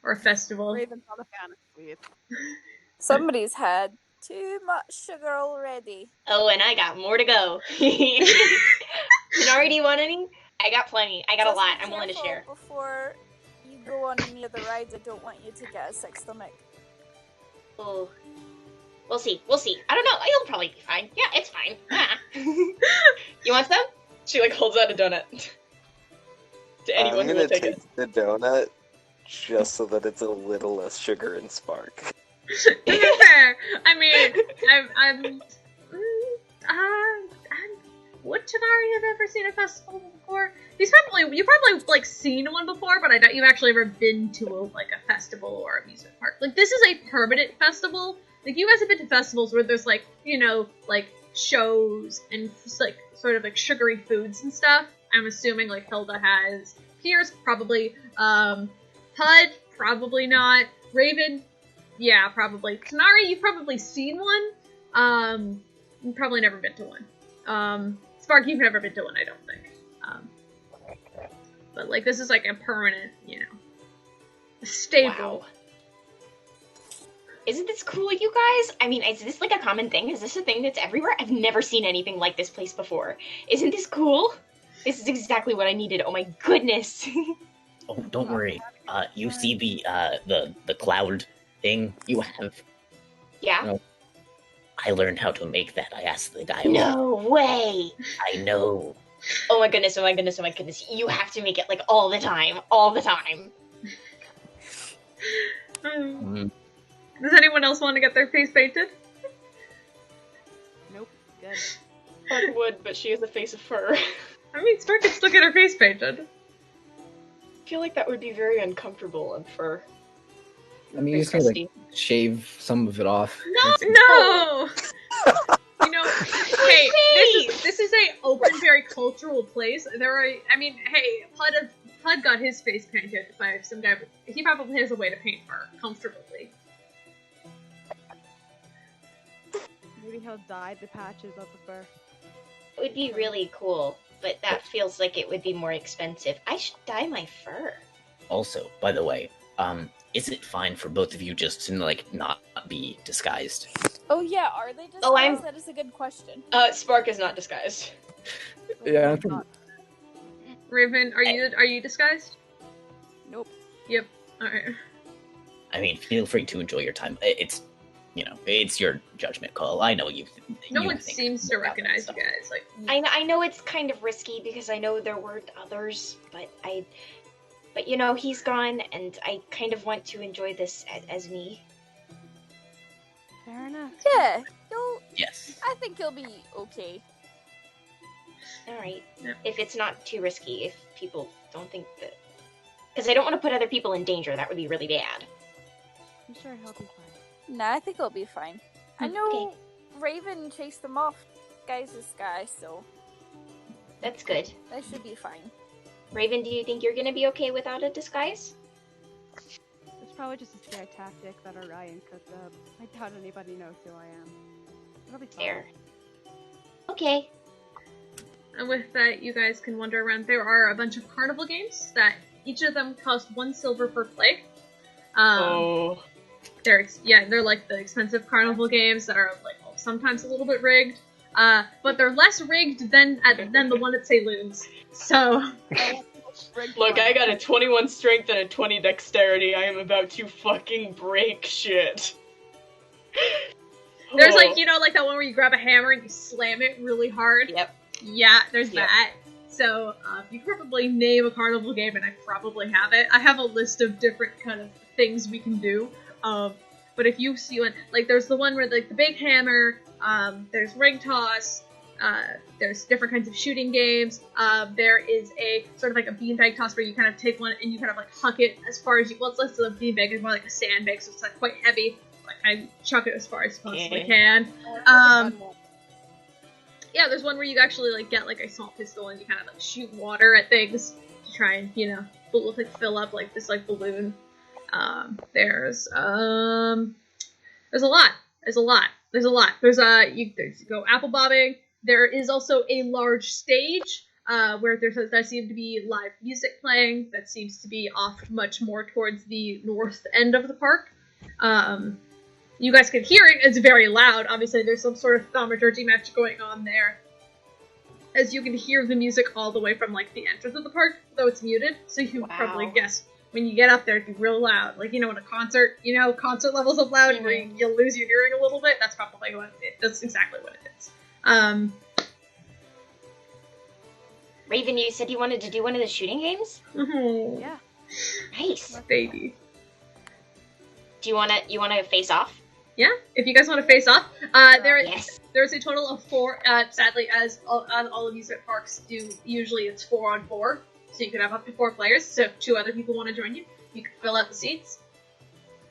or a festival. Raven's not a fan of sweets. Somebody's had too much sugar already. Oh, and I got more to go. Tanar'ri, do you want any? I got plenty. I got a lot. I'm willing to share. Before you go on any of the rides, I don't want you to get a sick stomach. Oh. We'll see. I don't know. It'll probably be fine. Yeah, it's fine. You want some? She like holds out a donut to anyone who will take it. The donut just so that it's a little less sugar and Spark. Fair. I mean, would Tanar'ri have ever seen a festival before? You've probably like seen one before, but I doubt you've actually ever been to a festival or amusement park. Like, this is a permanent festival. Like, you guys have been to festivals where there's like, like shows and like sort of like sugary foods and stuff. I'm assuming like Hilda has. Peirs, probably. Puud, probably not. Raven, yeah, probably. Tanar'ri, you've probably seen one. You've probably never been to one. Spark, you've never been to one, I don't think. But like, this is like a permanent, staple. Wow. Isn't this cool, you guys? I mean, is this like a common thing? Is this a thing that's everywhere? I've never seen anything like this place before. Isn't this cool? This is exactly what I needed. Oh my goodness. Oh, don't worry. You see the cloud thing you have? Yeah? I learned how to make that. I asked the guy. No way! I know. Oh my goodness, oh my goodness, oh my goodness. You have to make it like all the time. All the time. Does anyone else want to get their face painted? Nope. Good. Spark would, but she has a face of fur. I mean, Spark can still get her face painted. I feel like that would be very uncomfortable on fur. I mean, you just gotta like shave some of it off. No! Hey, this is a open, very cultural place. Puud got his face painted by some guy, but he probably has a way to paint fur comfortably. Maybe he'll dye the patches of the fur. It would be really cool, but that feels like it would be more expensive. I should dye my fur. Also, by the way, is it fine for both of you just to like not be disguised? Oh yeah, are they disguised? Oh, I'm- That is a good question. Spark is not disguised. Yeah, I think Raven, are you disguised? Nope. Yep. Alright. I mean, feel free to enjoy your time. It's, it's your judgment call. I know you. No you one think seems to about that recognize you stuff. guys. Like, I know it's kind of risky because I know there weren't others, but he's gone, and I kind of want to enjoy this as me. Fair enough. Yeah, you'll. Yes. I think you'll be okay. Alright. Yeah. If it's not too risky, if people don't think that... Because I don't want to put other people in danger, that would be really bad. I'm sure he'll be fine. Nah, I think he'll be fine. I know Okay. Raven chased them off, guys, this guy, so That's good. that should be fine. Raven, do you think you're gonna be okay without a disguise? It's probably just a scare tactic that Orion cooked up. I doubt anybody knows who I am. It'll be fine. Fair. Okay. and with that, you guys can wander around. There are a bunch of carnival games that each of them cost 1 silver per play. They're like the expensive carnival games that are like sometimes a little bit rigged, but they're less rigged than the one at Saloons. So, Look, I got a 21 strength and a 20 dexterity. I am about to fucking break shit. there's like like that one where you grab a hammer and you slam it really hard. Yep. Yeah, there's that. So you can probably name a carnival game, and I probably have it. I have a list of different kind of things we can do. But if you see one, like there's the one where like the big hammer, there's ring toss, there's different kinds of shooting games. There is a sort of like a beanbag toss where you kind of take one and you kind of like huck it as far as you. Well, it's less than a beanbag; it's more like a sandbag, so it's like quite heavy. Like I chuck it as far as you possibly can. Yeah, there's one where you actually like get like a small pistol and you kind of like shoot water at things to try and fill up like this like balloon. There's a lot. There's you go apple bobbing. There is also a large stage where there seems to be live music playing. That seems to be off much more towards the north end of the park. You guys can hear it. It's very loud. Obviously, there's some sort of thaumaturgy match going on there. As you can hear the music all the way from, like, the entrance of the park, though it's muted. So you can probably guess when you get up there, it'd be real loud. Like, in a concert, concert levels of loud, where you'll lose your hearing a little bit. That's probably what it is. That's exactly what it is. Raven, you said you wanted to do one of the shooting games? Mm-hmm. Yeah. Nice. Baby. Do you wanna face off? Yeah, if you guys want to face off, there's a total of 4. Sadly, as all amusement parks do, usually it's 4-on-4, so you can have up to 4 players. So if 2 other people want to join you, you can fill out the seats,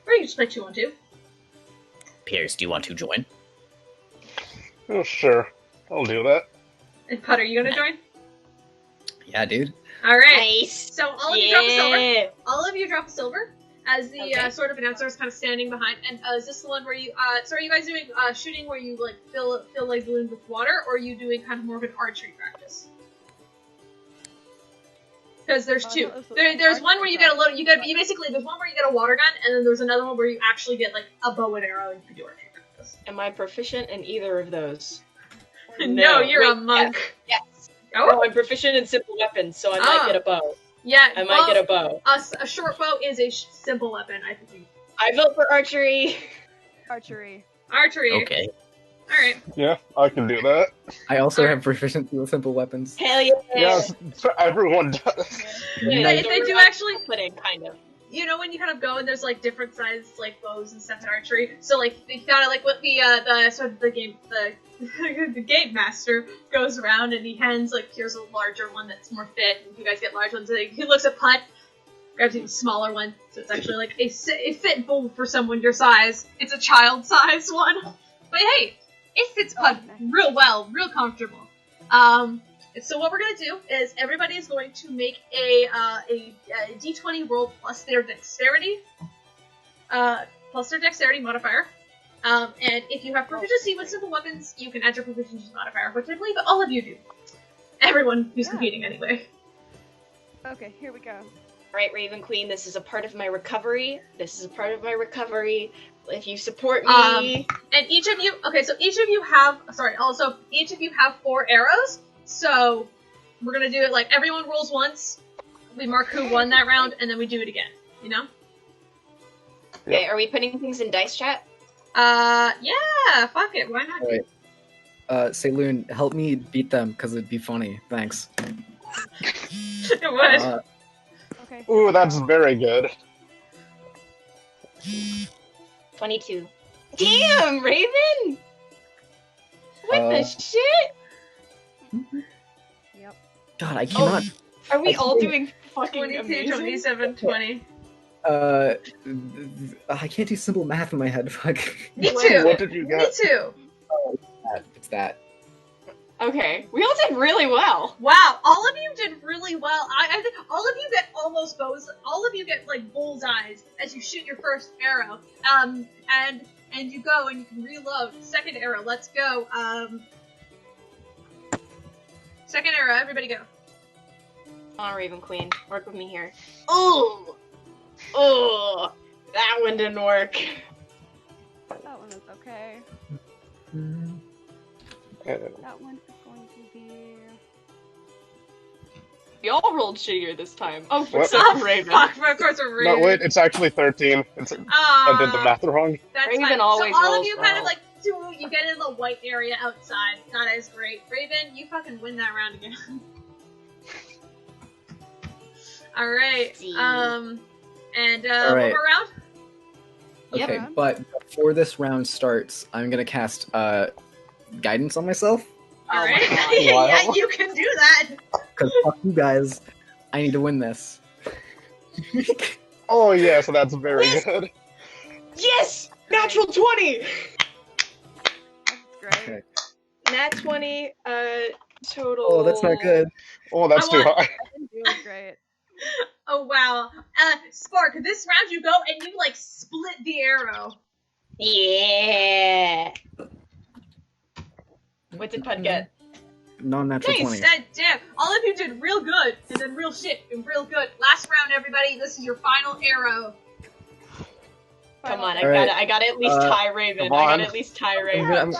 or you can just play 2-on-2. Peirs, do you want to join? Oh, sure. I'll do that. And Puud, are you gonna join? Yeah, dude. All right. Nice. So all of you drop a silver. All of you drop a silver. As the sort of announcer is kind of standing behind, and is this the one where you, so are you guys doing shooting where you like fill like balloons with water, or are you doing kind of more of an archery practice? Because there's 2. There's one where you get there's one where you get a water gun, and then there's another one where you actually get like a bow and arrow and you can do archery practice. Am I proficient in either of those? No, you're a monk. Yes. Oh. No, I'm proficient in simple weapons, so I might get a bow. Yeah, I might get a bow. A short bow is a simple weapon, I think. I vote for archery. Archery. Okay. Alright. Yeah, I can do that. I also have proficiency with simple weapons. Hell yeah. Yes, everyone does. They do actually put in kind of. When you kind of go and there's like different sized like bows and stuff in archery. So like you kind of like what the game master goes around and he hands like here's a larger one that's more fit. And you guys get large ones. He looks at Puud, grabs a smaller one. So it's actually like a fit bow for someone your size. It's a child size one, but hey, it fits Puud real well, real comfortable. So what we're going to do is everybody is going to make a d20 roll plus their dexterity modifier. And if you have proficiency with simple weapons, you can add your proficiency modifier, which I believe all of you do. Everyone who's competing anyway. Okay, here we go. Alright, Raven Queen, this is a part of my recovery. if you support me. And each of you have 4 arrows. So we're gonna do it like everyone rolls once. We mark who won that round, and then we do it again. You know? Okay, are we putting things in dice chat? Yeah, fuck it, why not? Alright. Saloon, help me beat them, because it'd be funny. Thanks. It would. Okay. Ooh, that's very good. 22. Damn, Raven! What the shit? Yep. God, I cannot... Are we I all can't- doing fucking 22, amazing? 27, 20. I can't do simple math in my head. Fuck. Me too. What did you Me get? too. It's that. Okay, we all did really well. Wow, all of you did really well. I think all of you get almost bows. All of you get like bullseyes as you shoot your first arrow. And you go and you can reload. Second arrow, let's go. Second arrow, everybody go. Come on, Raven Queen, work with me here. Oh, that one didn't work. That one is okay. That one is going to be. We all rolled shittier this time. Oh, What? except Raven. Fuck, of course we're No, Raven. wait, it's actually 13. I did the math wrong. That's Raven fine. always so all of rolls you kind of well. like you get in the white area outside. That is great. Raven, you fucking win that round again. Alright. And All right. one more round? Okay, Yep. but before this round starts, I'm gonna cast guidance on myself. Alright. Wow. Yeah, you can do that. Because fuck you guys, I need to win this. Oh, yeah, so that's very good. Yes! Natural 20! That's great. Okay. Nat 20, total. Oh, that's not good. Oh, that's I too want- high. It was great. Oh wow. Spark, this round you go and you like split the arrow. Yeah. What did Pud get? Non-natural Nice. 20. Damn. All of you did real good, and then real shit, and real good. Last round, everybody. This is your final arrow. Come on, All right. I gotta at least tie Raven. come I on. gotta at least tie Raven. I'm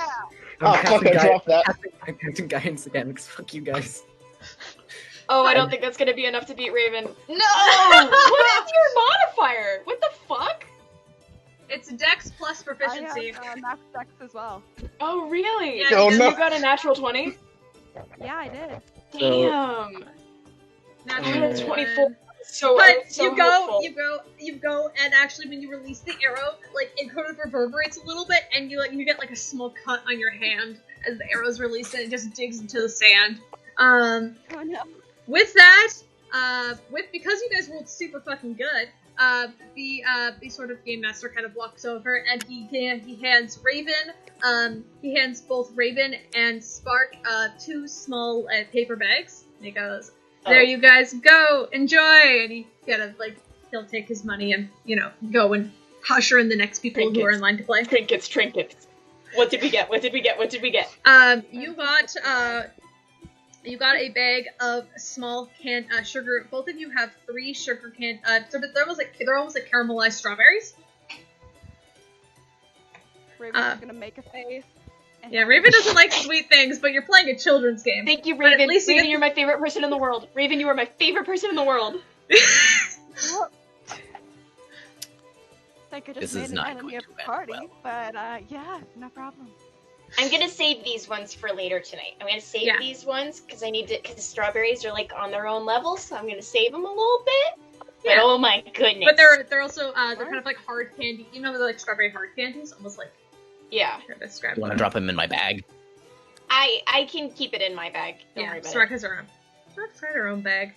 Oh, fuck, I dropped that. I'm casting guidance again, because fuck you guys. Oh, I don't think that's gonna be enough to beat Raven. No! What is your modifier? What the fuck? It's Dex plus I proficiency. have max dex as well. Oh, really? Yeah, Oh, you no. You got a natural 20? Yeah, I did. Damn. Natural 24. So, But so you go, hopeful. you go, and actually, when you release the arrow, like it kind of reverberates a little bit, and you get like a small cut on your hand as the arrow's released, and it just digs into the sand. Oh no. With that, because you guys rolled super fucking good, the sort of game master kind of walks over and he hands Raven, he hands both Raven and Spark 2 small paper bags. And he goes, "There you guys go, enjoy." And he kind of like he'll take his money and go and usher in the next people who are in line to play. Trinkets. What did we get? You got a bag of small canned sugar. Both of you have 3 sugar canned. They're almost like caramelized strawberries. Raven's gonna make a face. and- Yeah, Raven doesn't like sweet things, but you're playing a children's game. Thank you, But at Raven. least you Raven, get- you're my favorite person in the world. Raven, you are my favorite person in the world. I could This just is made an not enemy going of to the end party, well. but yeah, no problem. I'm gonna save these ones for later tonight. I'm gonna save Yeah. these ones because because the strawberries are like on their own level, so I'm gonna save them a little bit. But Yeah. oh my goodness! But they're also they're kind of like hard candy. You know, they're like strawberry hard candies, almost like Yeah. here to describe. You want to drop him in my bag? I can keep it in my bag. Don't worry Yeah, about Spark has her own. Spark's got her own bag.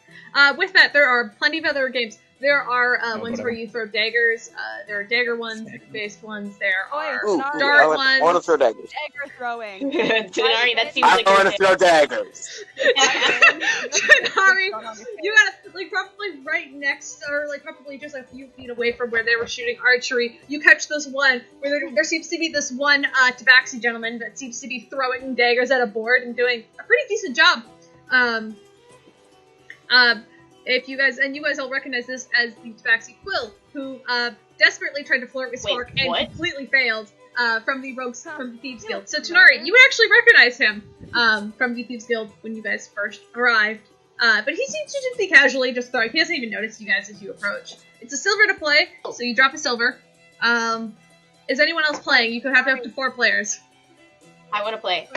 With that, there are plenty of other games. There are ones whatever. where you throw daggers. There are dagger ones, based ones. There are Ooh, dart I want ones. to throw daggers. Dagger throwing. it. Tanar'ri, that seems I like want your to throw daggers. Tanar'ri, you gotta like probably right next, or like probably just a few feet away from where they were shooting archery. You catch this one where there seems to be this one tabaxi gentleman that seems to be throwing daggers at a board and doing a pretty decent job. you guys all recognize this as the Tabaxi Quill, who desperately tried to flirt with Spark and completely failed from the Thieves Guild. So Tanar'ri, you actually recognize him from the Thieves Guild when you guys first arrived. But he seems to just be casually just throwing. He doesn't even notice you guys as you approach. It's a silver to play, so you drop a silver. Is anyone else playing? You can have up to 4 players. I want to play.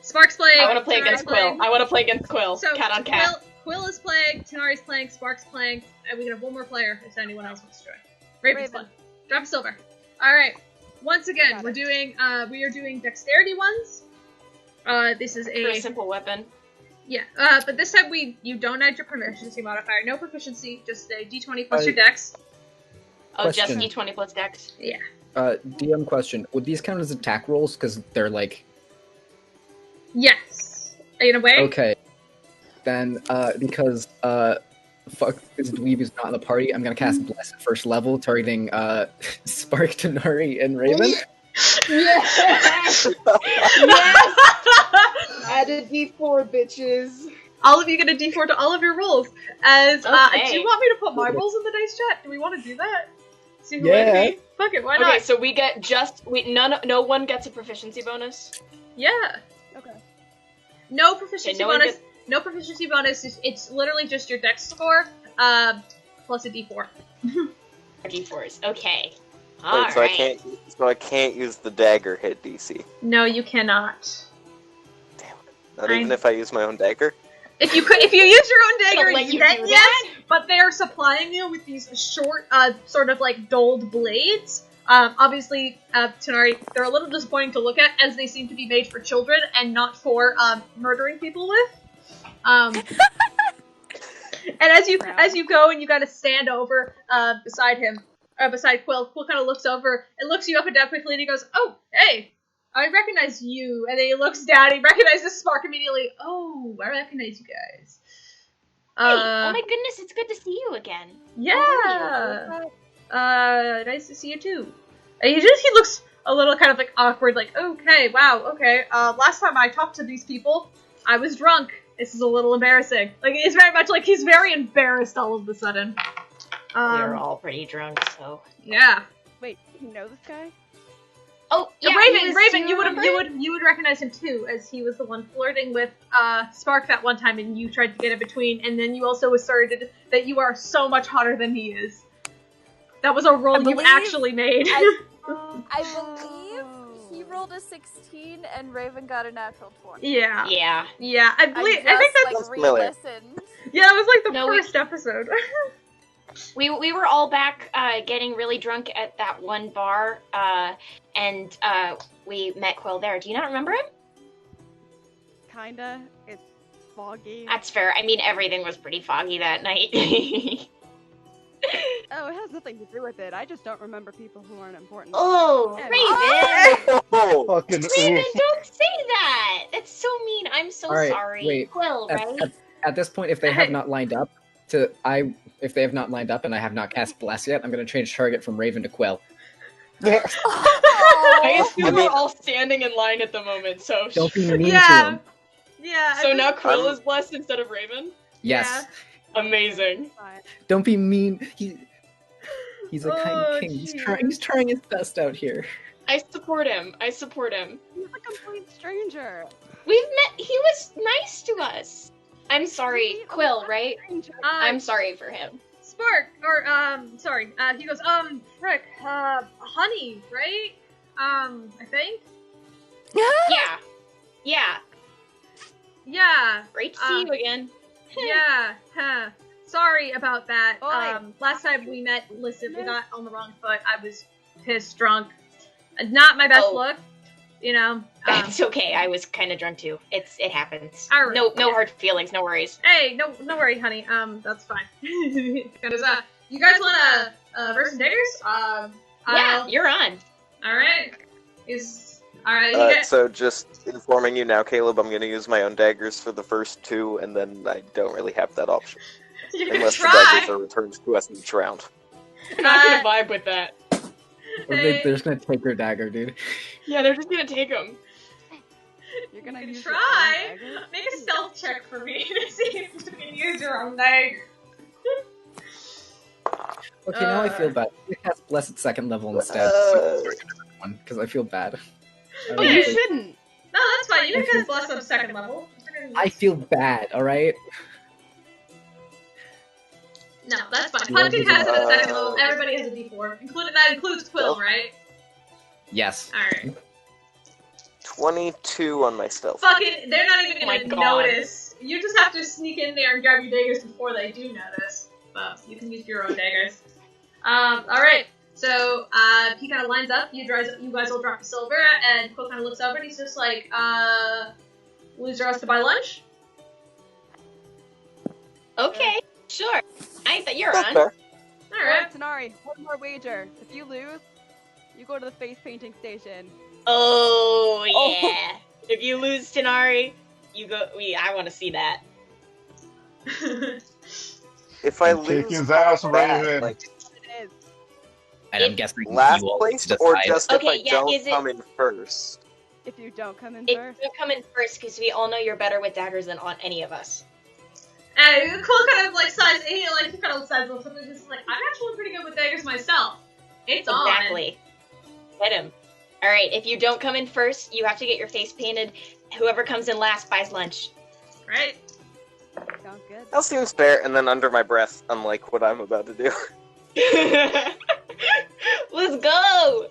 Spark's playing. I want to play against Quill. I want to play against Quill. So cat on cat. Quill is playing, Tanar'ri's playing, Spark's playing, and we can have one more player if anyone else wants to join. Raven's playing. Drop a silver. Alright. Once again, we are doing dexterity ones. This is For a simple weapon. Yeah, but this time you don't add your proficiency modifier. No proficiency, just a d20 plus your dex. Oh, Question. just d20 plus dex. Yeah. DM question. Would these count as attack rolls? Because they're like... Yes. In a way? Okay. Then, because, fuck, this dweeb is not in the party, I'm gonna cast Bless at first level, targeting, Spark, Tanar'ri, and Raven. Yes! Yes! Add a d4, bitches. All of you get a d4 to all of your rolls. As do Okay. you want me to put my rolls in the dice chat? Do we want to do that? See who Yeah. I beat? Fuck it, why not? Okay, so we get no one gets a proficiency bonus. Yeah. Okay. No proficiency no one bonus. No proficiency bonus. It's literally just your dex score, plus a d4. D4s. Okay. Wait, so I can't use the dagger hit DC. No, you cannot. Not even if I use my own dagger? If you use your own dagger, They'll let you then do yes, but they are supplying you with these short, sort of like dulled blades. Obviously, Tanar'ri, they're a little disappointing to look at, as they seem to be made for children and not for murdering people with. And as you go and you gotta stand over beside him, beside Quill, Quill kind of looks over and looks you up and down quickly, and he goes, "Oh, hey, I recognize you." And then he looks down, he recognizes Spark immediately. "Oh, I recognize you guys." Hey, oh my goodness, it's good to see you again. Yeah. Nice to see you too. He looks a little kind of like awkward, like, "Okay, wow, okay. Last time I talked to these people, I was drunk. This is a little embarrassing." Like, it's very much like he's very embarrassed all of a sudden. We're all pretty drunk, so. Yeah. Wait, you know this guy? Oh, yeah, Raven, you would recognize him too, as he was the one flirting with Spark that one time, and you tried to get in between, and then you also asserted that you are so much hotter than he is. That was a roll you actually made. I believe he rolled a 16 and Raven got a natural 20. Yeah. Yeah. Yeah, I think that's like re-listened. Yeah, it was like the first episode. We were all back getting really drunk at that one bar, and we met Quill there. Do you not remember him? Kinda. It's foggy. That's fair. I mean, everything was pretty foggy that night. Oh, it has nothing to do with it. I just don't remember people who aren't important. Oh, Yeah. Raven! Oh, Fucking Raven, don't say that! That's so mean. I'm so All right, sorry. wait. Quill, right? At this point, if they have not lined up, if they have not lined up and I have not cast Bless yet, I'm going to change target from Raven to Quill. I assume we're all standing in line at the moment, so. Don't be mean to him. Yeah. So now Quill is blessed instead of Raven? Yes. Amazing. Don't be mean. He's a kind king. Geez. He's trying his best out here. I support him. He's a complete stranger. We've met. He was nice to us. I'm sorry. Quill, right? I'm sorry for him. Spark, or, sorry, he goes, frick, honey, right? I think? Yeah. Yeah. Yeah. Great to see you again. Yeah, sorry about that. Oi. Last time we met, listen, we got on the wrong foot. I was pissed drunk. Not my best look, you know. It's okay. I was kind of drunk too. It happens. All right. No hard feelings. No worries. Hey, no worry, honey. That's fine. Because, you guys want versus daggers? Yeah, you're on. All right. Alright. So just informing you now, Kaleb, I'm going to use my own daggers for the first 2, and then I don't really have that option. You're gonna Unless try. the daggers are returned to us each round. I'm not gonna vibe with that. Or they're just going to take her dagger, dude. Yeah, they're just gonna take him. You're gonna Try. Make a stealth check for me to see if you can use your own dagger. Okay, now I feel bad. It has blessed second level instead. Because I feel bad. Oh, you shouldn't. No, that's fine. You can bless up second level. I feel bad, alright? No, that's fine. Pumpkin has it at second level. Everybody has a D4. That includes Quill, right? Yes. Alright. 22 on my stealth. Fucking, they're not even gonna God. notice. You just have to sneak in there and grab your daggers before they do notice. But you can use your own daggers. Alright. So, he kind of lines up. You guys all drop a silver, and Quill kind of looks over and he's just like, loser has to buy lunch? Okay, sure. I thought you're That's on. fair. Alright. Tanar'ri, one more wager. If you lose, you go to the face painting station. Oh yeah. If you lose Tanar'ri, you go. I want to see that. If I Kick lose his ass, that, Raven. like, It is. And I'm guessing last you all place, decide. or just Okay, if I yeah, don't is it- come in first? If you don't come in If first. you come in first, because we all know you're better with daggers than on any of us. And Quill kind of like sighs, he kind of sighs a little bit, just like, I'm actually pretty good with daggers myself. It's on. Exactly. Hit him. All right. If you don't come in first, you have to get your face painted. Whoever comes in last buys lunch. Right? Sounds good. That seems fair, and then under my breath, I'm like, what I'm about to do. Let's go.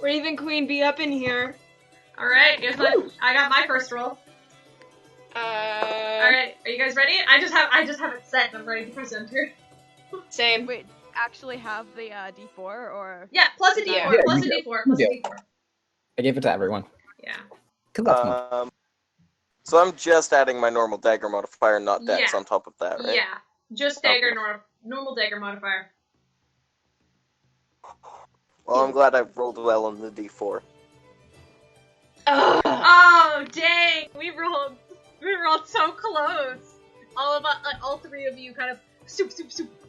Raven Queen, be up in here. Alright, I got my first roll. Alright, are you guys ready? I just have it set and I'm ready to press enter. Same. Wait, actually have the D4 or? Yeah, plus a D4, Yeah, plus a you D4, plus a do. D4. I gave it to everyone. Yeah. Because that's fun. So I'm just adding my normal dagger modifier, not dex Yeah. on top of that, right? Yeah. Just dagger, normal dagger modifier. Well, I'm glad I rolled well on the d4. Oh, dang! We rolled so close. All three of you kind of soup.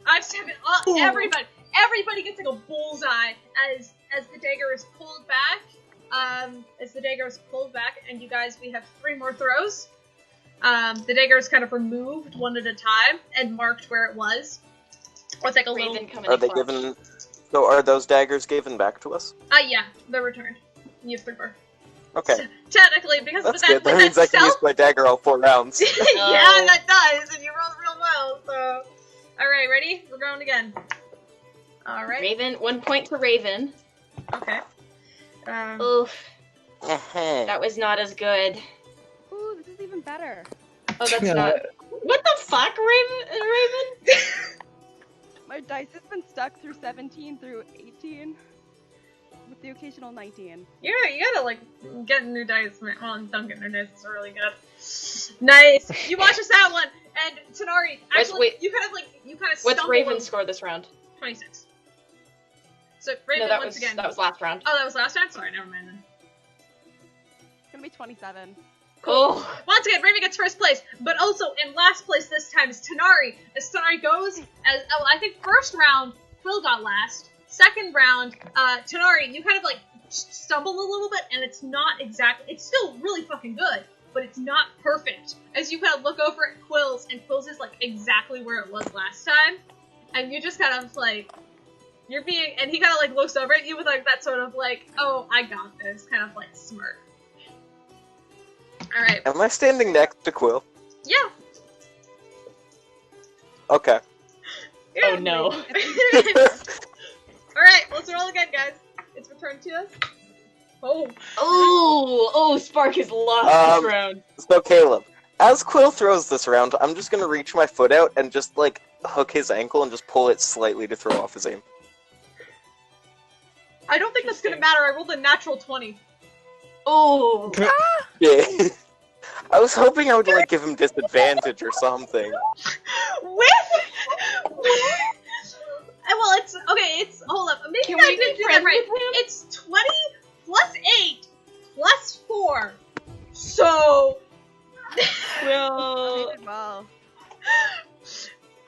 I'm seven. Everybody gets like a bullseye as the dagger is pulled back. And you guys, we have 3 more throws. The dagger is kind of removed one at a time and marked where it was. Or it's like a little. Raven coming Are in they clutch. given? So are those daggers given back to us? Yeah, they're returned. You have 3 more. Okay, Technically, because that's but good. That but means I that's can use stealth. my dagger all 4 rounds. Yeah, that does, and you rolled real well. So, all right, ready? We're going again. All right. Raven, 1 point to Raven. Okay. Oof, that was not as good. Ooh, this is even better. Oh, that's not. What the fuck, Raven? My dice has been stuck through 17 through 18, with the occasional 19. Yeah, you gotta like get new dice. Well, don't get new dice. It's really good. Nice. You watch us that one, and Tanar'ri. Actually, Wait. you kind of What's stumble Raven's and- score this round? 26. So Raven No, that once was again. that was last round. Oh, that was last round. Sorry, never mind then. It's gonna be 27. Oh, Once again, Raven gets first place, but also in last place this time is Tanar'ri. As Tanar'ri goes, I think first round, Phil got last. Second round, Tanar'ri, you kind of like stumble a little bit, and it's not exactly, it's still really fucking good, but it's not perfect. As you kind of look over at Quill's, and Quill's is like exactly where it was last time, and you just kind of like, and he kind of like looks over at you with like that sort of like, oh, I got this, kind of like smirk. Alright. Am I standing next to Quill? Yeah. Okay. oh no. Alright, let's roll again, guys. It's returned to us. Oh. Oh, Spark is lost this round. So Caleb, as Quill throws this around, I'm just gonna reach my foot out and just like hook his ankle and just pull it slightly to throw off his aim. I don't think that's gonna matter. I rolled a natural 20. Oh. Yeah. I was hoping I would like give him disadvantage or something. Well, it's okay. It's hold up. Maybe Can I we be didn't do that friends right. with him? It's 20 plus 8 plus 4. So Well, Well,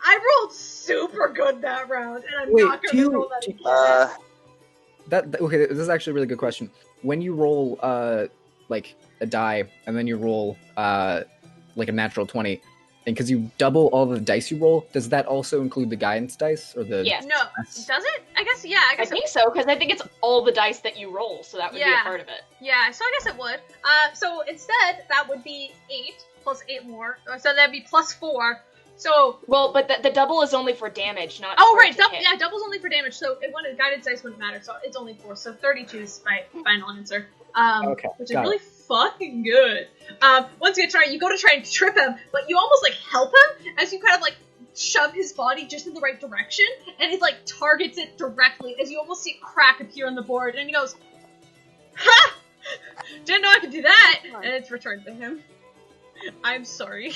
I rolled super good that round, and I'm Wait, not gonna do roll that again. Okay, this is actually a really good question. When you roll like a die and then you roll like a natural 20, And because you double all the dice you roll, does that also include the guidance dice or the? Yeah. No, does it? I guess. Yeah, I I guess. think so, because I think it's all the dice that you roll, so that would be Yeah. a part of it. Yeah, so I guess it would. So instead, that would be 8 plus 8 more. So that'd be plus 4. So. Well, but the double is only for damage, not. Oh for right, it to hit. yeah, double's only for damage. So it wouldn't guided dice wouldn't matter. So it's only 4. So 32 is my final answer. Okay, Which is got really fucking good. Once you go to try and trip him, but you almost like help him as you kind of like shove his body just in the right direction, and it like targets it directly as you almost see a crack appear on the board, and he goes, "Ha! Didn't know I could do that!" And it's returned to him. I'm sorry.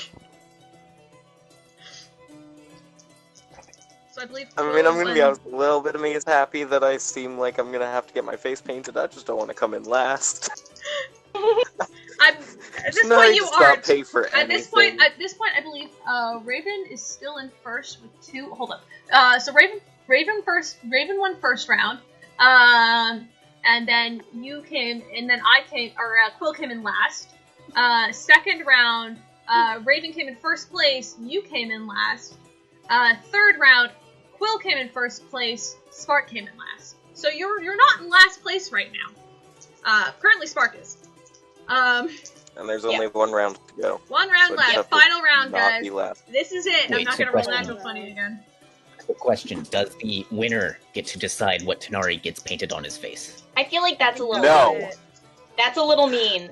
So I believe. I mean, I'm gonna be honest, a little bit of me is happy that I seem like I'm gonna have to get my face painted. I just don't want to come in last. At this No, point, I you just aren't. not pay for At this point, I believe Raven is still in first with 2. Hold up. So Raven won first round. And then you came, and then I came, or Quill came in last. Second round, Raven came in first place. You came in last. Third round, Quill came in first place. Spark came in last. So you're not in last place right now. Currently, Spark is. And there's only one round to go. One round So I left. just have to Final round, not guys. be last. This is it. I'm Wait, not so gonna roll question. natural 20 again. Quick question: does the winner get to decide what Tanar'ri gets painted on his face? I feel like that's a little. No. That's a little mean.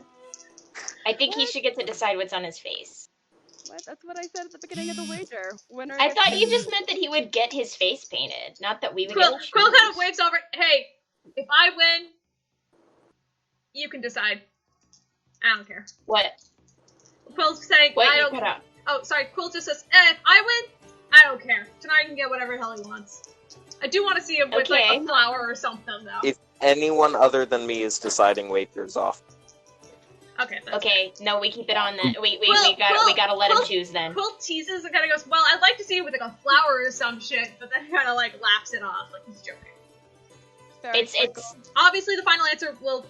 I think he should get to decide what's on his face. What? That's what I said at the beginning of the wager. Winner I gets thought to you just choose. meant that he would get his face painted, not that we would Quill get to kind choose. of waves over. Hey, if I win, you can decide. I don't care. What? Quill's saying, What? I You don't. cut out. Oh, sorry. Quill just says, if I win, I don't care. Tanar'ri can get whatever the hell he wants. I do want to see him with like Okay. a flower or something, though. If anyone other than me is deciding wagers off, Okay. That's Okay, no, we keep it on that. We Quill- gotta let him Quill- choose then. Quill teases and kind of goes, well, I'd like to see it with like a flower or some shit, but then kind of like laughs it off, like he's joking. Very It's Obviously, the final answer will be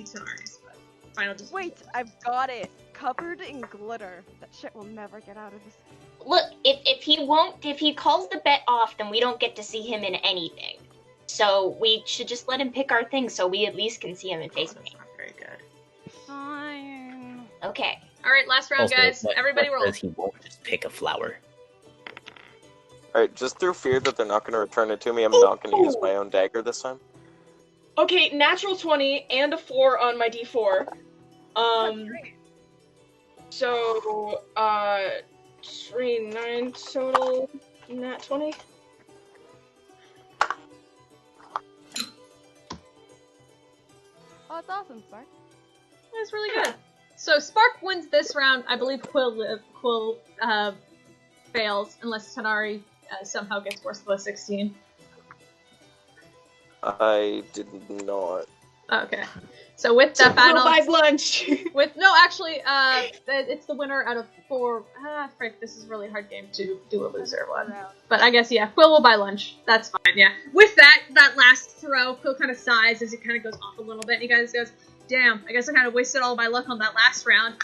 Tanar'ri's, but final decision. Wait, I've got it. Covered in glitter. That shit will never get out of this. look. If he calls the bet off, then we don't get to see him in anything. So we should just let him pick our thing, so we at least can see him in face paint. Not very good. Fine. Okay. All right, last round, Also, guys. what- Everybody what roll. says he won't just pick a flower. alright, just through fear that they're not going to return it to me, I'm not going to use my own dagger this time. Okay, natural 20 and a 4 on my D4. So, 9 total, nat 20. Oh, it's awesome, Spark. That's really good. So Spark wins this round. I believe Quill fails unless Tanar'ri somehow gets worse than a 16. I did not. Okay. So with the final, buys lunch. it's the winner out of 4. Frick, this is a really hard game to do a loser one. But I guess yeah, Quill will buy lunch. That's fine. Yeah. With that last throw, Quill kind of sighs as it kind of goes off a little bit, and he guys goes, "Damn, I guess I kind of wasted all my luck on that last round.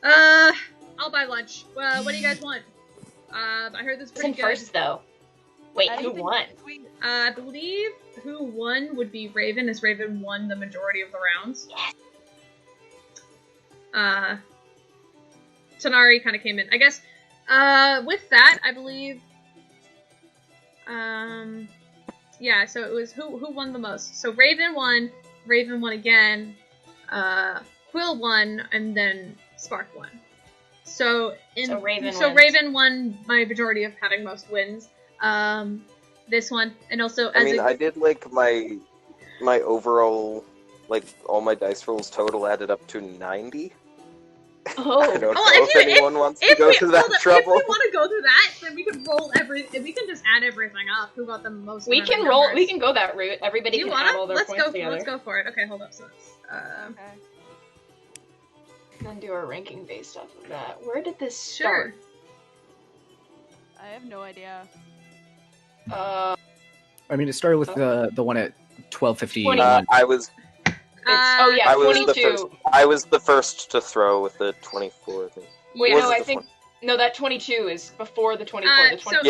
I'll buy lunch. What do you guys want? I heard this is Who's pretty in good. first though? Wait, who Anything won? sweet. I believe who won would be Raven, as Raven won the majority of the rounds. Yes. Tanar'ri kind of came in. I guess, with that, I believe, yeah, so it was who won the most. So Raven won again, Quill won, and then Spark won. So Raven won my majority of having most wins. This one, and also as I did like my overall, like all my dice rolls total added up to 90. Oh, I don't know if anyone wants to go to that trouble. If we want to go through that, then we can roll we can just add everything up. Who got the most? we amount of can roll. numbers. We can go that route. Everybody You can wanna? add all their Let's points go. together. Let's go for it. Okay, hold up. So Okay. And then do our ranking based off of that. Where did this sure. start? I have no idea. I mean, it started with the one at 12:51. I was oh yeah, I was 22. I was the first to throw with the 24. I think. Wait, Was no, it I the think No, that 22 is before the 24. The 24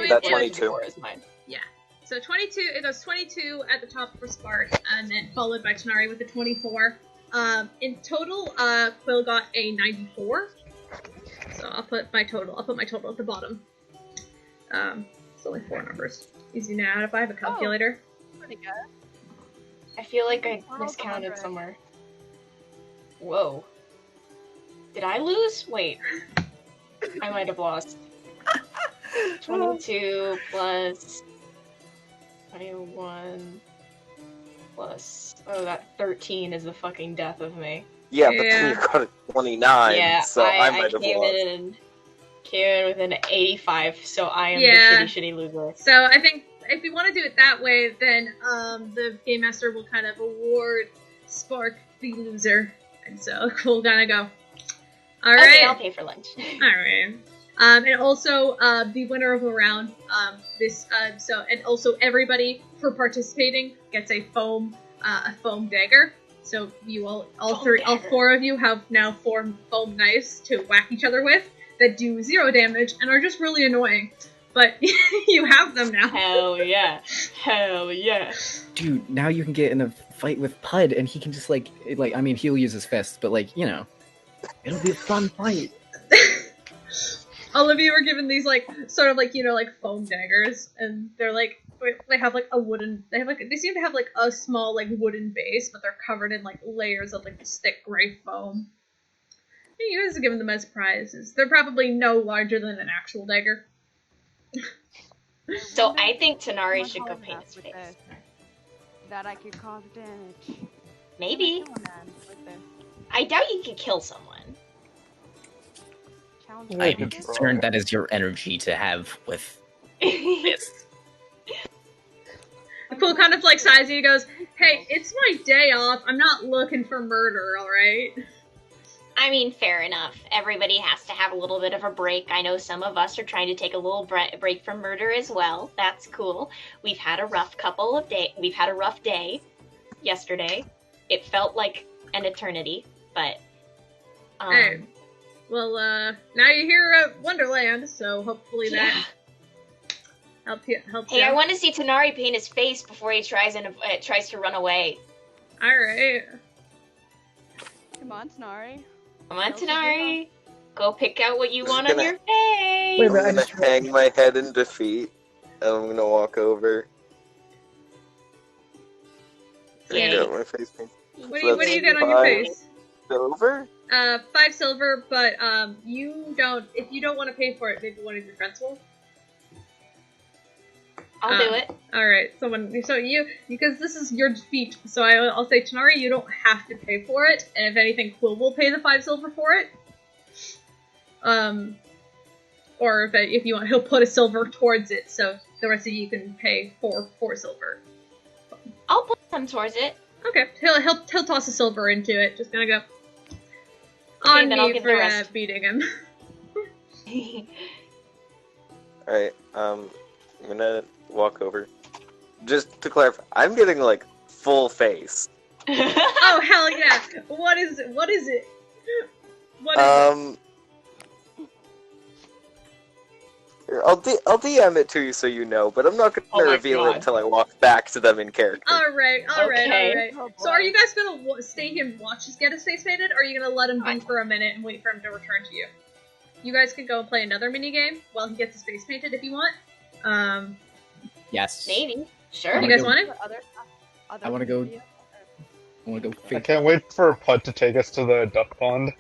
that 22. is mine. Yeah. So 22, it goes 22 at the top for Spark, and then followed by Tanar'ri with a 24. In total, Quill got a 94. So I'll put my total at the bottom. It's only 4 numbers. Easy to add if I have a calculator. Pretty good. I feel like I miscounted somewhere. Whoa. Did I lose? Wait. I might have lost. 22 plus 21 plus... Oh, that 13 is the fucking death of me. Yeah, but then you got a 29, so I might have lost. Came in with an 85, so I am the shitty loser. So I think if you want to do it that way, then the Game Master will kind of award Spark the loser. And so we'll kind of go, alright. Okay, I'll pay for lunch. Alright. And also, the winner of the round, and also everybody for participating gets a foam dagger. So you all 4 of you have now 4 foam knives to whack each other with that do 0 damage and are just really annoying. But you have them now. Hell yeah. Hell yeah. Dude, now you can get in a fight with Puud and he can just I mean, he'll use his fists, but it'll be a fun fight. All of you are given these sort of foam daggers, and they're they have a wooden. They seem to have a small wooden base, but they're covered in layers of this thick gray foam. And you guys are giving them as prizes. They're probably no larger than an actual dagger. So I think Tanar'ri should go paint his face. That I could cause damage. Maybe. I doubt you could kill someone. I am concerned that is your energy to have with this. Puud kind of sighs and he goes, "Hey, it's my day off. I'm not looking for murder, alright?" I mean, fair enough. Everybody has to have a little bit of a break. I know some of us are trying to take a little break from murder as well. That's cool. We've had a rough We've had a rough day yesterday. It felt like an eternity, but Hey. Well, now you're here at Wonderland, so hopefully that helps you. Hey, I want to see Tanar'ri paint his face before he tries to run away. Alright. Come on, Tanar'ri. Come on, Tanar'ri. Go pick out what you want on your face. I'm gonna hang my head in defeat, and I'm gonna walk over. Yay. Pick out my face paint. What do you get on your face? Silver? 5 silver, but you don't. If you don't want to pay for it, maybe one of your friends will. I'll do it. All right, because this is your defeat. So I'll say, Tanar'ri, you don't have to pay for it, and if anything, Quill will pay the 5 silver for it. Or if you want, he'll put a silver towards it, so the rest of you can pay 4 silver. I'll put some towards it. Okay, he'll toss a silver into it. Just gonna go. On me for beating him. Alright, I'm gonna walk over. Just to clarify, I'm getting full face. Oh hell yeah! What is it? What is it? I'll DM it to you so you know, but I'm not gonna reveal it until I walk back to them in character. Alright. Oh, so are you guys gonna stay here and watch us get his face painted, or are you gonna let him be for a minute and wait for him to return to you? You guys can go and play another minigame while he gets his face painted if you want. Yes. Maybe. Sure. You guys want it? I want to go. I can't wait for Puud to take us to the duck pond.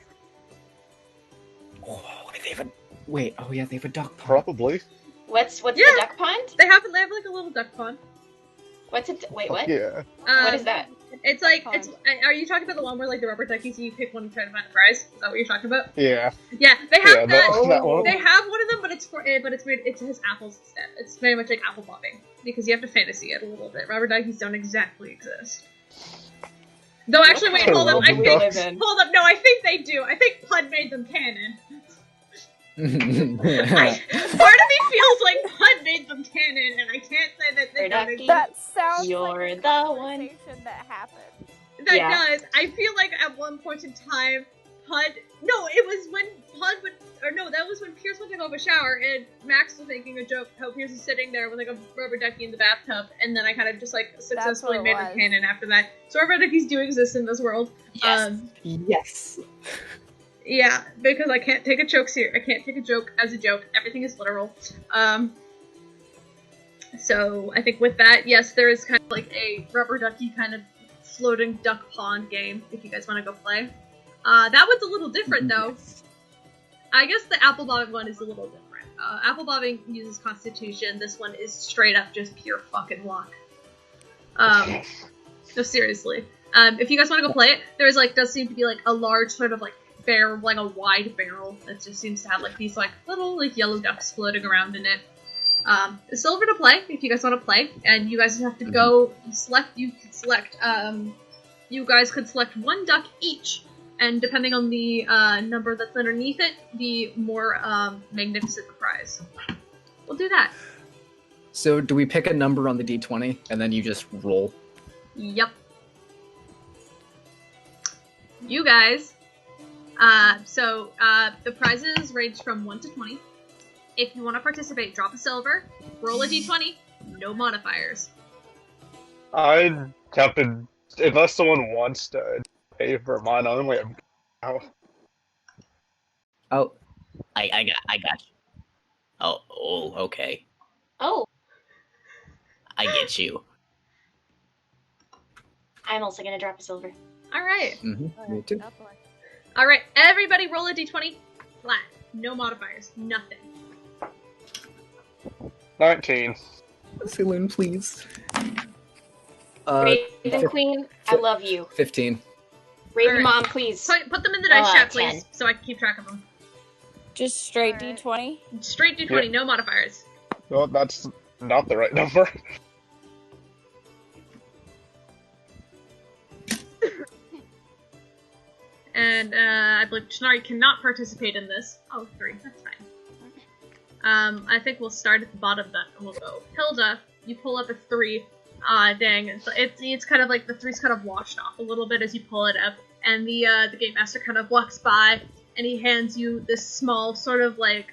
Oh, they have a... Wait, oh yeah, they have a duck pond. Probably. What's the duck pond? They have a little duck pond. What's it? Wait, what? Yeah. What is that? It's are you talking about the one where the rubber duckies, you pick one and try to find the prize? Is that what you're talking about? Yeah. Yeah, they have that one. They have one of them, but it has apples instead. It's very much like apple popping because you have to fantasy it a little bit. Rubber duckies don't exactly exist. Though actually, wait, hold up. No, I think they do. I think Puud made them canon. Part of me feels like Puud made them canon, and I can't say that they don't exist. That sounds You're like the a one conversation that happened. That does. I feel like at one point in time, Puud. No, it was when Puud would. Or no, that was when Peirs went to go have a shower, and Max was making a joke how Peirs is sitting there with like a rubber ducky in the bathtub, and then I kind of just like successfully made it canon after that. So rubber duckies do exist in this world. Yes. Yes. Yeah, because I can't take a joke I can't take a joke as a joke. Everything is literal. So I think with that, yes, there is kind of like a rubber ducky kind of floating duck pond game if you guys want to go play. That one's a little different though. I guess the apple bobbing one is a little different. Apple bobbing uses Constitution. This one is straight up just pure fucking luck. No, seriously. If you guys want to go play it, there's like does seem to be like a large sort of like barrel, like a wide barrel that just seems to have like these like little like yellow ducks floating around in it. It's silver to play if you guys want to play, and you guys have to go select. You can select. You guys could select one duck each, and depending on the number that's underneath it, the more magnificent the prize. We'll do that. So do we pick a number on the d20 and then you just roll? Yep. You guys. The prizes range from 1 to 20. If you want to participate, drop a silver, roll a d20, no modifiers. I'd have to, unless someone wants to pay for mine only. Oh, I got you. Oh, okay. Oh, I get you. I'm also gonna drop a silver. Alright. Me too. Alright, everybody roll a d20, flat, no modifiers, nothing. 19. Saloon, please. Raven Queen, I love you. 15. Raven Mom, please. Put them in the dice chat, please, so I can keep track of them. Just straight D20? Straight d20, no modifiers. No, that's not the right number. And I believe Tanar'ri cannot participate in this. Oh, 3, that's fine. I think we'll start at the bottom then, and we'll go. Hilda, you pull up a 3. Dang, it's kind of like the 3's kind of washed off a little bit as you pull it up, and the game master kind of walks by, and he hands you this small, sort of like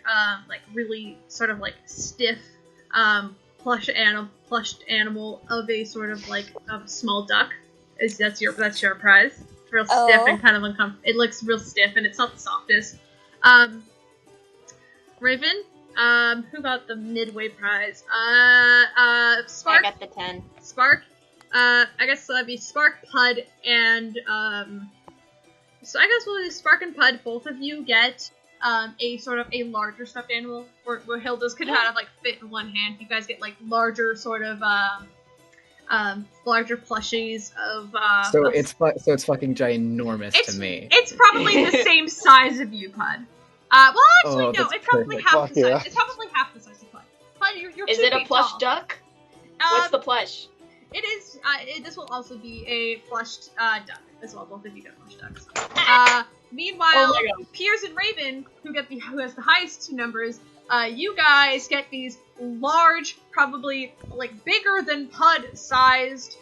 really sort of like stiff, plush animal of a sort of like a small duck. That's your prize. It's real stiff and kind of uncomfortable. It looks real stiff, and it's not the softest. Raven. Who got the midway prize? Spark. I got the 10. Spark. I guess that'd be Spark, Puud, and so I guess we'll do Spark and Puud. Both of you get a sort of a larger stuffed animal, where Hilda's could kind of like fit in one hand. You guys get like larger sort of larger plushies of. So it's fucking ginormous to me. It's probably the same size of you, Puud. Well, actually, no. It's probably half the size. Yeah. It's probably half the size of Puud. Puud, you're Is 2 it a feet plush tall. duck? What's the plush? It is. This will also be a flushed duck as well. Both of you get flushed ducks. Meanwhile, Peirs and Raven, who has the highest 2 numbers, you guys get these large, probably like bigger than Puud sized,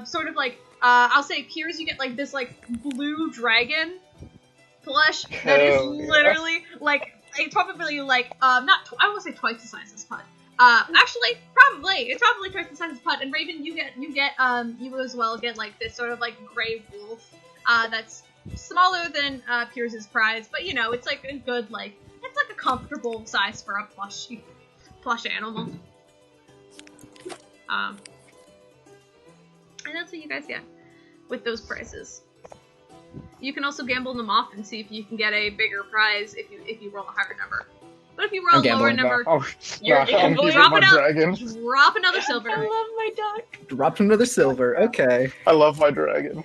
sort of like I'll say Peirs. You get like this like blue dragon plush that is literally like it's probably like I won't say twice the size as Puud. Actually, it's probably twice the size as Puud. And Raven, you as well get like this sort of like gray wolf that's smaller than Peirs' prize, but you know it's like a good it's like a comfortable size for a plush animal. And that's what you guys get with those prizes. You can also gamble them off and see if you can get a bigger prize if you roll a higher number. But if you roll a lower number, you're gambling. Drop another silver. I love my duck. Drop another silver. Okay. I love my dragon.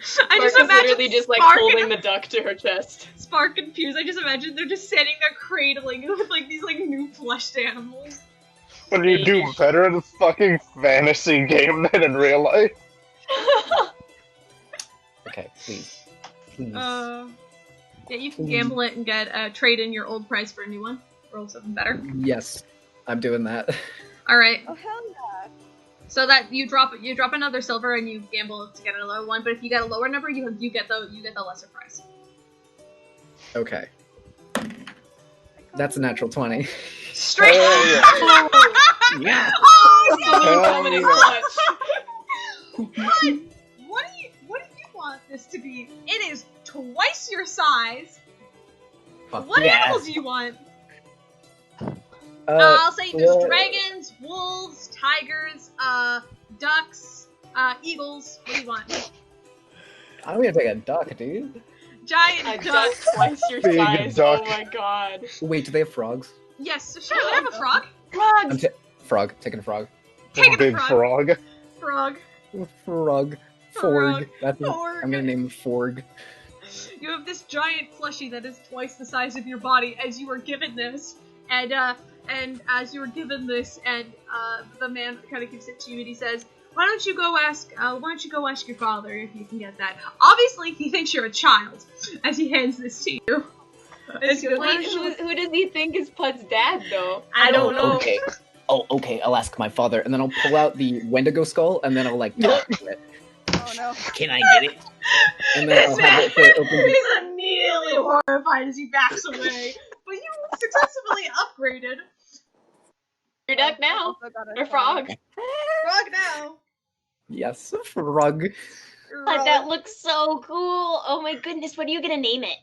I just Spark is imagine literally just like Spark holding and, the duck to her chest. Spark and Peirs, I just imagine they're just sitting there cradling with like these like new plushed animals. When you do better in a fucking fantasy game than in real life. Okay, please. Please. Yeah, you can gamble it and get trade in your old price for a new one. Roll something better. Yes, I'm doing that. All right. Oh hell yeah! So that you drop another silver and you gamble to get a lower one. But if you get a lower number, you get the lesser prize. Okay. That's a natural 20. Straight. Yeah. Oh no! Comedy clutch. What do you want this to be? It is twice your size. What animals do you want? I'll say there's dragons, wolves, tigers, ducks, eagles. What do you want? I'm gonna take a duck, dude. Giant duck. Twice your Big size. duck. Oh my god. Wait, do they have frogs? Yes, sure. They have a frog. Frogs. Frog. Taking a frog. Taking a Big frog. Frog. Frog. Forg. Forg. I'm gonna name him Forg. You have this giant plushie that is twice the size of your body as you were given this, and as you were given this, and the man kind of gives it to you, and he says, "Why don't you go ask your father if you can get that?" Obviously, he thinks you're a child as he hands this to you. Wait, who does he think is Pud's dad, though? I don't know. Okay. Oh, okay. I'll ask my father, and then I'll pull out the Wendigo skull, and then I'll talk to it. Oh no. Can I get it? And then I'll have it say, open. He's immediately horrified as he backs away. But you successfully upgraded. Your duck now. Or frog. Frog now. Yes, frog. But that looks so cool. Oh my goodness, what are you gonna name it?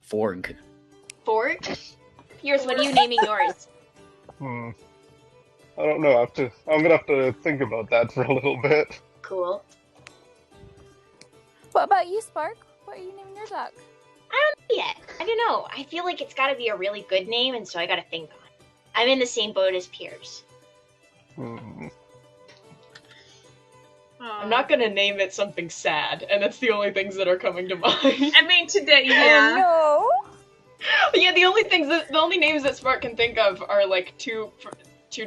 Forg. Fork? Piers, what are you naming yours? I don't know. I'm gonna have to think about that for a little bit. Cool. What about you, Spark? What are you naming your duck? I don't know yet. I don't know. I feel like it's gotta be a really good name, and so I gotta think on it. I'm in the same boat as Piers. I'm not gonna name it something sad, and that's the only things that are coming to mind. I mean, today, yeah. Oh, no. Yeah, the only names that Spark can think of are like two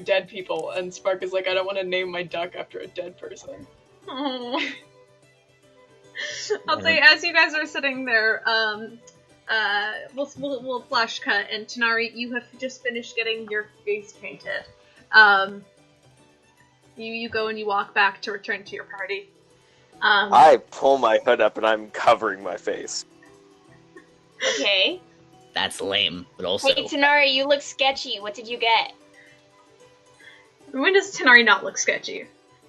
dead people, and Spark is like, I don't want to name my duck after a dead person. I'll say, as you guys are sitting there, we'll flash cut, and Tanar'ri, you have just finished getting your face painted. You go and you walk back to return to your party. I pull my hood up and I'm covering my face. Okay. That's lame, but also... Hey, Tanar'ri, you look sketchy. What did you get? When does Tanar'ri not look sketchy?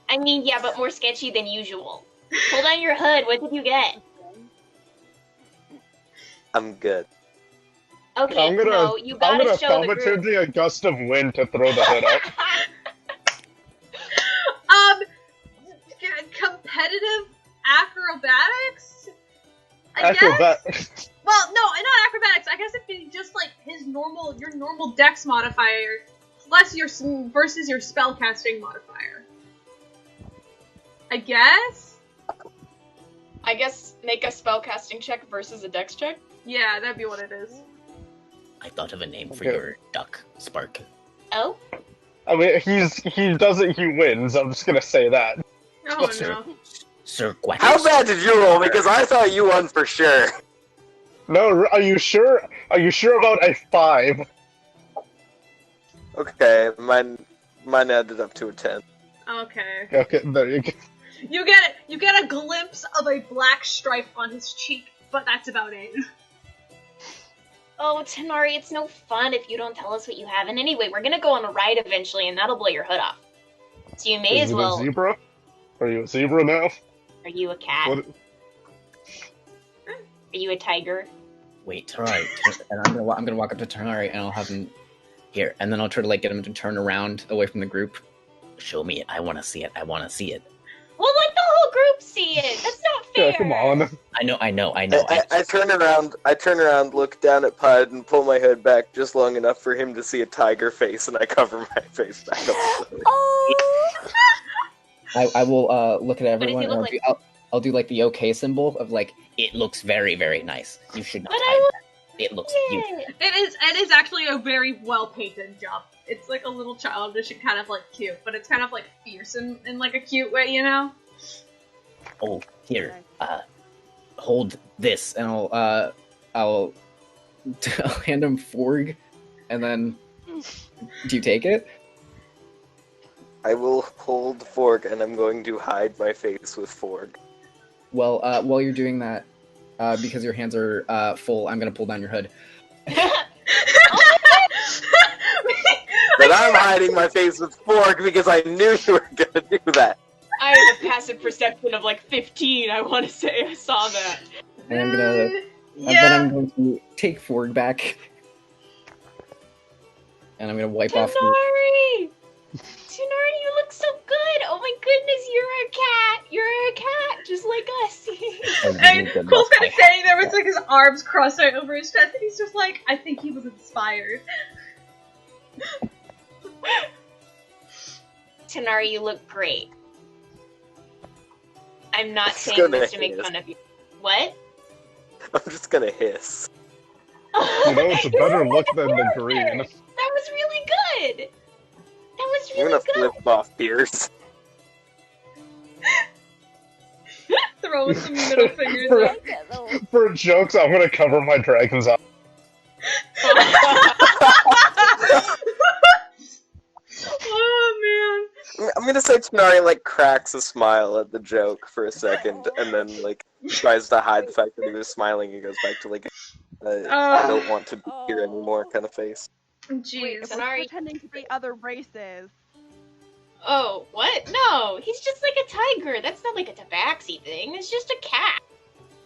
I mean, yeah, but more sketchy than usual. Pull down your hood. What did you get? I'm good. Okay, I'm gonna show the thaumaturgy group. a gust of wind to throw the hood up. Competitive acrobatics? I guess? Well, no, not acrobatics. I guess it'd be just like your normal dex modifier plus versus your spellcasting modifier. I guess? I guess make a spellcasting check versus a dex check? Yeah, that'd be what it is. I thought of a name for your duck, Spark. Oh? I mean, he does it, he wins. I'm just gonna say that. Oh, Sir, no. Sir Quack. How bad did you roll? Because I thought you won for sure. No, are you sure? Are you sure about a 5? Okay, mine added up to a 10. Okay. Okay, there you go. You get a glimpse of a black stripe on his cheek, but that's about it. Oh, Tanar'ri, it's no fun if you don't tell us what you have. And anyway, we're gonna go on a ride eventually, and that'll blow your hood off. So you may Is as it well... a zebra? Are you a zebra now? Are you a cat? What? Are you a tiger? Wait, Tanar'ri. And I'm gonna walk up to Tanar'ri and I'll have him here, and then I'll try to get him to turn around away from the group. Show me it. I want to see it. I want to see it. Well, let the whole group see it. That's not fair. Yeah, come on. I know. I turn around, look down at Puud, and pull my hood back just long enough for him to see a tiger face, and I cover my face back up. Oh. I will look at everyone, and like? I'll do like the OK symbol of like, It looks very, very nice. You should not But hide that. It looks beautiful. It is actually a very well painted job. It's like a little childish and kind of like cute, but it's kind of like fierce in like a cute way, you know? Oh, here. Hold this, and I'll hand him Forg, and then do you take it? I will hold Forg, and I'm going to hide my face with Forg. Well, while you're doing that, because your hands are full, I'm gonna pull down your hood. But I'm hiding my face with Forg because I knew you were gonna do that. I have a passive perception of like 15, I want to say. I saw that. And I'm gonna... Yeah. then I'm going to take Forg back. And I'm gonna wipe off... Tanar'ri! Tanar'ri, you look so good! Oh my goodness, you're a cat! You're a cat, just like us! And Cole's kind of standing there with like his arms crossed out over his chest, and he's just like, I think he was inspired. Tanar'ri, you look great. I'm not It's saying gonna this to make hiss. fun of you. What? I'm just gonna hiss. You know, it's a better look than the green. That was really good! That was I'm really gonna good! flip off Peirs. Throwing some middle fingers For- up. For jokes, I'm gonna cover my dragon's eye. Oh I'm gonna say Tanar'ri, like, cracks a smile at the joke for a second, and then, like, tries to hide the fact that he was smiling and goes back to, like, I don't want to be here anymore kind of face. man. Jeez. We're Tanar'ri- pretending to be other races. Oh, what? No, he's just like a tiger. That's not like a tabaxi thing. It's just a cat.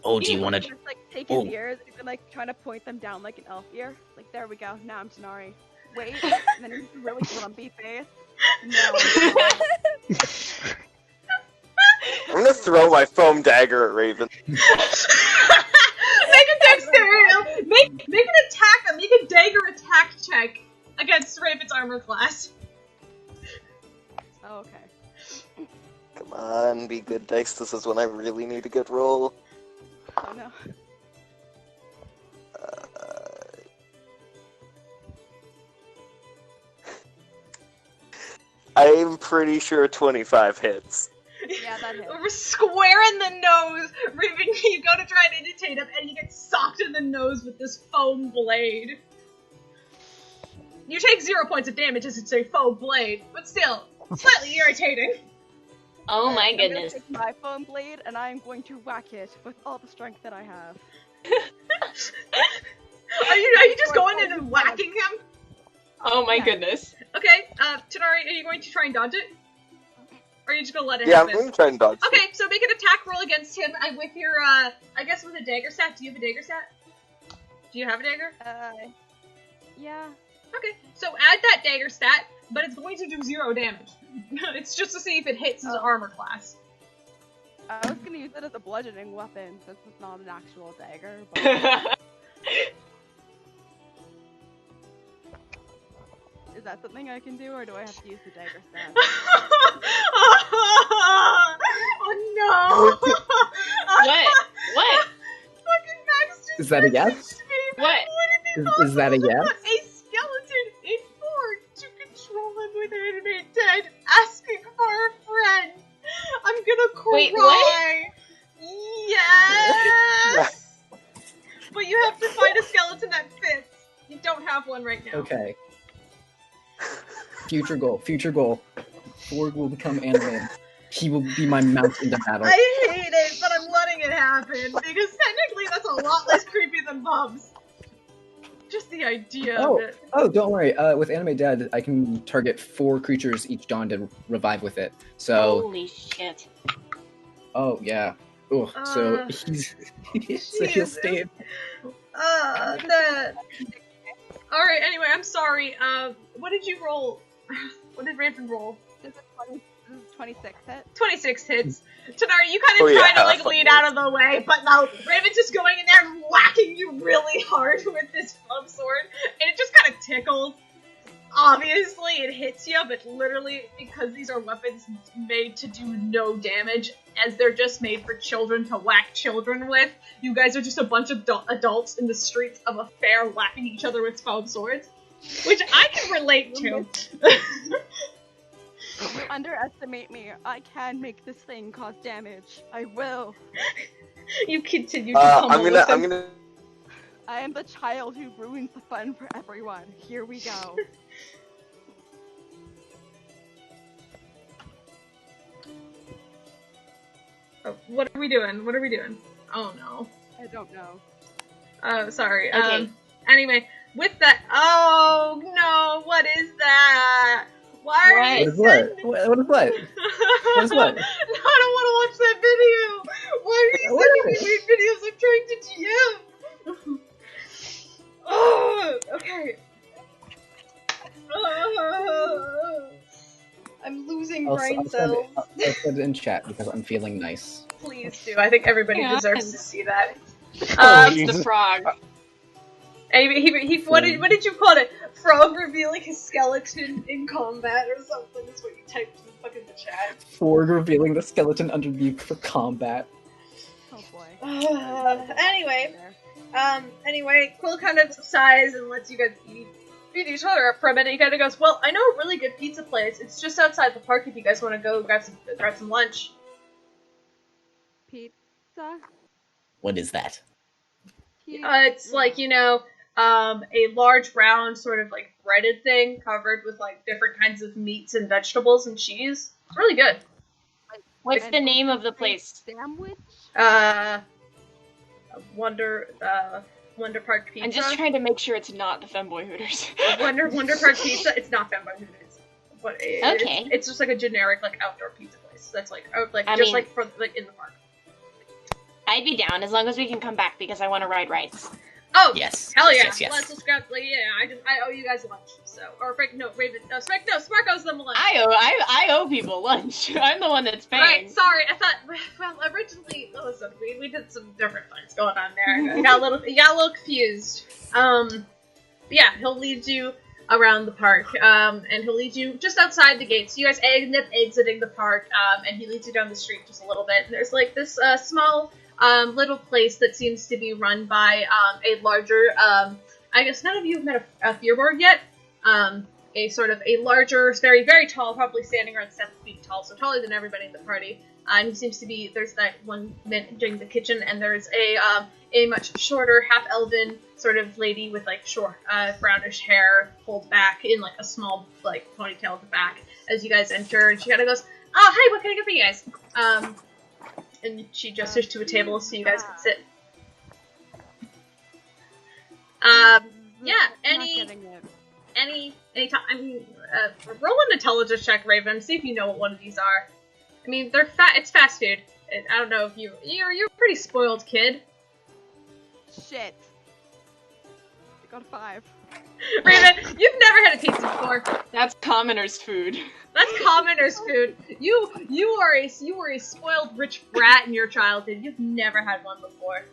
Oh, do you want to? Just like take his Oh. ears and like trying to point them down like an elf ear. Like there we go. Now I'm Tanar'ri. Wait, and then he's a really grumpy face. No. I'm gonna throw my foam dagger at Raven. Make a dexterity. Make a dagger attack check against Raven's armor class. Oh, okay. Come on, be good dice. This is when I really need a good roll. Oh no. I'm pretty sure 25 hits. Yeah, that hits. We're square in the nose. Raven, you go to try and imitate him, and you get socked in the nose with this foam blade. You take 0 points of damage as it's a foam blade, but still, slightly irritating. Oh my I'm gonna goodness. take my foam blade and I'm going to whack it with all the strength that I have. Are you just going in and whacking him? Oh my Yeah. goodness. Okay, Tanar'ri, are you going to try and dodge it? Or are you just gonna let it Yeah, I'm happen? gonna try and dodge. Okay, so make an attack roll against him with your, I guess with a dagger stat. Do you have a dagger stat? Do you have a dagger? Yeah. Okay, so add that dagger stat, but it's going to do 0 damage. It's just to see if it hits his armor class. I was gonna use it as a bludgeoning weapon since it's not an actual dagger. But... Is that something I can do, or do I have to use the dagger stat? Oh no! What? Fucking Max just Is that a yes? messaged me. What? Would it be Is that a possible to yes? put a skeleton in Forg to control him with animate dead, asking for a friend? I'm gonna cry. Wait, what? Yes! But you have to find a skeleton that fits. You don't have one right now. Okay. Future goal. Forg will become animated. He will be my mount into battle. I hate it, but I'm letting it happen, because technically that's a lot less creepy than Bubs. Just the idea of it. Oh, don't worry. With Animate Dead, I can target 4 creatures each dawn to revive with it. So, Holy shit. oh yeah. Oh, so he's so he'll Jesus. stay. Alright, anyway, I'm sorry. What did you roll? What did Raven roll? This is 26 hit. 26 hits. Tanar'ri, you kind of Oh, yeah, try to like fuck lean it. out of the way, but no, Raven's just going in there and whacking you really hard with this club sword, and it just kind of tickles. Obviously, it hits you, but literally, because these are weapons made to do no damage, as they're just made for children to whack children with, you guys are just a bunch of adults in the streets of a fair whacking each other with foam swords, which I can relate to. You underestimate me. I can make this thing cause damage. I will. You continue to pummel with them. I'm gonna. I am the child who ruins the fun for everyone. Here we go. Oh, what are we doing? What are we doing? Oh no. I don't know. Oh, sorry. Okay. Anyway, with that. Oh no! What is that? Why are What? you What is what? sending? What is what? What is what? No, I don't want to watch that video. Why are you What? sending me weird videos? I'm trying to GM. Oh, okay. I'm losing brain cells. I'll send it in chat because I'm feeling nice. Please do. I think everybody Yeah. deserves to see that. It's the frog. What did you call it? Frog revealing his skeleton in combat or something is what you typed in fucking the chat. Ford revealing the skeleton underneath for combat. Oh boy. Anyway, Quill kind of sighs and lets you guys beat each other up for a minute. He kind of goes, well, I know a really good pizza place. It's just outside the park if you guys want to go grab some lunch. Pizza? What is that? It's like, a large round sort of like breaded thing covered with like different kinds of meats and vegetables and cheese. It's really good. What's the name of the place? Sandwich? Wonder Park Pizza. I'm just trying to make sure it's not the Femboy Hooters. Wonder Park Pizza. It's not Femboy Hooters, but Okay. it's just like a generic like outdoor pizza place. That's like I just mean- like for like in the park. I'd be down as long as we can come back because I want to ride rides. Oh Yes. hell yeah! Yes. Let's grab I owe you guys lunch. So Raven Spark owes them lunch. I owe people lunch. I'm the one that's paying. Right, sorry. I thought. Well, originally, listen, we did some different things going on there. You got a little confused. Yeah, he'll lead you around the park, and he'll lead you just outside the gates. You guys end up exiting the park, and he leads you down the street just a little bit. And there's like this small little place that seems to be run by a larger. I guess none of you have met a Fearborg yet. A sort of a larger, very, very tall, probably standing around 7 feet tall, so taller than everybody in the party. And he seems to be, there's that one managing the kitchen, and there's a much shorter, half-elven sort of lady with like short, brownish hair pulled back in like a small, like, ponytail at the back as you guys enter, and she kind of goes, oh, hey, what can I get for you guys? And she gestures to a table so you guys can sit. Yeah, any time. I mean, roll an intelligence check, Raven. See if you know what one of these are. I mean, they're it's fast food. I don't know if you're a pretty spoiled kid. Shit. I got a 5. Raven, you've never had a pizza before. That's commoner's food. That's commoner's food. You are a spoiled rich brat in your childhood. You've never had one before.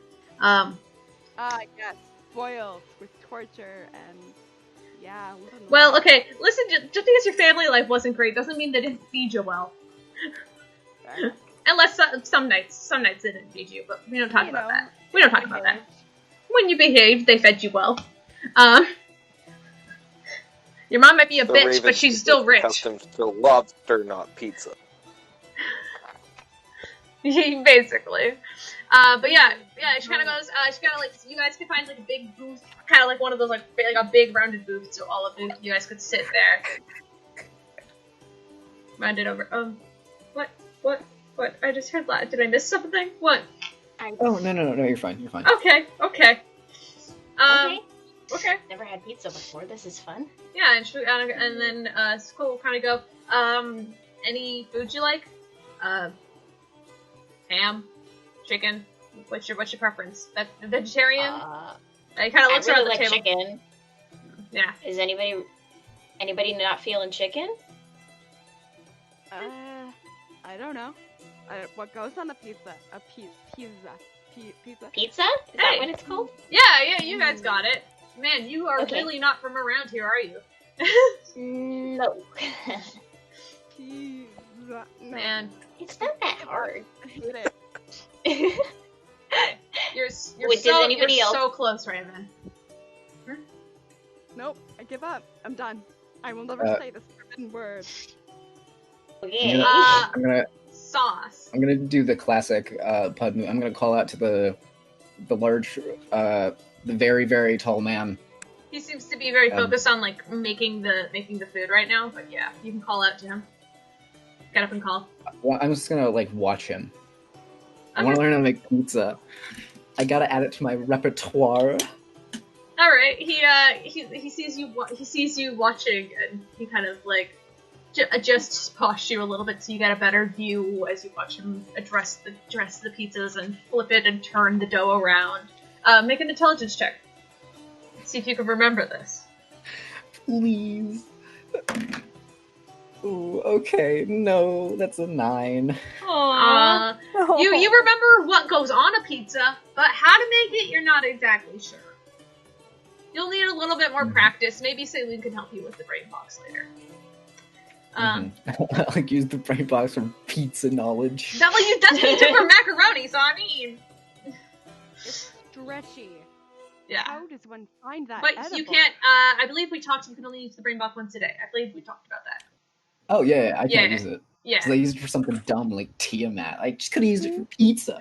Yes, spoiled with torture and yeah. Well, okay. Listen, just because your family life wasn't great doesn't mean they didn't feed you well. Unless some nights they didn't feed you, but we don't talk about that. We don't talk about that. When you behaved, they fed you well. Your mom might be a bitch, but she's still rich. Accustomed to lobster, not pizza. Basically. But yeah, she kind of goes, you guys can find like a big booth, kind of like one of those like a big rounded booth, so all of you guys could sit there. Rounded over. What? I just heard that. Did I miss something? What? Oh, no, you're fine, you're fine. Okay. Okay. Never had pizza before. This is fun. Yeah, and then Skull will kind of go, any food you like? Ham? Chicken? What's your preference? Vegetarian? He kind of looks around the table. Chicken. Yeah. Is anybody not feeling chicken? I don't know. What goes on a pizza? Pizza? Pizza? Is that what it's called? Yeah, you guys got it. Man, you are really not from around here, are you? No. Pizza. No. Man. It's not that hard. I hate it. You're Wait, so close, Raven. Nope, I give up. I'm done. I will never say this forbidden word. Okay. I'm gonna sauce. I'm gonna do the classic Puud move. I'm gonna call out to the large, the very, very tall man. He seems to be very focused on like making the food right now, but yeah, you can call out to him. get up and call. Well, I'm just gonna like watch him. I want to learn how to make pizza. I gotta add it to my repertoire. All right, he sees you watching, and he kind of like adjusts his posture a little bit so you get a better view as you watch him dress the pizzas and flip it and turn the dough around. Make an intelligence check. See if you can remember this. Please. Ooh, okay. No, that's a 9. Aww. You remember what goes on a pizza, but how to make it, you're not exactly sure. You'll need a little bit more practice. Maybe Celine can help you with the brain box later. Like use the brain box for pizza knowledge. That's what you do for macaroni, so I mean... It's stretchy. Yeah. How does one find that But edible? you can't, I believe we talked, you can only use the brain box once a day. I believe we talked about that. Oh yeah, I can't Yeah. use it. Yeah. Because I used it for something dumb like Tiamat. I just could have used it for pizza.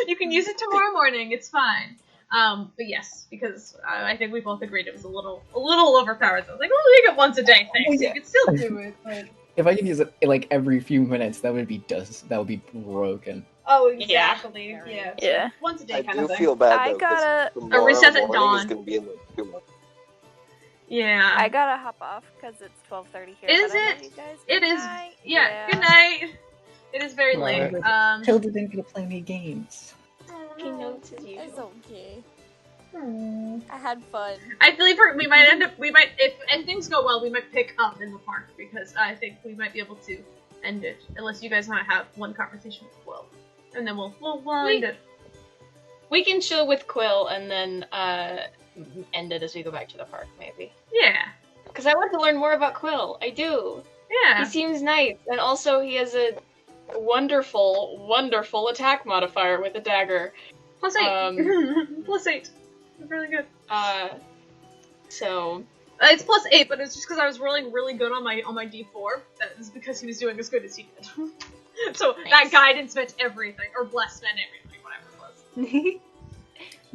You can use it tomorrow morning, it's fine. But yes, because I think we both agreed it was a little overpowered. So I was like, oh, we get once a day, thanks. yeah. You can still do it, but... If I could use it like every few minutes, that would be broken. Oh, exactly. Yeah. Yeah. Once a day I kind do of thing. feel bad I though, 'cause gotta- tomorrow A recess at morning dawn. is gonna be in like 2 months. Yeah. I gotta hop off because it's 12:30 here. Is but I love it? you guys. It Good is. night. Yeah. Good night. It is very late. Hilda didn't get to play any games. He notes as It's usual. okay. I had fun. I believe we might if things go well, we might pick up in the park because I think we might be able to end it unless you guys want to have one conversation with Will, and then we'll end it. We can chill with Quill and then end it as we go back to the park, maybe. Yeah. Because I want to learn more about Quill. I do. Yeah. He seems nice, and also he has a wonderful, wonderful attack modifier with a dagger. +8. +8. It's really good. So it's +8, but it's just because I was rolling really good on my D4. That is because he was doing as good as he did. So nice. that guidance meant everything, or bless meant everything, whatever it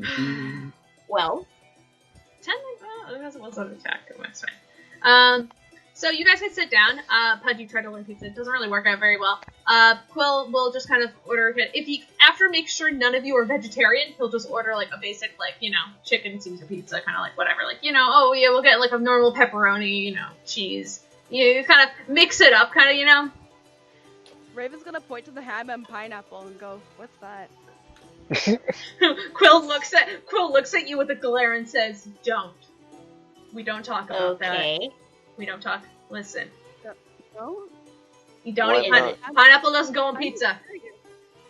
was. Well, 10. It has a 1 attack. That's fine. So you guys can sit down. Puud, you try to learn pizza. It doesn't really work out very well. Quill will just kind of order it. If he, after makes sure none of you are vegetarian, he'll just order like a basic, like, you know, chicken Caesar pizza, kind of like whatever. Like, you know, oh yeah, we'll get like a normal pepperoni, you know, cheese. You kind of mix it up, kind of, you know. Raven's gonna point to the ham and pineapple and go, "What's that?" Quill looks at you with a glare and says, "Don't. We don't talk about that. We don't talk. Listen. No? You don't eat pineapple doesn't go on pizza."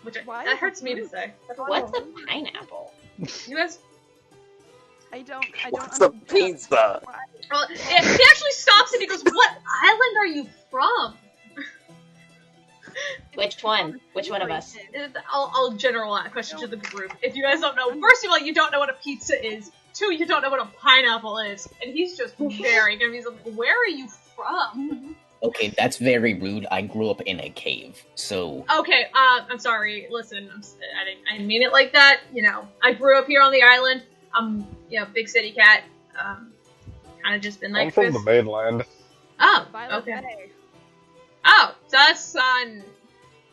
Which that hurts me to say. what's a pineapple? You guys. I don't. What's a pizza? Well, he actually stops and he goes, "What island are you from?" Which one? Which one of us? I'll general question to the group. If you guys don't know, first of all, you don't know what a pizza is. 2, you don't know what a pineapple is. And he's just very confused. Like, where are you from? Okay, that's very rude. I grew up in a cave, so... Okay, I'm sorry. Listen, I didn't mean it like that. You know, I grew up here on the island. I'm, you know, big city cat. Kind of just been like I'm from this. the mainland. Oh, Violet okay. Bay. Oh, so that's on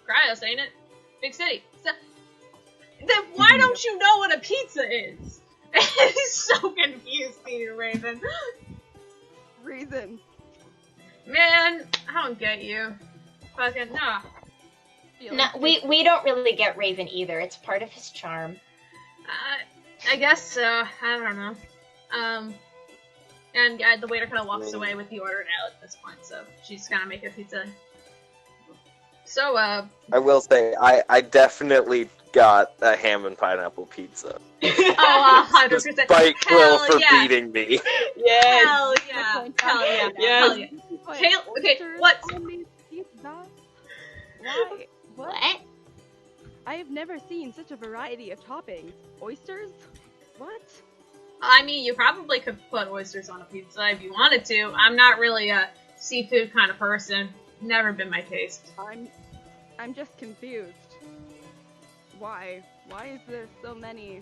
Cryos, ain't it? Big city. So, then why don't you know what a pizza is? He's so confused, Peter Raven. Reason. Man, I don't get you. Fucking nah. No, we don't really get Raven either. It's part of his charm. I guess so. I don't know. And the waiter kind of walks away with the order now at this point, so she's gonna make a pizza. So, I will say, I definitely got a ham and pineapple pizza. Oh, 100%. Despite Quill for beating me. Yes. Hell yeah. Hell yeah. Yes. Hell yeah. Okay, what? Why? What? I have never seen such a variety of toppings. Oysters? What? I mean, you probably could put oysters on a pizza if you wanted to. I'm not really a seafood kind of person. Never been my taste. I'm just confused. Why? Why is there so many?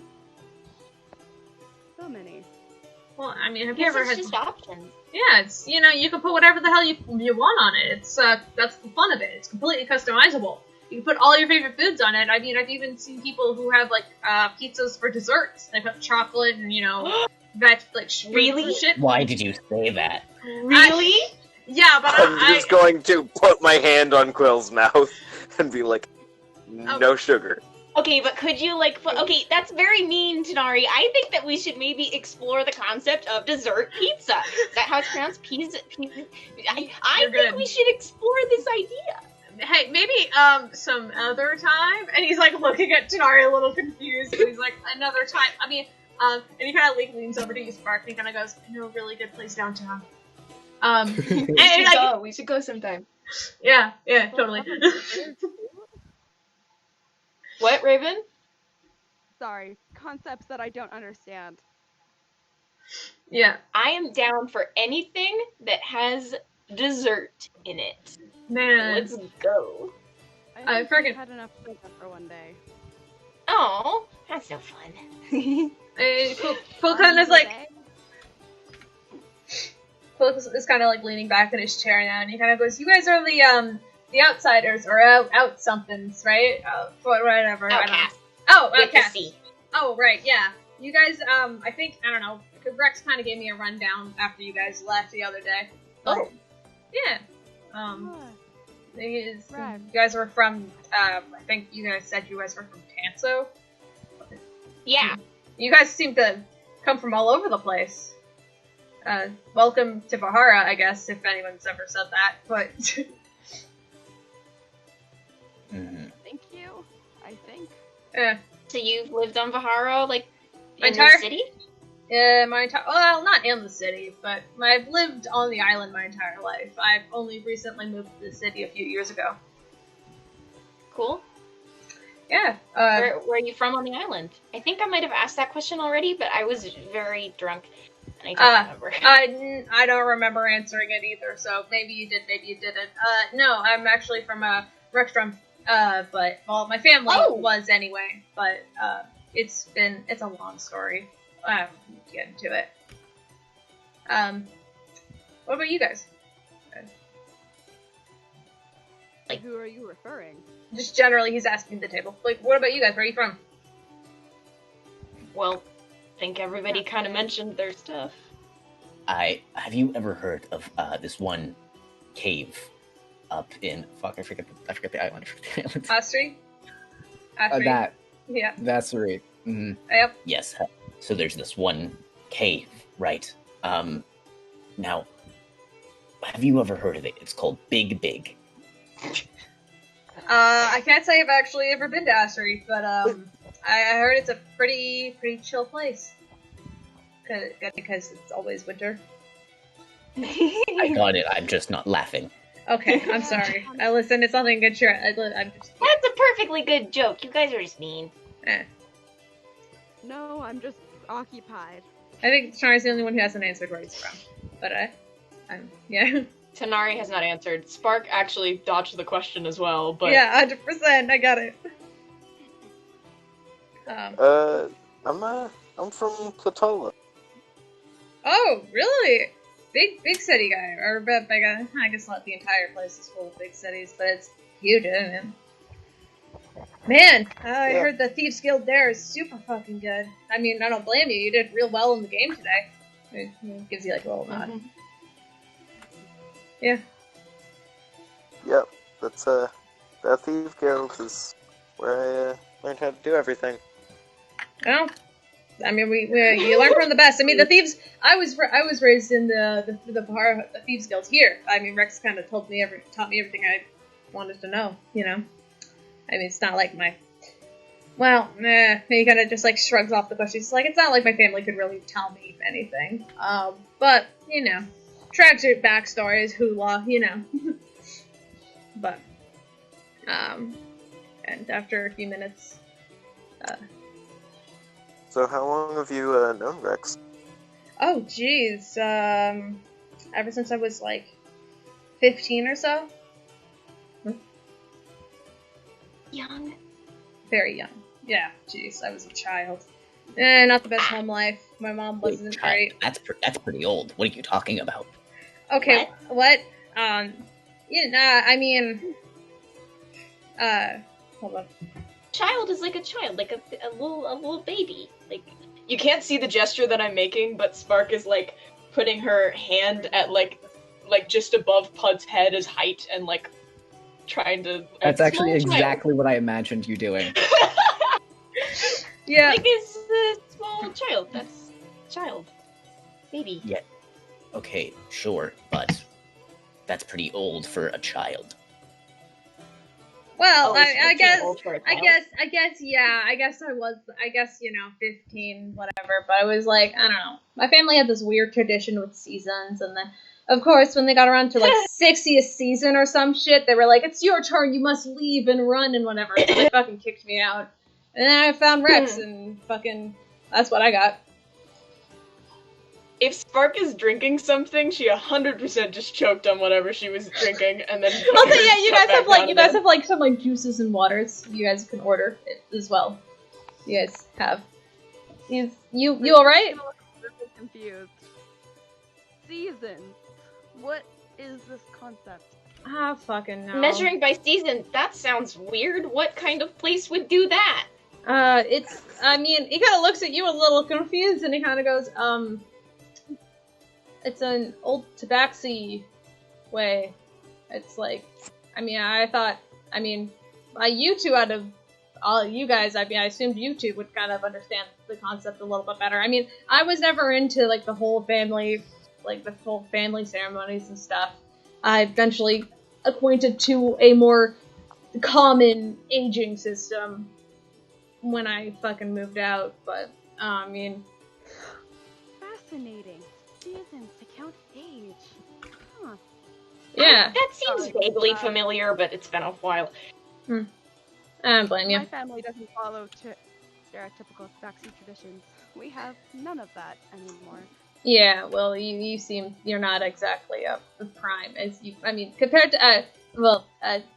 So many. Well, I mean, have I you guess ever it's had? just options. Yeah, it's you can put whatever the hell you want on it. It's that's the fun of it. It's completely customizable. You can put all your favorite foods on it. I mean, I've even seen people who have like pizzas for desserts. They put chocolate and Really? shit. Why did you say that? Really? Yeah, but I'm just going to put my hand on Quill's mouth and be like, no sugar. Okay, but could you okay, that's very mean, Tanar'ri. I think that we should maybe explore the concept of dessert pizza. Is that how it's pronounced? Pizza? I think we should explore this idea. Hey, maybe some other time. And he's like looking at Tanar'ri a little confused. And he's like, another time. I mean, and he kind of leans over to you, Spark, and he kind of goes, I know a really good place downtown. We should go sometime. Yeah, totally. What, Raven? Sorry, concepts that I don't understand. Yeah. I am down for anything that has dessert in it. Man. Let's go. I think we had enough sugar for one day. Oh, that's so fun. Quill kind of like... Quill is kind of like leaning back in his chair now, and he kind of goes, you guys are the outsiders, or out somethings, right? Whatever. Outcasts. Oh, With the Outcasts. C. Oh, right, yeah. You guys, I think, I don't know, Rex kind of gave me a rundown after you guys left the other day. Oh. Yeah. You guys were from, I think you guys said you guys were from Tanso? Yeah. You guys seem to come from all over the place. Welcome to Vahara, I guess, if anyone's ever said that, but... Thank you, I think. So you've lived on Vahara, like, My in entire the city? Well, not in the city, but I've lived on the island my entire life. I've only recently moved to the city a few years ago. Cool. Yeah. Where are you from on the island? I think I might have asked that question already, but I was very drunk, and I don't remember. I don't remember answering it either, so maybe you did, maybe you didn't. No, I'm actually from, Rexstrom, but, well, my family was anyway, but, it's a long story. I won't get into it. What about you guys? Like, who are you referring? Just generally, he's asking the table. Like, what about you guys? Where are you from? Well, I think everybody kind of mentioned their stuff. Have you ever heard of this one cave up in I forget the island. Astri? That. Yeah. That's right. Mm-hmm. Yep. Yes. So there's this one cave, right? Now, have you ever heard of it? It's called Big Big. I can't say I've actually ever been to Astri, but I heard it's a pretty chill place. Because it's always winter. I got it. I'm just not laughing. Okay, I'm sorry. Listen, it's nothing good. Sure, I'm just... That's a perfectly good joke. You guys are just mean. No, I'm just occupied. I think Tanar'ri's the only one who hasn't answered where he's from. But yeah. Tanar'ri has not answered. Spark actually dodged the question as well, but... Yeah, 100%, I got it. I'm from Platola. Oh, really? Big city guy. Or big, I guess not the entire place is full of big cities, but it's huge, isn't it? Man, I heard the Thieves Guild there is super fucking good. I mean, I don't blame you. You did real well in the game today. It gives you like a little nod. Yeah. Yep, that's that Thieves Guild is where I learned how to do everything. Well, I mean, you learn from the best. I mean, the thieves. I was raised in the Thieves Guild here. I mean, Rex kind of taught me everything I wanted to know. You know, I mean, it's not like my. Well, he kind of just like shrugs off the question. He's like, it's not like my family could really tell me anything. But you know, tragic backstories, hula, you know. But, and after a few minutes, So how long have you known Rex? Oh, geez. Ever since I was, like, 15 or so. Young. Very young. Yeah, jeez, I was a child. Not the best home life. My mom wasn't great. That's pretty old. What are you talking about? Okay, what? I mean, hold on. Child is like a child, like a little baby. Like, you can't see the gesture that I'm making, but Spark is like putting her hand at like just above Pud's head as height and like trying to. That's actually exactly what I imagined you doing. Yeah. Like it's a small child. That's child. Baby. Yeah. Okay, sure, but that's pretty old for a child. Well, Oh, I guess, old for a I child? guess, yeah. I guess, 15, whatever. But I was like, I don't know. My family had this weird tradition with seasons, and then, of course, when they got around to like 60th season or some shit, they were like, "It's your turn. You must leave and run and whatever." So they fucking kicked me out, and then I found Rex, and fucking, that's what I got. If Spark is drinking something, she 100% just choked on whatever she was drinking, and then. Also, yeah, you guys have like some like juices and waters. You guys can order it as well. You guys have. You all right? I'm a little confused. Seasons. What is this concept? Ah, fucking no. Measuring by season. That sounds weird. What kind of place would do that? He kind of looks at you a little confused, and he kind of goes, it's an old tabaxi way. It's like, you two out of all of you guys, I assumed you two would kind of understand the concept a little bit better. I mean, I was never into, like, the whole family ceremonies and stuff. I eventually acquainted to a more common aging system when I fucking moved out, but, Fascinating. Seasons to count age. Huh. Yeah. That seems vaguely familiar, but it's been a while. I don't blame you. My family doesn't follow stereotypical tabaxi traditions. We have none of that anymore. Yeah, well, you seem, you're not exactly a prime, as you, compared to,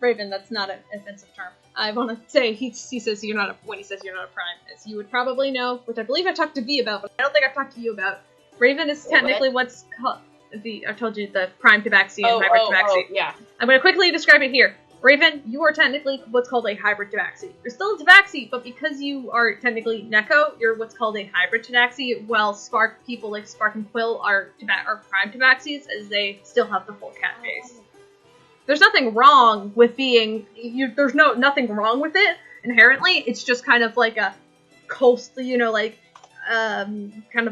Raven, that's not an offensive term. I want to say, he says you're not when he says you're not a prime, as you would probably know, which I believe I talked to V about, but I don't think I've talked to you about. Raven is technically what's called, I told you, the prime tabaxi and hybrid tabaxi. Yeah. I'm going to quickly describe it here. Raven, you are technically what's called a hybrid tabaxi. You're still a tabaxi, but because you are technically Neko, you're what's called a hybrid tabaxi, while people like Spark and Quill are prime tabaxis, as they still have the full cat face. There's nothing wrong with being, there's nothing wrong with it, inherently. It's just kind of like a coast, kind of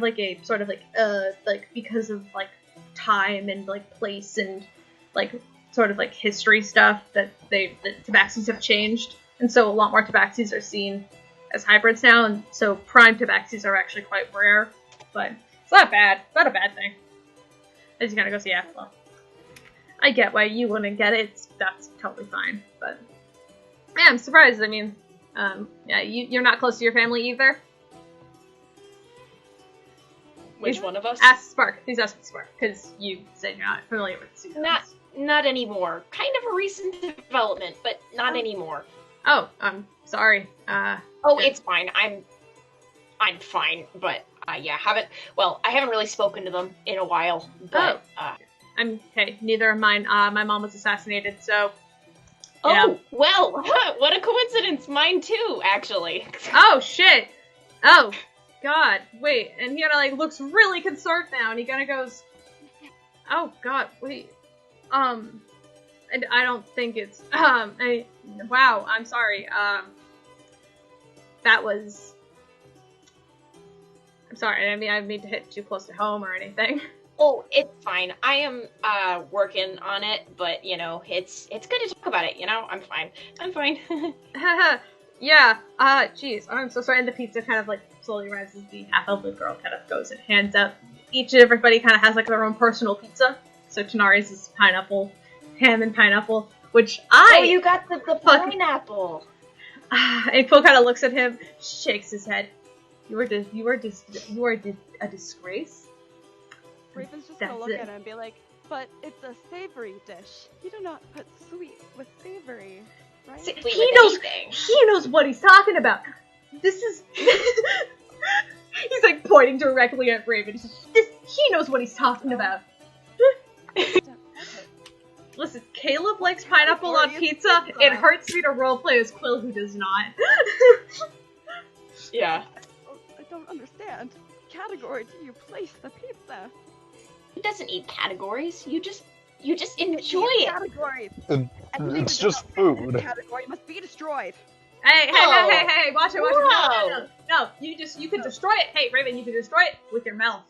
like a sort of like because of like time and like place and like sort of like history stuff that tabaxis have changed, and so a lot more tabaxis are seen as hybrids now, and so prime tabaxis are actually quite rare, but it's not bad. It's not a bad thing. As he kind of goes, yeah, well, I get why you wouldn't get it. That's totally fine, but yeah, I'm surprised. You're not close to your family either. Which one of us? Ask Spark. He's asking Spark, because you said you're not familiar with the seasons. Not anymore. Kind of a recent development, but not anymore. Oh, I'm sorry. It's fine. I'm fine, but I haven't really spoken to them in a while. But neither of mine. My mom was assassinated, so. Oh, well, what a coincidence. Mine too, actually. Oh shit. Oh God. Wait, and he looks really concerned now, and he kind of goes, "Oh God, wait. And I don't think it's, wow, I'm sorry, that was, I'm sorry, I didn't mean to hit too close to home or anything. Oh, it's fine. I am, working on it, but, it's good to talk about it, I'm fine. Yeah, jeez, I'm so sorry, and the pizza kind of, slowly rises, the half-elf girl kind of goes and hands out, everybody kind of has, their own personal pizza. So Tanar'ri's is pineapple, ham and pineapple, which Oh, you got the pineapple! And Quill kind of looks at him, shakes his head. You are a disgrace? Raven's just gonna look at him and be like, but it's a savory dish. You do not put sweet with savory, right? He knows what he's talking about. This is... He's like pointing directly at Raven. He's like, he knows what he's talking about. Listen, Kaleb likes pineapple on pizza. It hurts me to roleplay as Quill, who does not. Yeah. I don't understand. What category do you place the pizza? It doesn't need categories. You just enjoy it. Categories. It's just food. Category must be destroyed. Hey, watch it. Whoa. No, you can destroy it. Hey, Raven, you can destroy it with your mouth.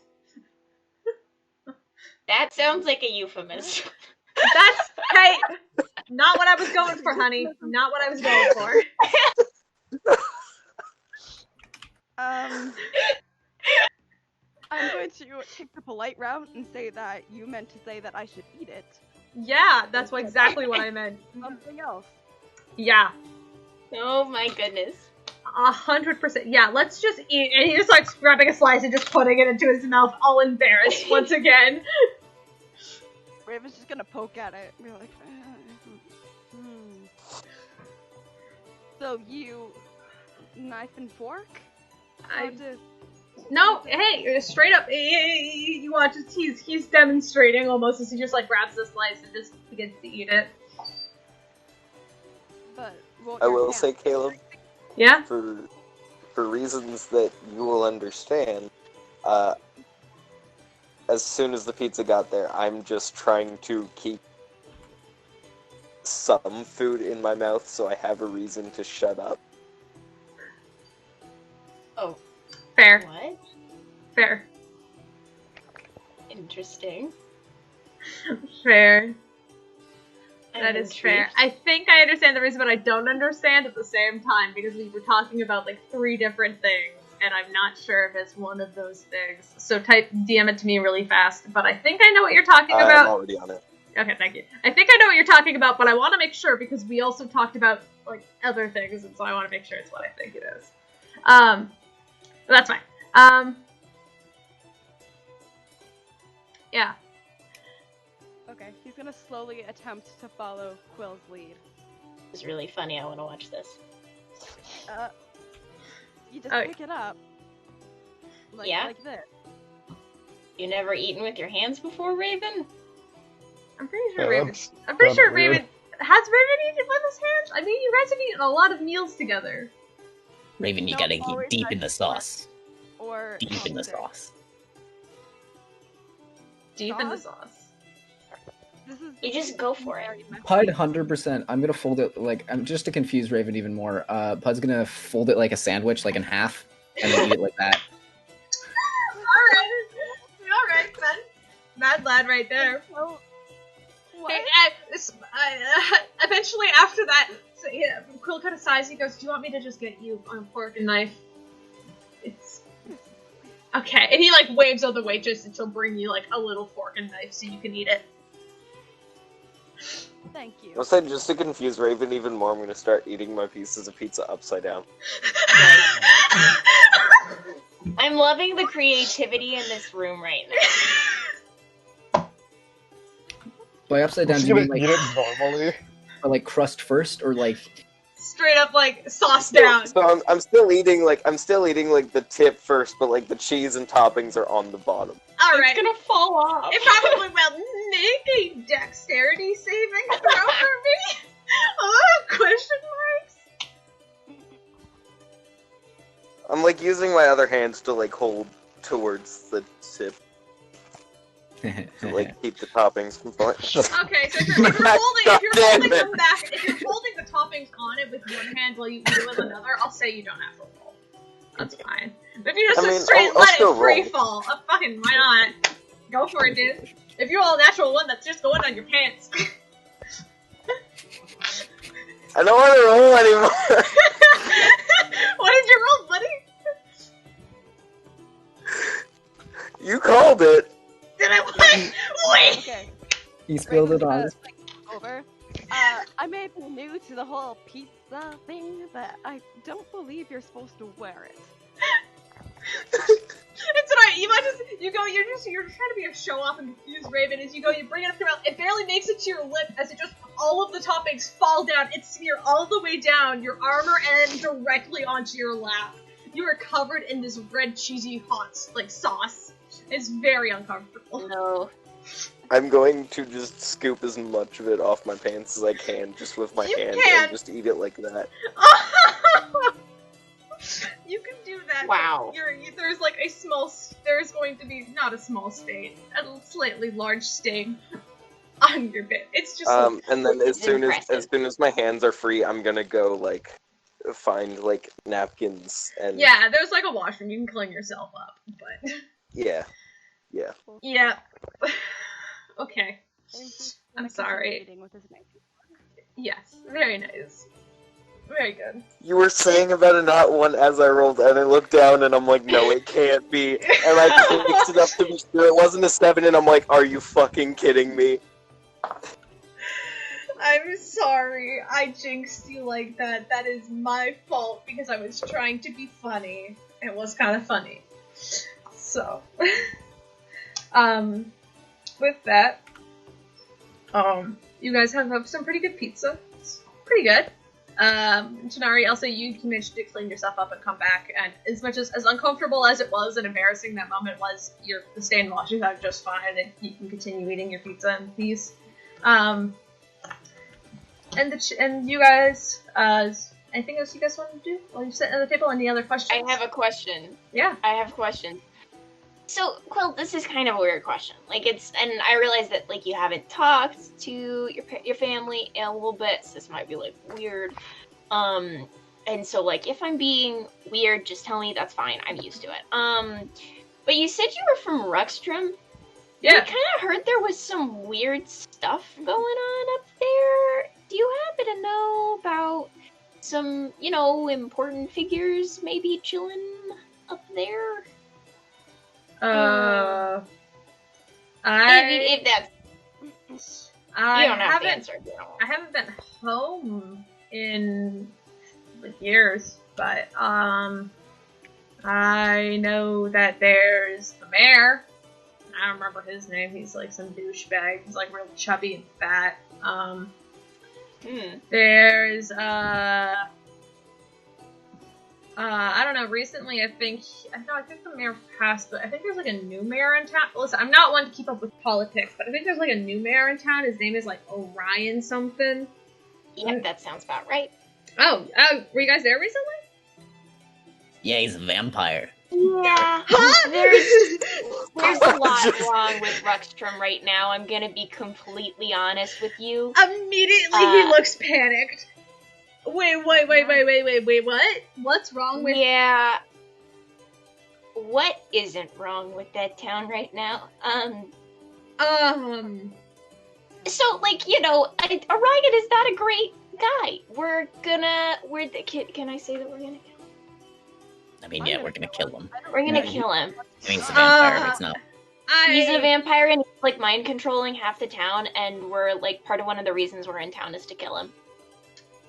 That sounds like a euphemism. Hey, not what I was going for, honey. Not what I was going for. I'm going to take the polite route and say that you meant to say that I should eat it. Yeah, that's exactly what I meant. Something else. Yeah. Oh my goodness. 100%. Yeah, let's just eat. And he just starts grabbing a slice and just putting it into his mouth, all embarrassed once again. Raven's just gonna poke at it and be like, So you knife and fork? No, hey, straight up, you watch he's demonstrating almost as he just like grabs the slice and just begins to eat it. But I will say, Kaleb, yeah, for reasons that you will understand, as soon as the pizza got there, I'm just trying to keep some food in my mouth so I have a reason to shut up. Oh. Fair. What? Fair. Interesting. Fair. That is fair. I think I understand the reason, but I don't understand at the same time, because we were talking about like 3 different things, and I'm not sure if it's one of those things. So DM it to me really fast, but I think I know what you're talking about. I'm already on it. Okay, thank you. I think I know what you're talking about, but I want to make sure, because we also talked about like other things, and so I want to make sure it's what I think it is. That's fine. Yeah. Okay, he's gonna slowly attempt to follow Quill's lead. It's really funny. I want to watch this. You just pick it up. Like this. You never eaten with your hands before, Raven? I'm pretty sure Raven. I'm pretty sure Raven has Raven eaten with his hands. I mean, you guys have eaten a lot of meals together. Raven, you gotta get deep in the sauce. Or deep in the sauce. Deep in the sauce. You just go for it. Pud 100%. I'm gonna fold it I'm just to confuse Raven even more. Pud's gonna fold it like a sandwich, like in half, and then eat it like that. Alright, Ben. Mad lad right there. Hey, eventually after that, so, yeah, Quill kind of sighs. He goes, "Do you want me to just get you a fork and knife?" It's okay, and he like waves at the waitress, and she'll bring you like a little fork and knife so you can eat it. Thank you. I'll say, just to confuse Raven even more, I'm gonna start eating my pieces of pizza upside down. I'm loving the creativity in this room right now. By upside down, do you mean eat it normally? Or like crust first, or like straight up like sauce down? So I'm still eating the tip first, but like the cheese and toppings are on the bottom. Alright. It's gonna fall off. It probably will. Make a dexterity saving throw for me. Question marks. I'm like using my other hands to like hold towards the tip. To like keep the toppings from falling. Okay, so if you're holding them back, if you're holding the toppings on it with one hand while you eat it with another, I'll say you don't have to roll. That's fine. But if you just straight I'll let it free roll. fall, fucking why not? Go for it, dude. If you're all natural one, that's just going on your pants. I don't want to roll anymore. What did you roll, buddy? You called it. Did I wait? Okay. he spilled it on. Over. I may be new to the whole pizza thing, but I don't believe you're supposed to wear it. It's alright. You might you're trying to be a show off and confuse Raven as you go. You bring it up to your mouth. It barely makes it to your lip as it just all of the toppings fall down. It's smeared all the way down your armor and directly onto your lap. You are covered in this red cheesy hot sauce. It's very uncomfortable. No. I'm going to just scoop as much of it off my pants as I can, just with my hand, and just eat it like that. You can do that. Wow. There's like a small. There's going to be not a small stain, a slightly large stain on your bit. It's just. And then as soon as my hands are free, I'm gonna go like find like napkins and. Yeah, there's like a washroom. You can clean yourself up, but. Yeah. Yeah. Okay. I'm sorry. Yes, very nice. Very good. You were saying about a not one as I rolled, and I looked down, and I'm like, no, it can't be. And I picked it up to be sure it wasn't a 7, and I'm like, are you fucking kidding me? I'm sorry. I jinxed you like that. That is my fault, because I was trying to be funny. It was kind of funny. So, with that, you guys have some pretty good pizza. It's pretty good. Tanar'ri, also you managed to clean yourself up and come back, and as much as uncomfortable as it was and embarrassing that moment was, the stain washes out just fine, and you can continue eating your pizza in peace. And you guys, anything else you guys want to do while you sit at the table? Any other questions? I have a question. Yeah. I have a question. So, Quill, this is kind of a weird question. And I realize that, you haven't talked to your family in a little bit, so this might be, weird. And so, if I'm being weird, just tell me, that's fine, I'm used to it. But you said you were from Ruxtrum? Yeah. I kind of heard there was some weird stuff going on up there. Do you happen to know about some, important figures maybe chilling up there? I if that's you don't have to answer. I haven't been home in years, but I know that there's the mayor. I don't remember his name. He's some douchebag. He's real chubby and fat. There's I don't know, recently I think the mayor passed, but I think there's a new mayor in town. Listen, I'm not one to keep up with politics, but I think there's a new mayor in town. His name is Orion something. Yep, that sounds about right. Oh, were you guys there recently? Yeah, he's a vampire. Yeah. There's a lot wrong with Ruxtrum right now, I'm gonna be completely honest with you. Immediately he looks panicked. Wait, what? What's wrong with... Yeah. What isn't wrong with that town right now? So, Orion is not a great guy. Can I say that we're gonna kill him? I mean, yeah, we're gonna kill him. We're gonna kill him. I mean, he's a vampire, but it's not. He's a vampire, and he's, mind controlling half the town, and we're, part of one of the reasons we're in town is to kill him.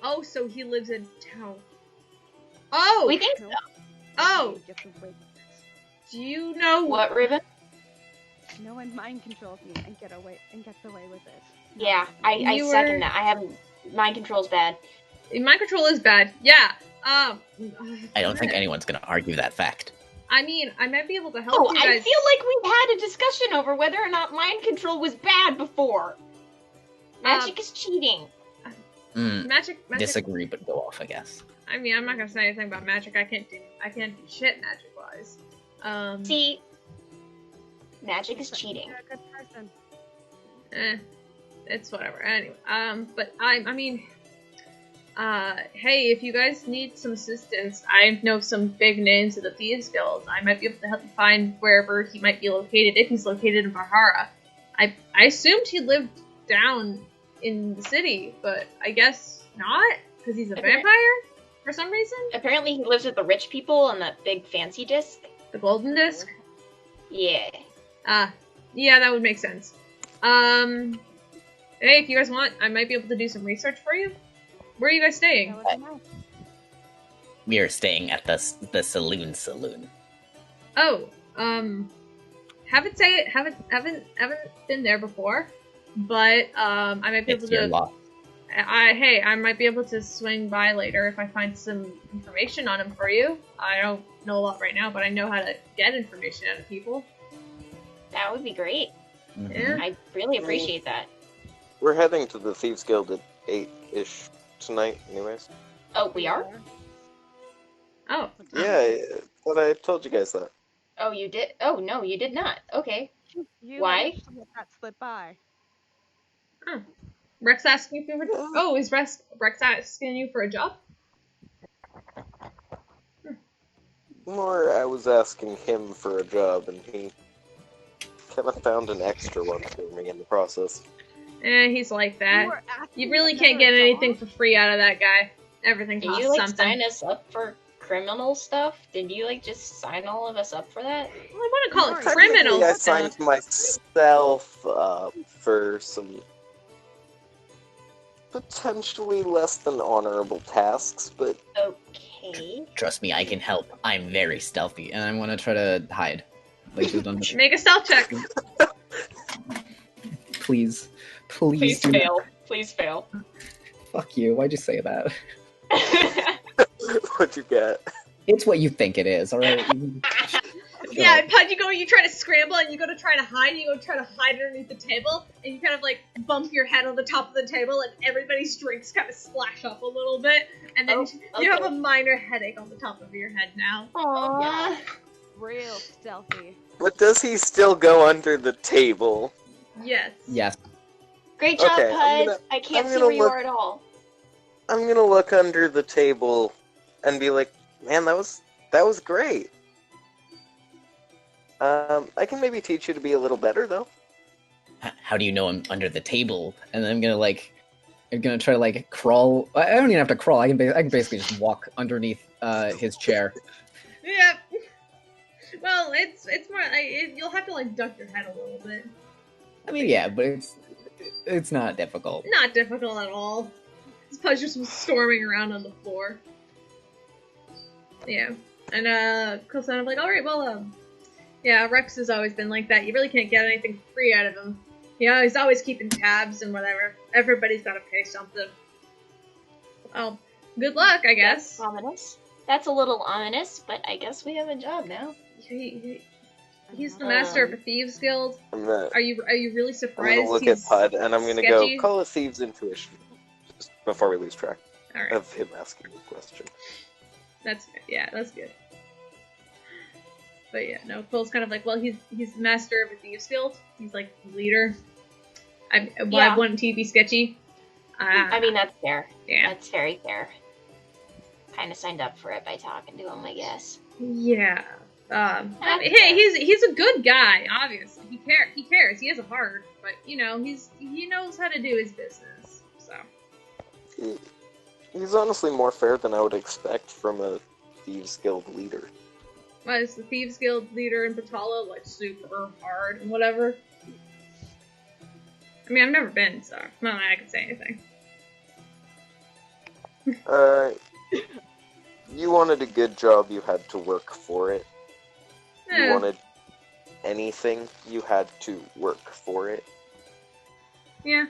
Oh, so he lives in town. Oh! We think so. Oh! Do you know... What, Riven? No one mind controls me and gets away with it. Yeah, I second that. I haven't... Mind control's bad. Mind control is bad, yeah. I don't think anyone's gonna argue that fact. I mean, I might be able to help you guys. I feel like we've had a discussion over whether or not mind control was bad before. Magic is cheating. Magic. Disagree, but go off, I guess. I mean, I'm not gonna say anything about magic. I can't do shit magic-wise. See, magic is cheating. You're a good person. It's whatever. Anyway, but I mean, hey, if you guys need some assistance, I know some big names of the Thieves Guild. I might be able to help you find wherever he might be located, if he's located in Bahara. I assumed he lived down in the city, but I guess not, because he's a vampire for some reason. Apparently he lives with the rich people on that big fancy disc. The golden disc? Yeah. Yeah, that would make sense. Hey, if you guys want, I might be able to do some research for you. Where are you guys staying? We are staying at the saloon. Oh, haven't been there before, but I might be able to. Hey, I might be able to swing by later if I find some information on him for you. I don't know a lot right now, but I know how to get information out of people. That would be great. Yeah. I really appreciate that. We're heading to the Thieves Guild at 8-ish tonight, anyways. Oh, we are? Oh. Yeah, but I told you guys that. Oh, you did? Oh, no, you did not. Okay. You Why? managed to let that slip by. Oh. Rex asking you for Oh, is Rex asking you for a job? More, I was asking him for a job, and he kind of found an extra one for me in the process. He's like that. You really can't get anything for free out of that guy. Everything Did costs you, something. sign us up for criminal stuff? Did you, just sign all of us up for that? Well, I want to call it criminal I stuff. signed myself up for some potentially less than honorable tasks, but... Okay. Trust me, I can help. I'm very stealthy, and I want to try to hide. Like you've done. Make a stealth check. Please Please do fail. Please fail. Fuck you. Why'd you say that? What'd you get? It's what you think it is, alright? Yeah, Pud, you try to scramble and you go to try to hide, and you go to try to hide underneath the table, and you kind of bump your head on the top of the table, and everybody's drinks kind of splash up a little bit, and then you have a minor headache on the top of your head now. Aww. Yeah. Real stealthy. But does he still go under the table? Yes. Yes. Great job, Okay, Pud. I can't see where you are at all. I'm gonna look under the table and be like, man, that was great. I can maybe teach you to be a little better, though. How do you know I'm under the table? And then I'm gonna try to crawl. I don't even have to crawl. I can basically just walk underneath his chair. Yep. Well, it's more you'll have to duck your head a little bit. I mean, yeah, but it's not difficult. Not difficult at all. Pudge just was storming around on the floor. Yeah. And Coulson, I'm like, alright, well, yeah, Rex has always been like that. You really can't get anything free out of him. You know, he's always keeping tabs and whatever. Everybody's gotta pay something. Oh, good luck, I guess. That's ominous. That's a little ominous, but I guess we have a job now. He's the master of a thieves guild. Are you really I'm surprised? gonna look at Pud, and I'm gonna sketchy? go call a thieves' intuition. Just before we lose track Alright. of him asking the question. That's good. But yeah, no, Cole's kind of like, well, he's master of a thieves guild. He's leader. I want to be sketchy. I mean, that's fair. Yeah. That's very fair. Kind of signed up for it by talking to him, I guess. Yeah. Hey, he's a good guy. Obviously, he cares. He has a heart, but he knows how to do his business. So. He's honestly more fair than I would expect from a thieves' guild leader. Well, is the thieves guild leader in Patala super hard and whatever? I mean, I've never been, so not that I can say anything. You wanted a good job, you had to work for it. You Yeah. wanted anything, you had to work for it. Yeah.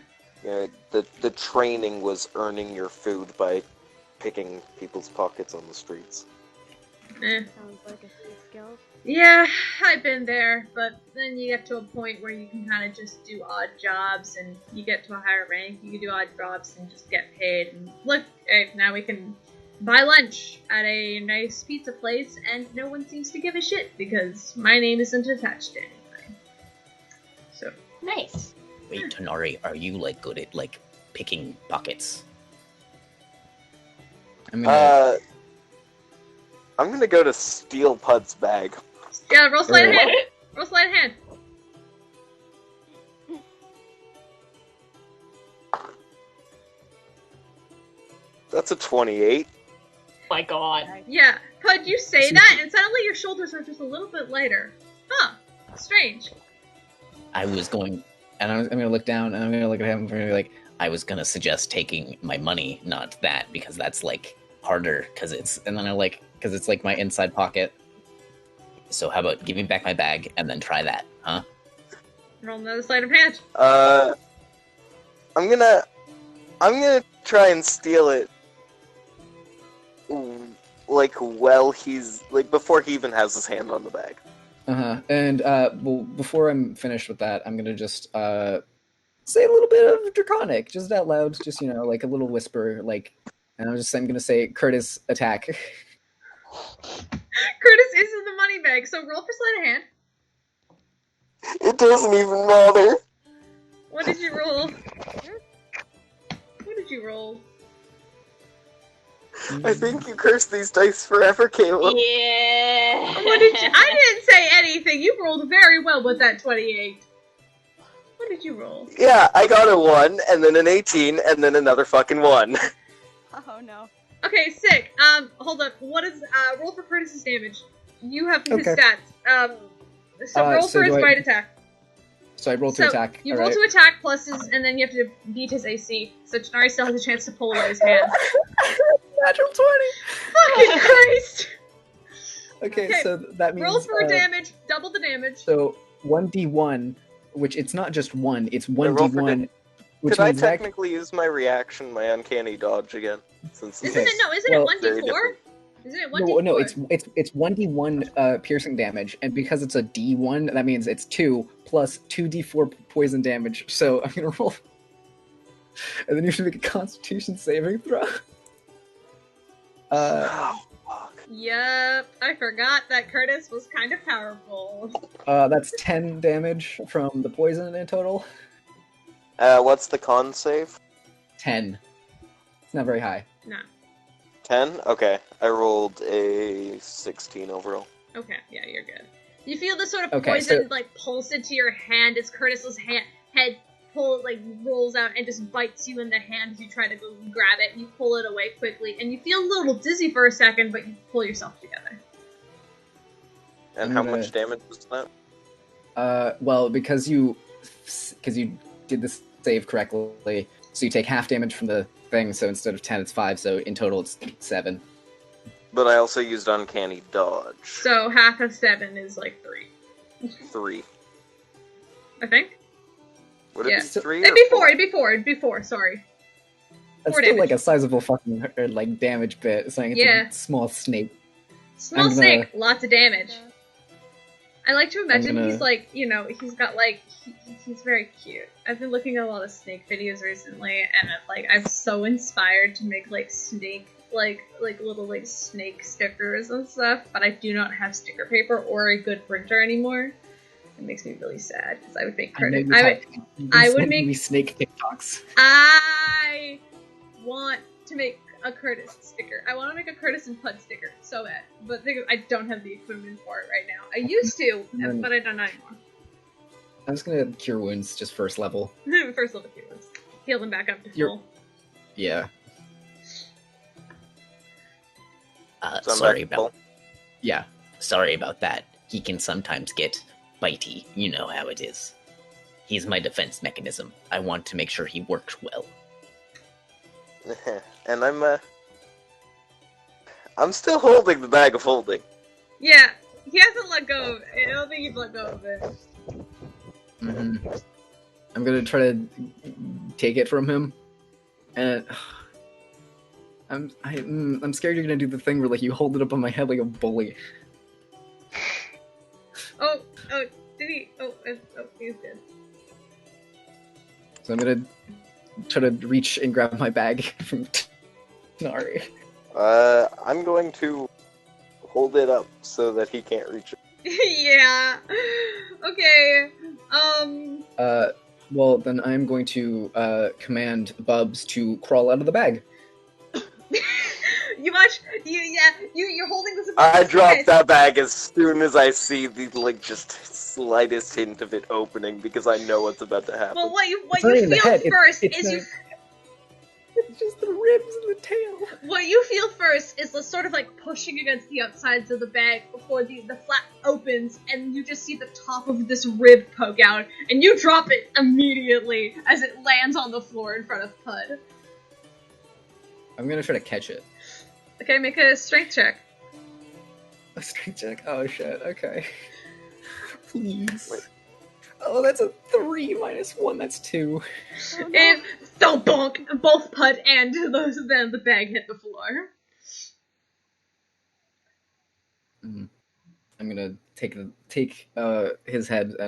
The training was earning your food by picking people's pockets on the streets. Sounds like a thieves guild. Yeah, I've been there, but then you get to a point where you can kind of just do odd jobs, and you get to a higher rank, you can do odd jobs and just get paid. And look, hey, now we can buy lunch at a nice pizza place, and no one seems to give a shit because my name isn't attached to anything. So nice. Wait, Tanar'ri, are you good at picking pockets? I'm gonna go to steal Pud's bag. yeah, roll sleight of hand. Roll sleight of hand. That's a 28. My God. Yeah, Pud, you say that, and suddenly your shoulders are just a little bit lighter. Huh? Strange. I was going, and I'm gonna look down, and I'm gonna look at him, and I'm gonna be like, I was gonna suggest taking my money, not that, because that's harder, because it's my inside pocket. So how about give me back my bag and then try that, huh? Roll another sleight of hand. I'm gonna try and steal it. Like, well, he's like before he even has his hand on the bag. And well, before I'm finished with that, I'm gonna just say a little bit of Draconic, just out loud, just like a little whisper, like, and I'm gonna say, Curtis, attack. Curtis is in the money bag, so roll for sleight of hand. It doesn't even matter. What did you roll? What did you roll? I think you curse these dice forever, Caleb. Yeah. I didn't say anything. You rolled very well with that 28. What did you roll? Yeah, I got a 1, and then an 18, and then another fucking 1. Oh no. Okay, sick. Hold up. What is roll for Curtis's damage? You have his Okay. stats. So roll for his bite attack. So I roll to attack. You roll to attack plus and then you have to beat his AC. So Tanar'ri still has a chance to pull away his hand. Natural 20! Fucking Christ! Okay, so that means... Roll for damage, double the damage. So 1d1, which it's not just 1, it's 1d1. Which Could I means technically use my reaction, my uncanny dodge again? Since Isn't it 1d4? Isn't it 1d4? No, it's 1d1 piercing damage, and because it's a d1, that means it's 2 plus 2d4 poison damage. So I'm gonna roll, and then you should make a Constitution saving throw. Yep, I forgot that Curtis was kind of powerful. That's 10 damage from the poison in total. What's the con save? 10. It's not very high. No. 10? Okay. I rolled a 16 overall. Okay, yeah, you're good. You feel the sort of Okay, poison, so- pulse into your hand as Curtis's head rolls out and just bites you in the hand as you try to go grab it. You pull it away quickly, and you feel a little dizzy for a second, but you pull yourself together. And how much damage was that? Well, because you did this save correctly, so you take half damage from the thing, so instead of 10, it's 5, so in total it's 7. But I also used uncanny dodge. So half of 7 is like 3. 3. I think? Would it be 3 It'd be 4, sorry. That's 4 still damage. like a sizable fucking damage bit, saying it's Yeah. a small snake. Small I'm gonna- snake, lots of damage. I like to imagine gonna- he's he's got he's very cute. I've been looking at a lot of snake videos recently, and I'm so inspired to make snake little snake stickers and stuff. But I do not have sticker paper or a good printer anymore. It makes me really sad because I would make Curtis. I would make snake TikToks. I want to make a Curtis sticker. I want to make a Curtis and Puud sticker so bad, but I don't have the equipment for it right now. I used to, but I don't anymore. I'm just gonna cure wounds, just first level. First level heals. Heal them back up to full. Yeah. So I'm Sorry back to about. Yeah, sorry about that. He can sometimes get bitey. You know how it is. He's my defense mechanism. I want to make sure he works well. And I'm still holding the bag of holding. Yeah, he hasn't let go of it. I don't think he's let go of it. Mm-hmm. I'm gonna try to take it from him, and I'm scared you're gonna do the thing where you hold it up on my head like a bully. Oh, did he? Oh, he's dead. So I'm gonna try to reach and grab my bag from Tanar'ri. I'm going to hold it up so that he can't reach it. Yeah. Okay. Well, then I'm going to command Bubs to crawl out of the bag. You're holding this. I drop that bag as soon as I see the just slightest hint of it opening because I know what's about to happen. Well, what you It's not even the feel head, first it's is It's just the ribs and the tail. what you feel first is the sort of pushing against the outsides of the bag before the flap opens, and you just see the top of this rib poke out, and you drop it immediately as it lands on the floor in front of Puud. I'm gonna try to catch it. Okay, make a strength check. A strength check? Oh shit, okay. Please. Wait. Oh, that's a 3 minus 1, that's 2. It Don't bonk! Both Putt and the bag hit the floor. I'm gonna take his head and